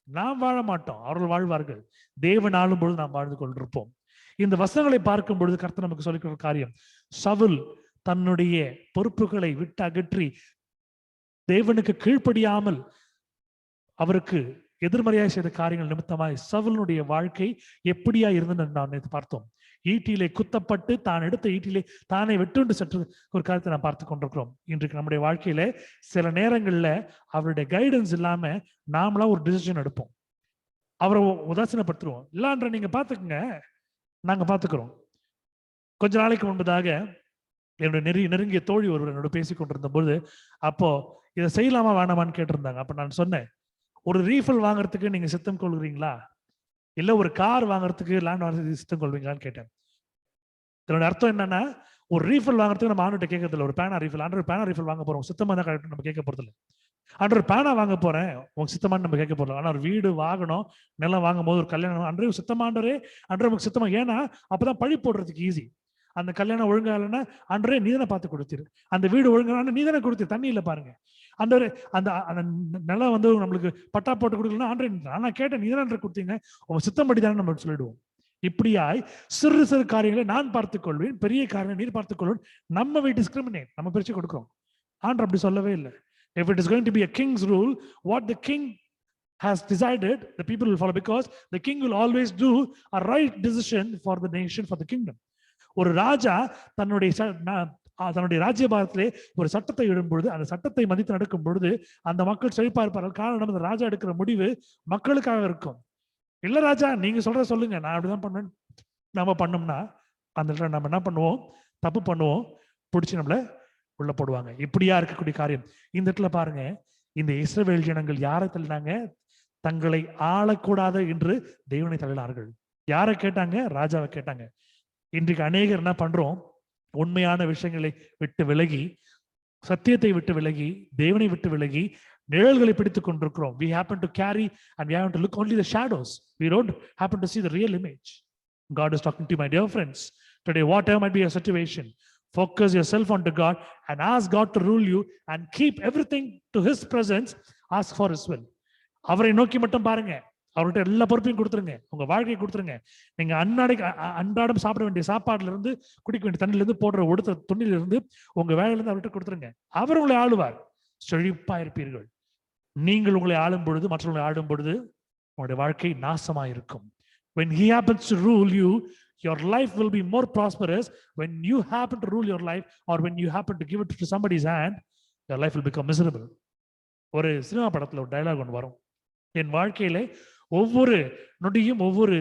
நாம் வாழ மாட்டோம், அவர்கள் வாழ்வார்கள். தேவன் ஆளும் பொழுது நாம் வாழ்ந்து கொண்டிருப்போம். இந்த வசனங்களை பார்க்கும் பொழுது கர்த்தர் நமக்கு சொல்லிக்கிற காரியம், சவுல் தன்னுடைய பொறுப்புகளை விட்டு அகற்றி தேவனுக்கு கீழ்ப்படியாமல் அவருக்கு எதிர்மறையாக செய்த காரியங்கள் நிமித்தமாய் சவுலுடைய வாழ்க்கை எப்படியா இருந்ததுன்னு நாம் நேற்று பார்த்தோம். ஈட்டியிலே குத்தப்பட்டு தான் எடுத்த ஈட்டிலே தானே வெட்டுண்டு சற்று ஒரு காரியத்தை நாம் பார்த்து கொண்டிருக்கிறோம். இன்றைக்கு நம்முடைய வாழ்க்கையில சில நேரங்கள்ல அவருடைய கைடன்ஸ் இல்லாம நாமளா ஒரு டிசிஷன் எடுப்போம், அவரை உதாசீனப்படுத்துருவோம். இல்லான்ற நீங்க பாத்துக்கங்க, நாங்க பாத்துக்கிறோம். கொஞ்ச நாளைக்கு முன்பதாக என்னுடைய நெருங்கிய தோழி ஒருவர் என்னோட பேசி கொண்டிருந்த போது, அப்போ இதை செய்யலாமா வேணாமான்னு கேட்டிருந்தாங்க. அப்ப நான் சொன்னேன், ஒரு ரீஃபில் வாங்குறதுக்கு நீங்க சித்தம் கொள்கிறீங்களா, இல்ல ஒரு கார் வாங்குறதுக்கு லேண்ட் வாங்குறதுக்கு சித்தம் கொள்வீங்களான்னு கேட்டேன். இதோட அர்த்தம் என்னன்னா, ஒரு ரீஃபில் வாங்குறதுக்கு நம்ம ஆண்டுகிட்ட கேட்கறது இல்லை. ஒரு பேனா ரீஃபில், ஆண்டு பேனா ரீஃபில் வாங்க போறோம், சித்தமா தான் கரெக்ட் நம்ம கேட்க போறது இல்லை. ஆண்டு ஒரு பேனா வாங்க போறேன், உங்க சித்தமானு நம்ம கேட்க போறோம். ஆனா ஒரு வீடு வாங்கணும், நிலம் வாங்கும் போது ஒரு கல்யாணம், அன்றே சித்தமாண்டரே அன்றே நமக்கு சித்தமா, ஏன்னா அப்பதான் பழி போடுறதுக்கு ஈஸி. அந்த கல்யாணம் ஒழுங்கா இல்லைன்னா அன்றே நீதானே பார்த்து கொடுத்துரு, அந்த வீடு ஒழுங்கான நீதானே கொடுத்துரு, தண்ணி இல்லை பாருங்க, அந்த அந்த அந்த நிலம் வந்து நம்மளுக்கு பட்டா போட்டு கொடுக்கலன்னா அன்றே ஆனா கேட்டேன் நீதானே கொடுத்தீங்க, உங்க சித்தம்படி தானே நம்ம சொல்லிடுவோம். இப்படியாய் சிறு சிறு காரியங்களை நான் பார்த்துக் கொள்வேன், பெரிய காரியங்களை நீர் பார்த்துக் கொள்வேன். நம்ம டிஸ்கிரிமினேட், நம்ம பிரிச்சு கொடுக்கிறோம். ஆண்டவர் அப்படி சொல்லவே இல்லை. If it is going to be a king's rule, what the king has decided, the people will follow, because the king will always do a right decision for the nation, for the kingdom. ஒரு ராஜா தன்னுடைய ராஜ்யபாரத்திலே ஒரு சட்டத்தை இடும் பொழுது, அந்த சட்டத்தை மதித்து நடக்கும் பொழுது அந்த மக்கள் செழிப்பா இருப்பார்கள். காரணம், அந்த ராஜா எடுக்கிற முடிவு மக்களுக்காக இருக்கும். இல்ல ராஜா நீங்க சொல்லுங்க, நான் அப்படிதான் பண்ணுவேன் நம்ம பண்ணோம்னா அந்த இடத்துல நம்ம என்ன பண்ணுவோம், தப்பு பண்ணுவோம், பிடிச்சி நம்மள உள்ள போடுவாங்க. இப்படியா இருக்கக்கூடிய காரியம். இந்த இடத்துல பாருங்க, இந்த இஸ்ரவேல் ஜனங்கள் யாரை தள்ளினாங்க, தங்களை ஆளக்கூடாது என்று தேவனை தள்ளினார்கள். யாரை கேட்டாங்க, ராஜாவை கேட்டாங்க. இன்றைக்கு அநேகர் என்ன பண்றோம், உண்மையான விஷயங்களை விட்டு விலகி, சத்தியத்தை விட்டு விலகி, தேவனை விட்டு விலகி நிழல்களை பிடித்துக் கொண்டிருக்கிறோம். We happen to carry and we happen to look only the shadows. We don't happen to see the real image. God is talking to you, my dear friends. Today, whatever might be your situation, focus yourself onto God and ask God to rule you and keep everything to His presence. Ask for His will. அவரை நோக்கி மட்டும் பாருங்க, அவர்கிட்ட எல்லா பொறுப்பையும் கொடுத்துருங்க, உங்க வாழ்க்கையை கொடுத்துருங்க. நீங்க அன்றாடம் சாப்பிட வேண்டிய சாப்பாடுல இருந்து, குடிக்க வேண்டிய தண்ணில இருந்து, போடுற உடுத்த துணில இருந்து, உங்க வேலையில இருந்து அவர்கிட்ட கொடுத்துருங்க. அவர் உங்களை ஆளுவார், செழிப்பா இருப்பீர்கள். நீங்கள் உங்களை ஆளும் பொழுது, மற்றவர்களை ஆளும் பொழுது உங்களுடைய வாழ்க்கை நாசமா இருக்கும். When He happens to rule you, your life will be more prosperous. When you happen to rule your life, or when you happen to give it to somebody's hand, your life will become miserable. ஒரு cinema படத்துல ஒரு dialogue ஒன்று வரும், என் வாழ்க்கையில ஒவ்வொரு நொடியும் ஒவ்வொரு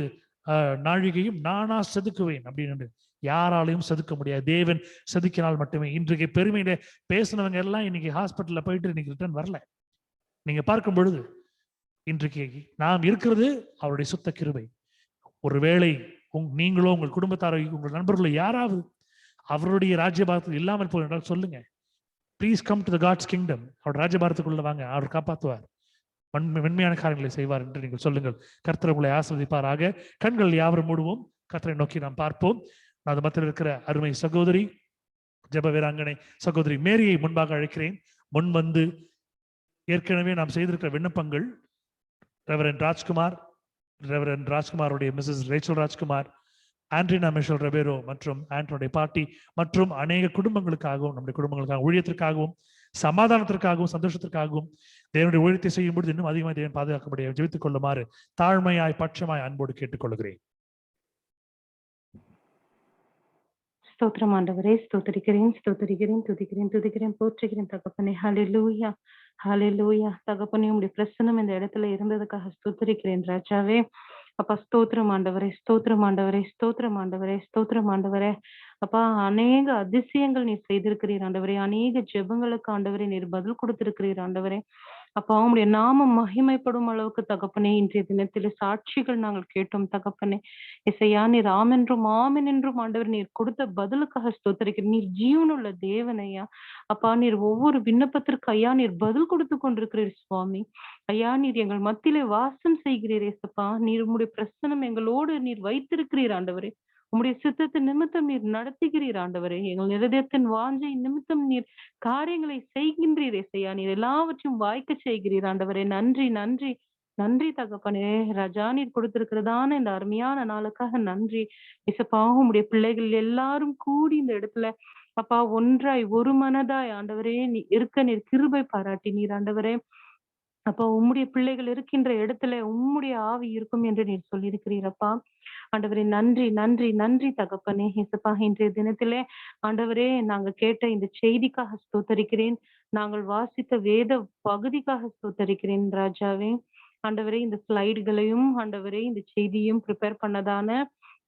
நாழிகையும் நானா செதுக்குவேன் அப்படின்னு. யாராலையும் செதுக்க முடியாது, தேவன் செதுக்கினால் மட்டுமே. இன்றைக்கு பெருமையில பேசினவங்க எல்லாம் இன்னைக்கு ஹாஸ்பிட்டல்ல போயிட்டு இன்னைக்கு ரிட்டர்ன் வரல. நீங்க பார்க்கும் பொழுது இன்றைக்கு நாம் இருக்கிறது அவருடைய சுத்த கிருபை. ஒருவேளை நீங்களோ உங்கள் குடும்பத்தாரோ உங்கள் நண்பர்களோ யாராவது அவருடைய ராஜ்யபாரத்தில் இல்லாமல் போய் என்றால் சொல்லுங்க. Please come to the God's kingdom. அவர் ராஜ்யபாரத்துக்குள்ள வாங்க, அவர் காப்பாற்றுவார், மென்மையான காரியங்களை செய்வார் என்று நீங்கள் சொல்லுங்கள். கர்த்தர் உங்களை ஆசீர்வதிப்பாராக. கண்கள் யாவரும் மூடுவோம், கர்த்தரை நோக்கி நாம் பார்ப்போம். அது மத்தியில் இருக்கிற அருமை சகோதரி ஜெப வீராங்கனை சகோதரி மேரியை முன்பாக அழைக்கிறேன். முன் வந்து ஏற்கனவே நாம் செய்திருக்கிற விண்ணப்பங்கள் ரெவரண்ட் ராஜ்குமாருடைய Mrs Rachel Rajkumar, Andrina Michelle Ribeiro மற்றும் ஆண்டனுடைய பாட்டி மற்றும் அநேக குடும்பங்களுக்காகவும் நம்முடைய குடும்பங்களுக்காக ஊழியத்திற்காகவும் சமாதானத்திற்காகவும் சந்தோஷத்திற்காகவும் தேவனுடைய ஊழியத்தை செய்யும் பொழுது இன்னும் அதிகமாக தேவன் பாதுகாக்கப்படிய ஜெபித்துக் கொள்ளுமாறு தாழ்மையாய் பட்சமாய் அன்போடு கேட்டுக்கொள்கிறேன். ஸ்தோத்திரம் ஆண்டவரே, ஸ்தோத்திரிக்கிறேன் துதிக்கிறேன் போற்றுகிறேன் தகப்பனே. ஹல்லேலூயா ஹல்லேலூயா. தகப்பனே, உம்முடைய பிரசன்னம் இந்த இடத்துல இருந்ததுக்காக ஸ்தோத்திரிக்கிறேன் ராஜாவே. அப்பா ஸ்தோத்திரம் ஆண்டவரே, ஸ்தோத்திரம் ஆண்டவரே, ஸ்தோத்திரம் ஆண்டவரே, ஸ்தோத்திரம் ஆண்டவரே. அப்பா, அநேக அதிசயங்கள் நீர் செய்திருக்கிறீர் ஆண்டவரே. அநேக ஜெபங்களுக்கு ஆண்டவரே நீர் பதில் கொடுத்திருக்கிறீர் ஆண்டவரே. அப்பா, உம்முடைய நாமம் மகிமைப்படும் அளவுக்கு தகப்பனே இன்றைய தினத்திலே சாட்சிகள் நாங்கள் கேட்டோம் தகப்பனே. இசையா, நீர் ஆமென்றும் ஆமென் என்றும் ஆண்டவர் நீர் கொடுத்த பதிலுக்காக ஸ்தோத்திரிக்கிறேன். நீர் ஜீவனுள்ள தேவன் ஐயா. அப்பா, நீர் ஒவ்வொரு விண்ணப்பத்திற்கு ஐயா நீர் பதில் கொடுத்து கொண்டிருக்கிறீர் சுவாமி. ஐயா, நீர் எங்கள் மத்தியிலே வாசம் செய்கிறீர் ஏசப்பா. நீர் உம்முடைய பிரசனம் எங்களோடு நீர் வைத்திருக்கிறீர் ஆண்டவரே. உம்முடைய சித்தத்தின் நிமித்தம் நீர் நடத்துகிறீர் ஆண்டவரே. எங்கள் இருதயத்தின் வாஞ்சை நிமித்தம் நீர் காரியங்களை செய்கின்றீர் ஏசையா. நீர் எல்லாவற்றையும் வாய்க்க செய்கிறீர் ஆண்டவரே. நன்றி நன்றி நன்றி தகப்பனே. ராஜா, நீர் கொடுத்திருக்கிறதான இந்த அருமையான நாளுக்காக நன்றி இசப்பா. உம்முடைய பிள்ளைகள் எல்லாரும் கூடி இந்த இடத்துல அப்பா ஒன்றாய் ஒரு மனதாய் ஆண்டவரே நீ இருக்க நீர் கிருபை பாராட்டி நீர் ஆண்டவரே. அப்பா, உம்முடைய பிள்ளைகள் இருக்கின்ற இடத்துல உம்முடைய ஆவி இருக்கும் என்று நீர் சொல்லியிருக்கிறீரப்பா. ஆண்டவரே நன்றி நன்றி நன்றி தகப்பனே. இசப்பா, இன்றைய தினத்திலே ஆண்டவரே நாங்க கேட்ட இந்த செய்திக்காக ஸ்தோத்தரிக்கிறேன். நாங்கள் வாசித்த வேத பகுதிக்காக ஸ்தோத்தரிக்கிறேன் ராஜாவே. ஆண்டவரே, இந்த ஸ்லைடுகளையும் ஆண்டவரே இந்த செய்தியும் ப்ரிப்பேர் பண்ணதான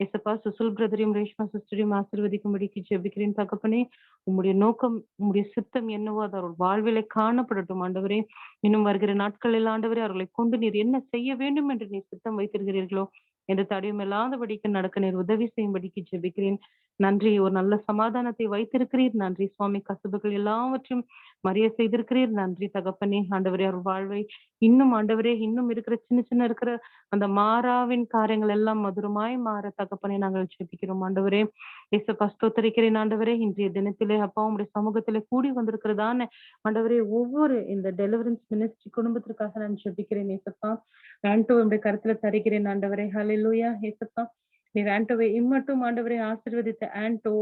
எசப்பா சுசுல் பிரதரையும் ரேஷ்மா சிஸ்டரையும் ஆசீர்வதிக்கும்படிக்கு ஜெபிக்கிறேன் தகப்பனே. உம்முடைய நோக்கம் உம்முடைய சித்தம் என்னவோ அது அவர்கள் வாழ்விலை காணப்படட்டும் ஆண்டவரே. இன்னும் வருகிற நாட்களில் ஆண்டவரே அவர்களை கொண்டு நீர் என்ன செய்ய வேண்டும் என்று நீர் சித்தம் வைத்திருக்கிறீர்களோ எந்த தடையும் இல்லாதபடிக்கு நடக்க நீர் உதவி செய்யும்படிக்கு ஜெபிக்கிறேன். நன்றி, ஒரு நல்ல சமாதானத்தை வைத்திருக்கிறீர். நன்றி சுவாமி, கசபுகள் எல்லாவற்றையும் மறிய செய்திருக்கிறீர். நன்றி தகப்பனே. ஆண்டவரே, அவர் வாழ்வை இன்னும் ஆண்டவரே இன்னும் இருக்கிற சின்ன இருக்கிற அந்த மாறாவின் காரியங்கள் எல்லாம் மதுரமாய் மாற தகப்பனே நாங்கள் ஜெபிக்கிறோம் ஆண்டவரே. இயேசப்பா ஸ்தோத்திரிக்கிறேன் ஆண்டவரே. இன்றைய தினத்திலே அப்பா உங்களுடைய சமூகத்திலே கூடி வந்திருக்கிறதான ஆண்டவரே ஒவ்வொரு இந்த டெலிவரன்ஸ் மினிஸ்ட்ரி குடும்பத்திற்காக நான் ஜெபிக்கிறேன் இயேசப்பா. ஆண்டோ உடைய கருத்துல தருகிறேன் ஆண்டவரே. ஹல்லேலூயா. இயேசப்பா, நீர் ஆண்டோவை இம்மட்டும் ஆண்டவரை ஆசீர்வதித்த ஆண்டோ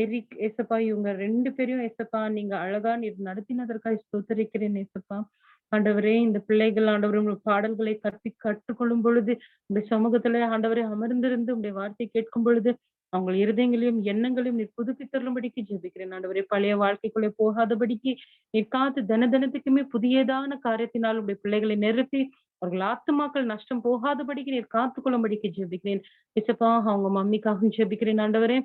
எரிக் ஏசப்பா இவங்க 2 பேரையும் ஏசப்பா நீங்க அழகா நீர் நடத்தினதற்காக ஸ்தோத்திரிக்கிறேன் ஏசப்பா. ஆண்டவரே, இந்த பிள்ளைகள் ஆண்டவரே உங்களுடைய பாடல்களை கற்றுக்கொள்ளும் பொழுது உங்களுடைய சமூகத்துல ஆண்டவரே அமர்ந்திருந்து உங்களுடைய வார்த்தை கேட்கும் பொழுது அவங்க இருதயங்களையும் எண்ணங்களையும் நீர் புதுப்பித்தருளும்படிக்கு ஜெபிக்கிறேன் ஆண்டவரே. பழைய வாழ்க்கைக்குள்ளே போகாதபடிக்கு நீர் காத்து தினத்துக்குமே புதியதான காரியத்தினால் உடைய பிள்ளைகளை நிறுத்தி அவர்கள் ஆத்துமாக்கள் நஷ்டம் போகாதபடிக்கு நீர் காத்துக்கொள்ளும்படிக்கு ஜெபிக்கிறேன் இசப்பா. அவங்க மம்மிக்காகவும் ஜெபிக்கிறேன் ஆண்டவரே.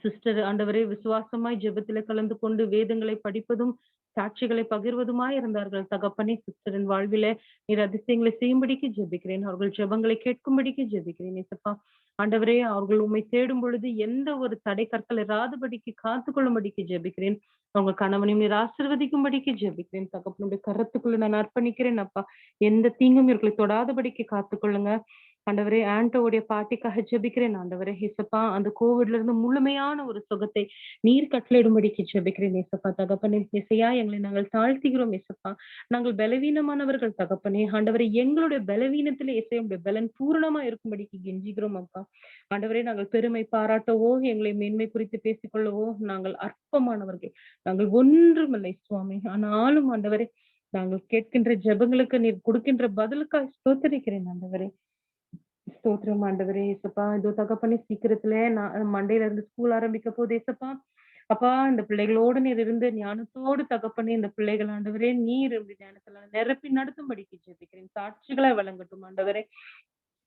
சிஸ்டர் ஆண்டவரே விசுவாசமாய் ஜெபத்திலே கலந்து கொண்டு வேதங்களை படிப்பதும் சாட்சிகளை பகிர்வதுமாய் இருந்தார்கள் தகப்பனே. சிஸ்டரின் வாழ்விலே நீர் அதிசயங்களை செய்யும்படிக்கு ஜெபிக்கிறேன். அவர்கள் ஜெபங்களை கேட்கும்படிக்கு ஜெபிக்கிறேன் இசப்பா. ஆண்டவரே, அவர்கள் உண்மை தேடும் பொழுது எந்த ஒரு தடை கற்கள் இராதபடிக்கு காத்துக்கொள்ளும்படிக்கு ஜெபிக்கிறேன். அவங்க கணவனையும் நீர் ஆசீர்வதிக்கும்படிக்கு ஜெபிக்கிறேன் தகப்பனுடைய கரத்துக்குள்ள நான் அர்ப்பணிக்கிறேன் அப்பா. எந்த தீங்கும் இவர்களை தொடாதபடிக்கு காத்துக்கொள்ளுங்க ஆண்டவரே. ஆண்டோடைய பாட்டிக்காக ஜெபிக்கிறேன் ஆண்டவரே. இசப்பா, அந்த கோவிட்ல இருந்து முழுமையான ஒரு சுகத்தை நீர் கட்டளையிடும்படிக்கு ஜெபிக்கிறேன் இசப்பா தகப்பனே. இசையா, எங்களை நாங்கள் தாழ்த்துகிறோம் இசப்பா. நாங்கள் பலவீனமானவர்கள் தகப்பனே. ஆண்டவரே, எங்களுடைய பலவீனத்திலே இசையுடைய பலன் பூரணமா இருக்கும்படிக்கு கெஞ்சிக்கிறோம் அப்பா. ஆண்டவரே, நாங்கள் பெருமை பாராட்டவோ எங்களை மேன்மை குறித்து பேசிக்கொள்ளவோ நாங்கள் அற்பமானவர்கள், நாங்கள் ஒன்றுமில்லை சுவாமி. ஆனாலும் ஆண்டவரே, நாங்கள் கேட்கின்ற ஜெபங்களுக்கு நீர் கொடுக்கின்ற பதிலுக்காக ஸ்தோத்திரிக்கிறேன் ஆண்டவரே. ஸ்தோத்திரம் ஆண்டவரே. இசப்பா, இதோ தகப்பனே சீக்கிரத்துல நான் மண்டேல இருந்து ஸ்கூல் ஆரம்பிக்க போது இசப்பா அப்பா இந்த பிள்ளைகளோடு நீர் இருந்து ஞானத்தோடு தகப்பனே இந்த பிள்ளைகள் ஆண்டவரே நீர் ஞானத்துல நிரப்பி நடத்தும்படிக்கு ஜெபிக்கிறேன். சாட்சிகளை வழங்கட்டும் ஆண்டவரே.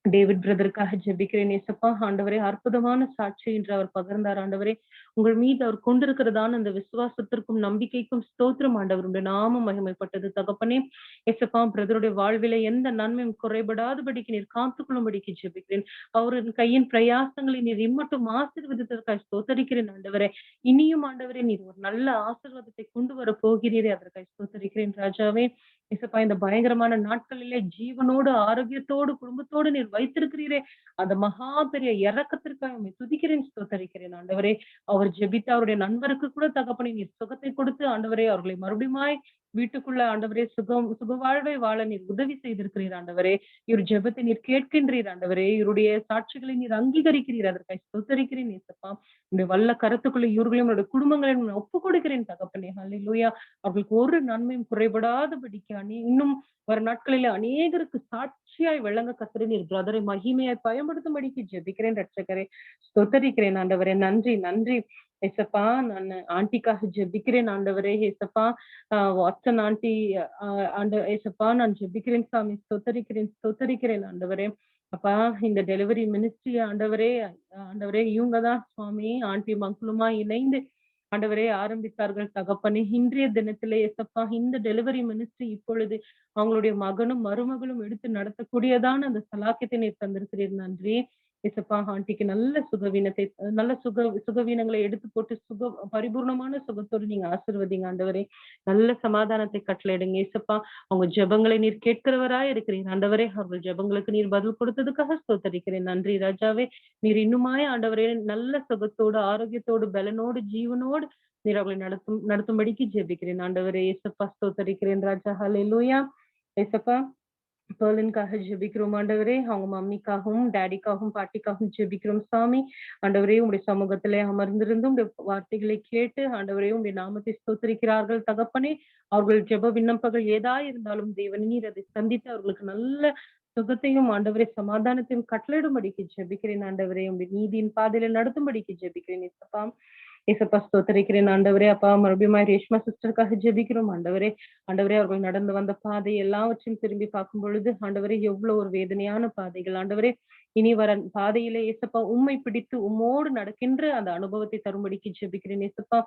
டேவிட் பிரதருக்காக ஜெபிக்கிறேன் ஏசப்பா. ஆண்டவரே, அற்புதமான சாட்சி என்று அவர் பகிர்ந்தார். ஆண்டவரே, உங்கள் மீது அவர் கொண்டிருக்கிறதான அந்த விசுவாசத்திற்கும் நம்பிக்கைக்கும் ஸ்தோத்திரம் ஆண்டவர். உடைய நாமம் மகிமைப்பட்டது தகப்பனே. ஏசப்பா, பிரதருடைய வாழ்வில எந்த நன்மையும் குறைபடாதபடிக்கு நீர் காத்துக்கொள்ளும்படிக்கு ஜெபிக்கிறேன். அவரின் கையின் பிரயாசங்களை நீர் இம்மட்டும் ஆசீர்வதித்ததற்காக ஸ்தோத்தரிக்கிறேன் ஆண்டவரே. இனியும் ஆண்டவரே, நீர் ஒரு நல்ல ஆசீர்வாதத்தை கொண்டு வர போகிறீரே, அதற்காக ஸ்தோத்தரிக்கிறேன் ராஜாவே. ஏசப்பா, இந்த பயங்கரமான நாட்களிலே ஜீவனோடு ஆரோக்கியத்தோடு குடும்பத்தோடு நீர் வைத்திருக்கிறீரே, அந்த மகா பெரிய இறக்கத்திற்காக துதிக்கிறேன் ஸ்தோத்தரிக்கிறேன் ஆண்டவரே. அவர் ஜெபித்த அவருடைய நண்பருக்கு கூட தகப்பனை நீர் சுகத்தை கொடுத்து ஆண்டவரே, அவர்களை மறுபடியுமாய் வீட்டுக்குள்ள ஆண்டவரே சுகவாழ்வை வாழ நீர் உதவி செய்திருக்கிறீர் ஆண்டவரே. இவர் ஜெபத்தை நீர் கேட்கின்றீர் ஆண்டவரே. இவருடைய சாட்சிகளை நீர் அங்கீகரிக்கிறீர், அதற்காக ஸ்தோத்தரிக்கிறேன் ஏசப்பா. உடைய வல்ல கருத்துக்குள்ள இவர்களையும் உங்களுடைய குடும்பங்களையும் ஒப்பு கொடுக்கிறேன் தகப்பனே. ஹல்லேலூயா. அவர்களுக்கு ஒரு நன்மையும் குறைபடாதபடிக்கு இன்னும் வர நாட்களில அநேகருக்கு சாட்சியாய் விளங்க கத்திர நீர் பிரதரை மகிமையாய் பயன்படுத்தும்படிக்கு ஜெபிக்கிறேன் ரட்சகரே. ஸ்தோத்தரிக்கிறேன் ஆண்டவரே. நன்றி நன்றி ஏசப்பா. நான் ஆண்டிக்காக ஜெபிக்கிறேன் ஆண்டவரே. ஏசப்பா, வாட்சன் ஆண்டி ஏசப்பா, நான் ஜெபிக்கிறேன் சாமி. ஸ்தோத்தரிக்கிறேன் ஆண்டவரே. அப்பா, இந்த டெலிவரி மினிஸ்ட்ரி ஆண்டவரே, ஆண்டவரே இவங்கதான் சுவாமி ஆண்டி மக்களுமா இணைந்து ஆண்டவரே ஆரம்பித்தார்கள் தகப்பனே. இன்றைய தினத்திலே ஏசப்பா, இந்த டெலிவரி மினிஸ்ட்ரி இப்பொழுது அவங்களுடைய மகனும் மருமகளும் எடுத்து நடத்தக்கூடியதான அந்த சலாக்கியத்தை நீர் தந்திருக்கிறீர். நன்றி ஏசப்பா. ஆண்டிக்கு நல்ல சுகவீனத்தை, நல்ல சுகவீனங்களை எடுத்து போட்டு பரிபூர்ணமான சுகத்தோடு நீங்க ஆசீர்வதிங்க ஆண்டவரே. நல்ல சமாதானத்தை கட்டளையிடுங்க ஏசப்பா. அவங்க ஜெபங்களை நீர் கேட்கிறவராய் இருக்கிறீர் ஆண்டவரே. அவர்கள் ஜெபங்களுக்கு நீர் பதில் கொடுத்ததுக்காக ஸ்தோத்தரிக்கிறேன். நன்றி ராஜாவே. நீர் இன்னுமாய் ஆண்டவரே நல்ல சுகத்தோடு ஆரோக்கியத்தோடு பலனோடு ஜீவனோடு நீர் அவர்களை நடத்தும்படிக்கு ஜெபிக்கிறேன் ஆண்டவரே. ஏசப்பா, ஸ்தோத்தரிக்கிறேன் ராஜா. ஹல்லேலூயா. ஏசப்பா, பேர்லின்காக ஜெபிக்கிறோம் ஆண்டவரே. அவங்க மம்மிக்காகவும் டேடிக்காகவும் பாட்டிக்காகவும் ஜெபிக்கிறோம் சாமி. ஆண்டவரே, உங்களுடைய சமூகத்திலே அமர்ந்திருந்து உங்களுடைய வார்த்தைகளை கேட்டு ஆண்டவரே உங்களுடைய நாமத்தை ஸ்தோத்தரிக்கிறார்கள் தகப்பனே. அவர்கள் ஜெப விண்ணப்பங்கள் ஏதா இருந்தாலும் தேவன் நீர் அதை சந்தித்து அவர்களுக்கு நல்ல சுகத்தையும் ஆண்டவரே சமாதானத்தையும் கட்டளையிடும்படிக்கு ஜெபிக்கிறேன் ஆண்டவரே. உங்களுடைய நீதியின் பாதையில நடத்தும்படிக்கு ஜெபிக்கிறேன் ஏசப்பா. ஏசப்பா, ஸ்தோத்தரிக்கிறேன் ஆண்டவரே. அப்பா, மறுபடியும் ரேஷ்மா சிஸ்டருக்காக ஜெபிக்கிறோம் ஆண்டவரே. ஆண்டவரே, அவர்கள் நடந்து வந்த பாதை எல்லாவற்றையும் திரும்பி பார்க்கும் பொழுது ஆண்டவரே எவ்வளவு ஒரு வேதனையான பாதைகள் ஆண்டவரே. இனி வர பாதையிலே ஏசப்பா உம்மை பிடித்து உம்மோடு நடக்கின்ற அந்த அனுபவத்தை தரும்படிக்கு ஜெபிக்கிறேன் ஏசப்பா.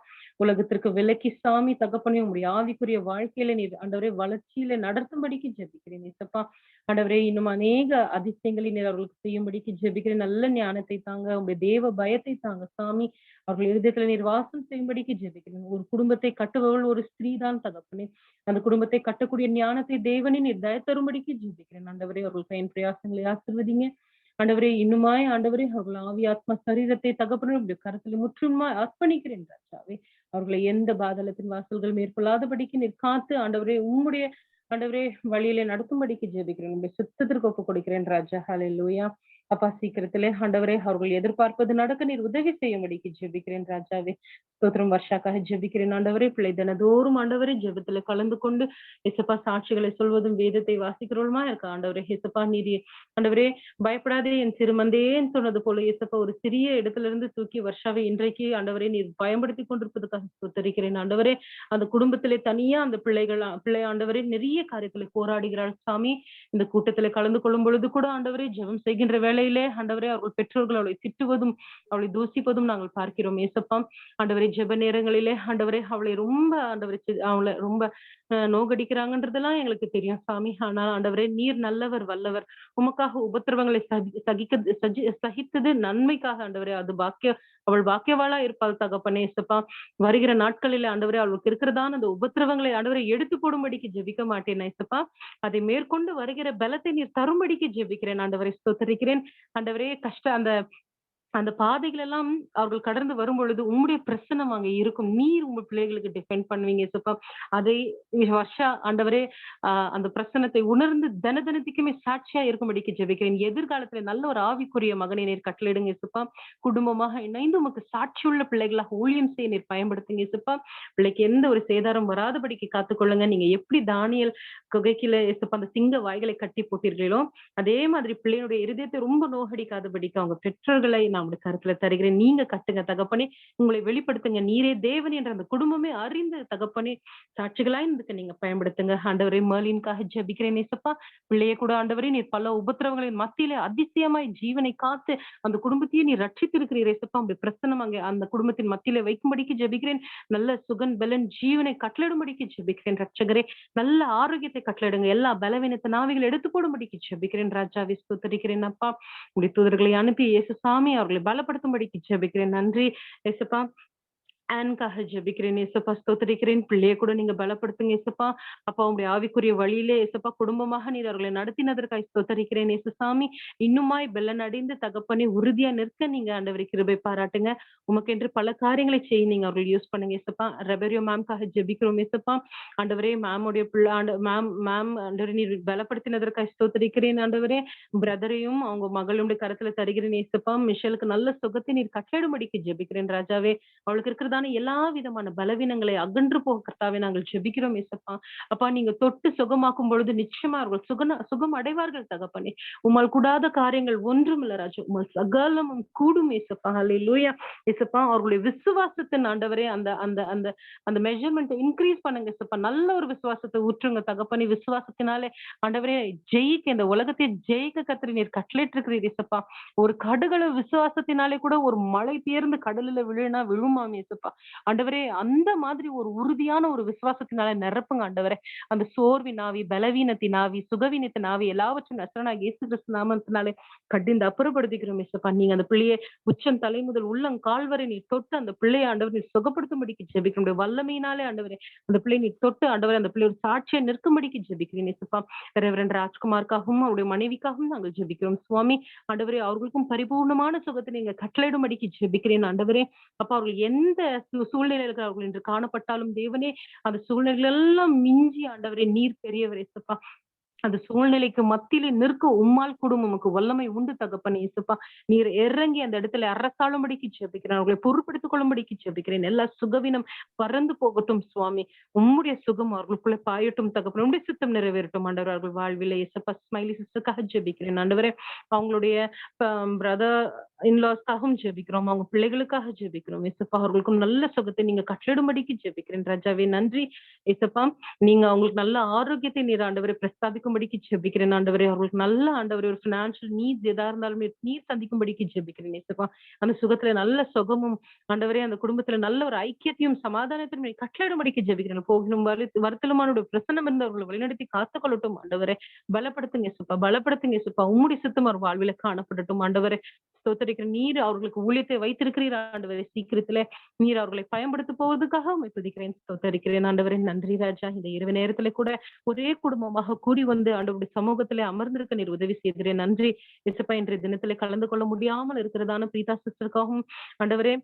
உலகத்திற்கு விலக்கி சாமி தகப்பனே உங்களுடைய ஆவிக்குரிய வாழ்க்கையில நீர் ஆண்டவரே வளர்ச்சியில நடத்தும்படிக்கு ஜெபிக்கிறேன் ஏசப்பா. ஆண்டவரே, இன்னும் அநேக அதிசயங்களை நீர் அவர்களுக்கு செய்யும்படிக்கு ஜெபிக்கிறேன். நல்ல ஞானத்தை தாங்க, உங்களுடைய தேவ பயத்தை தாங்க சாமி. அவர்கள் இருதயத்துல நீர் வாசம் செய்யும்படிக்கு ஜெபிக்கிறேன். ஒரு குடும்பத்தை கட்டுபவள் ஒரு ஸ்திரீ தான் தகப்பனே. அந்த குடும்பத்தை கட்டக்கூடிய ஞானத்தை தேவனே நீர் தயத்தரும்படிக்கு ஜெபிக்கிறேன் ஆண்டவரே. அவர்கள் பயன் பிரயாசங்களை ஆசீர்வதிங்க ஆண்டவரே. இன்னுமாய் ஆண்டவரே அவர்கள் ஆவி ஆத்மா சரீரத்தை தகப்பனே கருத்துல முற்றுமாய் அர்ப்பணிக்கிறேன் ராஜாவே. அவர்களை எந்த பாதலத்தின் வாசல்கள் மேற்கொள்ளாதபடிக்கு நீர் காத்து ஆண்டவரே உம்முடைய ஆண்டவரே வழியிலே நடத்தும்படிக்கு ஜெபிக்கிறேன். உங்களுடைய சுத்தத்திற்கு ஒப்பு கொடுக்கிறேன் ராஜா. ஹல்லேலூயா. அப்பா, சீக்கிரத்திலே ஆண்டவரே அவர்கள் எதிர்பார்ப்பது நடக்க நீர் உதவி செய்யும்படிக்கு ஜெபிக்கிறேன் ராஜாவே. ஸ்தோத்திரம். வருஷாக்காக ஜெபிக்கிறேன் ஆண்டவரே. பிள்ளை தினதோறும் ஆண்டவரே ஜெபத்துல கலந்து கொண்டு ஏசப்பா சாட்சிகளை சொல்வதும் வேதத்தை வாசிக்கிறோமா இருக்க ஆண்டவரே. ஏசப்பா, நீதி ஆண்டவரே பயப்படாதே என் சிறுமந்தேன்னு சொன்னது போல ஏசப்பா ஒரு சிறிய இடத்துல இருந்து தூக்கி வருஷாவை இன்றைக்கு ஆண்டவரே நீர் பயன்படுத்தி கொண்டிருப்பதற்காக ஸ்தோத்தரிக்கிறேன் ஆண்டவரே. அந்த குடும்பத்திலே தனியா அந்த பிள்ளை ஆண்டவரே நிறைய காரியங்களை போராடுகிறாள் சாமி. இந்த கூட்டத்துல கலந்து கொள்ளும் பொழுது கூட ஆண்டவரே ஜெபம் செய்கின்ற வேளையிலே ஆண்டவரே அவர்கள் பெற்றோர்கள் அவளை திட்டுவதும் அவளை தூசிப்பதும் நாங்கள் பார்க்கிறோம் ஏசப்பா. ஆண்டவரே, ஜெப நேரங்களிலே ஆண்டவரே அவளை ரொம்ப ஆண்டவரே அவளை ரொம்ப நோகடிக்கிறாங்கன்றதெல்லாம் எங்களுக்கு தெரியும் சாமி. ஆனால் ஆண்டவரே நீர் நல்லவர் வல்லவர். உமக்காக உபத்திரவங்களை சகித்தது நன்மைக்காக ஆண்டவரே. அது அவள் பாக்கியவாளா இருப்பாள் தகப்பனே ஏசப்பா. வருகிற நாட்களில ஆண்டவரே அவளுக்கு இருக்கிறதான அந்த உபத்திரவங்களை ஆண்டவரை எடுத்து போடும்படிக்கு ஜெபிக்க மாட்டேன் ஏசப்பா. அதை மேற்கொண்டு வருகிற பலத்தை நீர் தரும்படிக்கு ஜெபிக்கிறேன் ஆண்டவரை. ஸ்தோத்தரிக்கிறேன் ஆண்டவரே. அந்த பாதைகள் எல்லாம் அவர்கள் கடந்து வரும் பொழுது உங்களுடைய பிரசனம் அங்க இருக்கும். நீர் உங்க பிள்ளைகளுக்கு டிஃபெண்ட் பண்ணுவீங்க ஏசப்பா. அதை வருஷா ஆண்டவரே அந்த பிரசனத்தை உணர்ந்து தினத்துக்குமே சாட்சியா இருக்கும்படிக்கு ஜெபிக்கிறேன். எதிர்காலத்துல நல்ல ஒரு ஆவிக்குரிய மகனை நீர் கட்டளையிடுங்க ஏசப்பா. குடும்பமாக இணைந்து உமக்கு சாட்சியுள்ள பிள்ளைகளாக ஊழியம் செய்ய நீர் பயன்படுத்துங்க ஏசப்பா. பிள்ளைக்கு எந்த ஒரு சேதாரம் வராதபடிக்கு காத்துக்கொள்ளுங்க. நீங்க எப்படி தானியல் குகைக்குள்ள ஏசப்பா அந்த சிங்க வாய்களை கட்டி போட்டீர்களோ அதே மாதிரி பிள்ளையுடைய இருதயத்தை ரொம்ப நோகடிக்காதபடிக்கு அவங்க பெற்றோர்களை நான் உங்களுடைய கருத்துல தருகிறேன். நீங்க கட்டுங்க தகப்பனே, உங்களை வெளிப்படுத்துங்க. நீரே தேவன் என்ற அந்த குடும்பமே அறிந்து தகப்பனே சாட்சிகளாய் இருந்துக்க நீங்க பயன்படுத்துங்க. ஆண்டவரே மர்லின்காக ஜெபிக்கிறேன் ஏசப்பா. பிள்ளையை கூட ஆண்டவரே நீர் பல உபத்திரவங்களின் மத்தியிலே அதிசயமாய் ஜீவனை காத்து அந்த குடும்பத்தையே நீர் ரட்சித்திருக்கிறீர் ஏசப்பா. அப்படி பிரசனம் அங்கே அந்த குடும்பத்தின் மத்தியிலே வைக்கும்படிக்கு ஜெபிக்கிறேன். நல்ல சுகன் பலன் ஜீவனை கட்டளிடும்படிக்கு ஜெபிக்கிறேன் ரட்சகரே. நல்ல ஆரோக்கியத்தை கட்டளிடுங்க. எல்லா பலவீனத்த நாவிகள் எடுத்து போடும்படிக்கு ஜெபிக்கிறேன் ராஜாவை. ஸ்தோத்திரிக்கிறேன் அப்பா. உடைய தூதர்களை அனுப்பி இயேசு சாமி அவர்களை பலப்படுத்தும்படிக்கு ஜெபிக்கிறேன். நன்றி ஏசப்பா. ஆன்காக ஜெபிக்கிறேன் ஏசப்பா. ஸ்தோத்திரிக்கிறேன். பிள்ளையை கூட நீங்க பலப்படுத்துங்க ஏசப்பா. அப்பா உங்களுடைய ஆவிக்குரிய வழியிலே ஏசப்பா குடும்பமாக நீர் அவர்களை நடத்தினதற்காக ஸ்தோத்திரிக்கிறேன் ஏசுசாமி. இன்னுமாய் பெல்லன் அடைந்து தகப்பனே உறுதியா நிற்க நீங்க ஆண்டவரை கிருபை பாராட்டுங்க. உமக்கென்று பல காரியங்களை செய்ய நீங்க அவர்கள் யூஸ் பண்ணுங்க ஏசப்பா. ரெபரியோ மேம்காக ஜெபிக்கிறோம் ஏசப்பா. ஆண்டவரே மேமுடைய பிள்ளை மேம் ஆண்டவரை நீர் பலப்படுத்தினதற்காக ஸ்தோத்திரிக்கிறேன் ஆண்டவரே. பிரதரையும் அவங்க மகளுடைய கருத்துல தருகிறேன் ஏசப்பா. மிஷலுக்கு நல்ல சுகத்தை நீர் கட்டளிடும்படிக்கு ஜெபிக்கிறேன் ராஜாவே. அவளுக்கு இருக்கிறதான எல்லா விதமான பலவீனங்களை அகன்று போக கர்த்தாவே நாங்கள் ஜெபிக்கிறோம் ஏசப்பா. அப்பா நீங்க தொட்டு சுகமாக்கும் பொழுது நிச்சயமா அவர்கள் சுகம் அடைவார்கள் தகப்பனே. உம்மால் கூடாத காரியங்கள் ஒன்றும் இல்ல ராஜா. உம்மால் சகலமும் கூடும் ஏசப்பா. ஹல்லேலூயா ஏசப்பா. அவர்களுடைய விசுவாசத்தின் ஆண்டவரே அந்த அந்த அந்த அந்த மெஷர்மெண்ட் இன்க்ரீஸ் பண்ணுங்க ஏசப்பா. நல்ல ஒரு விசுவாசத்தை ஊற்றுங்க தகப்பனே. விசுவாசத்தினாலே ஆண்டவரே ஜெயிக்க இந்த உலகத்தை ஜெயிக்க கர்த்தர் நீர் கட்டளையிட்டிருக்கிறீர் ஏசப்பா. ஒரு கடுகள விசுவாசத்தினாலே கூட ஒரு மழை தேர்ந்து கடலில விழுனா விழுமாம் ஏசப்பா. ஆண்டவரே அந்த மாதிரி ஒரு உறுதியான ஒரு விசுவாசத்தினால நிரப்புங்க ஆண்டவரே. அந்த சோர்வின் ஆவி, பலவீனத்தின் ஆவி, சுகவீனத்தின் ஆவி எல்லாவற்றும் நசரனாகிய இயேசு கிறிஸ்து நாமத்தினாலே கடிந்து அப்புறப்படுத்திக்கிறோம் ஏசப்பா. நீங்க அந்த பிள்ளையை உச்சம் தலை முதல் உள்ளம் கால் வரை நீ தொட்டு அந்த பிள்ளையை ஆண்டவர் நீ சுகப்படுத்தும்படிக்கு ஜெபிக்கிறோம். வல்லமையினாலே ஆண்டவரே அந்த பிள்ளை நீ தொட்டு ஆண்டவரே அந்த பிள்ளை ஒரு சாட்சியை நிற்கும்படிக்கு ஜெபிக்கிறேன் ஏசப்பா. ரெவரண்ட் ராஜ்குமாருக்காகவும் அவருடைய மனைவிக்காகவும் நாங்கள் ஜெபிக்கிறோம் சுவாமி. ஆண்டவரே அவர்களுக்கும் பரிபூர்ணமான சுகத்தை நீங்க கட்டளையிடும்படிக்கு ஜெபிக்கிறேன் ஆண்டவரே. அப்ப அவர்கள் எந்த சூழ்நிலைகள் அவர்கள் என்று காணப்பட்டாலும் தேவனே அந்த சூழ்நிலைகள் எல்லாம் மிஞ்சி ஆண்டவரே நீர் பெரியவர் ஏசப்பா. அந்த சூழ்நிலைக்கு மத்தியிலே நிற்க உம்மால் கூடும் உமக்கு வல்லமை உண்டு தகப்பனே இயேசுப்பா. நீர் இறங்கி அந்த இடத்துல அரசாளும்படிக்கு ஜெபிக்கிறேன். அவர்களை பொறுப்படுத்திக் கொள்ளும்படிக்கு ஜெபிக்கிறேன். எல்லா சுகவீனம் பறந்து போகட்டும் சுவாமி. உம்முடைய சுகம் அவர்களுக்குள்ள பாயட்டும் தகப்பனே. உம்முடைய சித்தம் நிறைவேறட்டும் ஆண்டவர் அவர்கள் வாழ்வில்லை. இயேசுப்பா ஸ்மைலி சிஸ்டருக்காக ஜெபிக்கிறேன் ஆண்டவரே. அவங்களுடைய பிரதர் இன்லாஸ்க்காகவும் ஜெபிக்கிறோம். அவங்க பிள்ளைகளுக்காக ஜெபிக்கிறோம் இயேசுப்பா. அவர்களுக்கும் நல்ல சுகத்தை நீங்க கட்டளிடும்படிக்கு ஜெபிக்கிறேன் ராஜாவே. நன்றி இயேசுப்பா. நீங்க அவங்களுக்கு நல்ல ஆரோக்கியத்தை நீர் ஆண்டவரை பிரஸ்தாபிக்கும்படிக்கு ஜெபிக்கிறேன் ஆண்டவரே. அவர்களுக்கு நல்ல ஆண்டவரே ஒரு பினான்சியல் நீட்ஸ் எதா இருந்தாலும் நீர் சந்திக்கும்படிக்கு ஜெபிக்கிறேன் இயேசுப்பா. அந்த சுகத்துல நல்ல சுகமும் ஆண்டவரே அந்த குடும்பத்துல நல்ல ஒரு ஐக்கியத்தையும் சமாதானத்தையும் நீ கட்டளிடும்படிக்கு ஜெபிக்கிறேன். போகணும் வருத்தலமானுடைய பிரசன்னம் இருந்து அவர்களை வழிநடத்தி காத்துக்கொள்ளட்டும் ஆண்டவரே. பலப்படுத்துங்க இயேசுப்பா. பலப்படுத்துங்க இயேசுப்பா. உம்முடைய சித்தம் அவர் வாழ்வில காணப்படட்டும் ஆண்டவரே. ஸ்தோத்திரிக்கிற நீர் அவர்களுக்கு ஊழியத்தை வைத்திருக்கிறீர் ஆண்டவரே. சீக்கிரத்துல நீர் அவர்களை பயன்படுத்த போவதுக்காக உம்மை துதிக்கிறேன் ஸ்தோத்திரிக்கிறேன் ஆண்டவரே. நன்றி ராஜா. இந்த இரவு நேரத்துல கூட ஒரே குடும்பமாக கூடி வந்து ஆண்டவருடைய சமூகத்திலே அமர்ந்திருக்க நீர் உதவி செய்கிறேன். நன்றி இயேசுப்பா. இன்றைய தினத்திலே கலந்து கொள்ள முடியாமல் இருக்கிறதான பிரீதா சிஸ்டருக்காகவும் ஆண்டவரே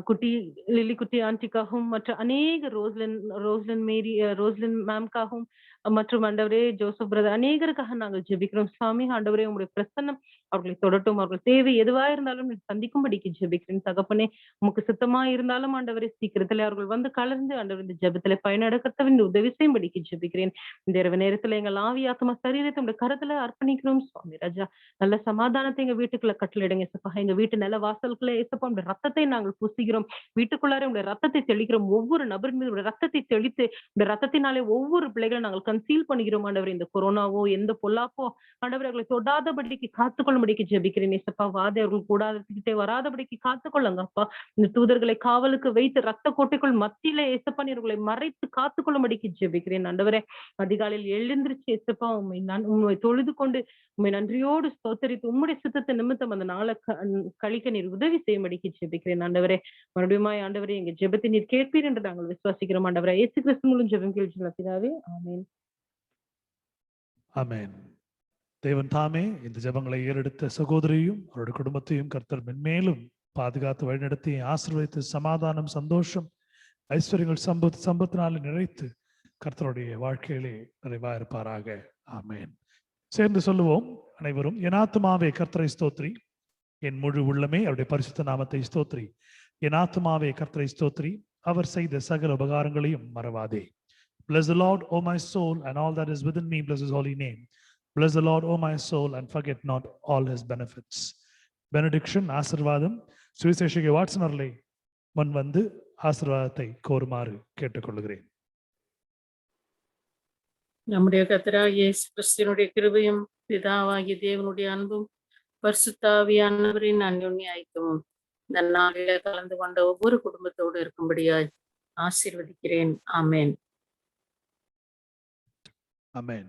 குட்டி லில்லி குட்டி ஆண்டிக்காகவும் மற்ற அநேக ரோஸ்லின் மேரி ரோஸ்லின் மேம்காகவும் மற்றும் ஆண்டவரே ஜோசப் பிரதர் அநேகருக்காக நாங்கள் ஜெபிக்கிறோம் சுவாமி. ஆண்டவரே உங்களுடைய பிரசன்னம் அவர்களை தொடட்டும். அவர்கள் தேவை எதுவா இருந்தாலும் சந்திக்கும்படிக்கு ஜெபிக்கிறேன் தகப்பனே. உமக்கு சுத்தமா இருந்தாலும் ஆண்டவரே சீக்கிரத்துல அவர்கள் வந்து கலந்து ஆண்டவர் இந்த ஜெபத்துல பயனடக்கத்தவின் உதவி செய்யும்படிக்கு ஜெபிக்கிறேன். இந்த இரவு நேரத்துல எங்கள் ஆவி ஆத்மா சரீரத்தை உங்களுடைய கருத்துல அர்ப்பணிக்கிறோம் சுவாமி ராஜா. நல்ல சமாதானத்தை எங்க வீட்டுக்குள்ள கட்டளையிடுங்க ஏசப்பா. எங்க வீட்டு நில வாசலுக்குள்ள ஏசப்பா உங்களுடைய ரத்தத்தை நாங்கள் பூசிக்கிறோம். வீட்டுக்குள்ளார உங்களுடைய ரத்தத்தை தெளிக்கிறோம். ஒவ்வொரு நபர் மீது ரத்தத்தை தெளித்து இந்த ரத்தத்தினாலே ஒவ்வொரு பிள்ளைகளும் நாங்கள் கன்சீல் பண்ணிக்கிறோம் ஆண்டவர். இந்த கொரோனாவோ எந்த பொல்லாப்போ ஆண்டவர் அவர்களை தொடாதபடிக்கு காத்துக்கொள்ளும்படிக்கு ஜெபிக்கிறேன் ஏசப்பா. வாதை அவர்கள் கூடாதே வராதபடிக்கு காத்துக்கொள்ளுங்க அப்பா. இந்த தூதர்களை காவலுக்கு வைத்து ரத்த கோட்டைக்குள் மத்தியில ஏசப்பா நீர்களை மறைத்து காத்துக்கொள்ளும்படிக்கு ஜெபிக்கிறேன் ஆண்டவரே. அதிகாலையில் எழுந்திருச்சு ஏசப்பா உண்மை தொழுது கொண்டு உண்மை நன்றியோடு ஸ்தோத்தரித்து உம்முடைய சித்தத்தை நிமித்தம் அந்த நாளை கழிக்க நீர் உதவி செய்யும்படிக்கு ஜெபிக்கிறேன் ஆண்டவரே. மறுபடியும் ஆண்டவரே எங்க ஜெபத்தை நீர் கேட்பீர் என்று நாங்கள் விசுவாசிக்கிறோம் ஆண்டவரே. இயேசு கிறிஸ்து மூலம் ஜெபம் கேள்வி பிதாவே. ஆமென். ஆமென். தேவன் தாமே இந்த ஜெபங்களை ஏறெடுத்த சகோதரியும் அவருடைய குடும்பத்தையும் கர்த்தர் மென்மேலும் பாதுகாத்து வழிநடத்தி ஆசீர்வதித்து சமாதானம் சந்தோஷம் ஐஸ்வர்யங்கள் சம்பத்தினாலே நிறைத்து கர்த்தருடைய வாழ்க்கையிலே நிறைவா இருப்பாராக. ஆமென். சேர்ந்து சொல்லுவோம் அனைவரும். என் ஆத்துமாவே கர்த்தரை ஸ்தோத்ரி, என் முழு உள்ளமே அவருடைய பரிசுத்த நாமத்தை ஸ்தோத்ரி. என் ஆத்துமாவே கர்த்தரை ஸ்தோத்ரி, அவர் செய்த சகல உபகாரங்களையும் மறவாதே. Bless the Lord, O my soul, and all that is within me, bless his holy name. Bless the Lord, O my soul, and forget not all his benefits. Benediction ஆசீர்வாதம் சுவிசேஷக வாட்சன் அவர்களை முன் வந்து ஆசீர்வாதத்தை கோருமாறு கேட்டுக்கொள்கிறேன். நம்முடைய கர்த்தராகிய இயேசு கிறிஸ்துவினுடைய கிருபையும் பிதாவாகிய தேவனுடைய அன்பும் பரிசுத்தாவியானவரின் அன்யோன்ய ஐக்கியமும் இந்த நாளில கலந்து கொண்ட ஒவ்வொரு குடும்பத்தோடு இருக்கும்படியாய் ஆசீர்வதிக்கிறேன். ஆமென். ஆமென்.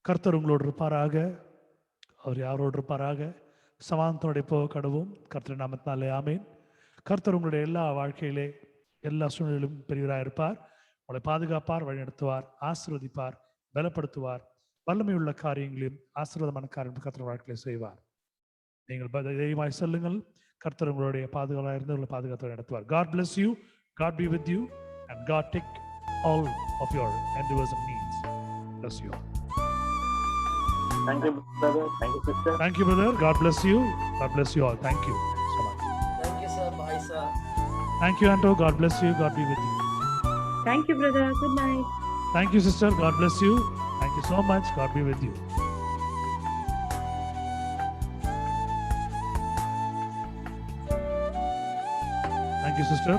கர்த்தர் உங்களோடு இருப்பாராக. அவர் யாரோடு இருப்பாராக? சமாதானத்தோட இப்போ கடவும் கர்த்தர் நாமத்தினாலே ஆமேன். கர்த்தர் உங்களுடைய எல்லா வாழ்க்கையிலே எல்லா சூழ்நிலையிலும் பெரியவராக இருப்பார். உங்களை பாதுகாப்பார், வழிநடத்துவார், ஆசீர்வதிப்பார், பலப்படுத்துவார். வல்லமை உள்ள காரியங்களையும் ஆசீர்வாதமான காரியங்களும் கர்த்தர் வாழ்க்கையிலே செய்வார். நீங்கள் தைரியமாய் சொல்லுங்கள். கர்த்தர் உங்களுடைய பாதுகாப்பாக இருந்து உங்களை பாதுகாத்து நடத்துவார். God bless you, God be with you, and God take all of your endeavors and needs. Bless you all. Thank you, brother. Thank you, sister. Thank you, brother. God bless you. God bless you all. Thank you so much. Thank you, sir. Bye, sir. Thank you, Anto. God bless you. God be with you. Thank you, brother. Good night. Thank you, sister. God bless you. Thank you so much. God be with you. Thank you, sister.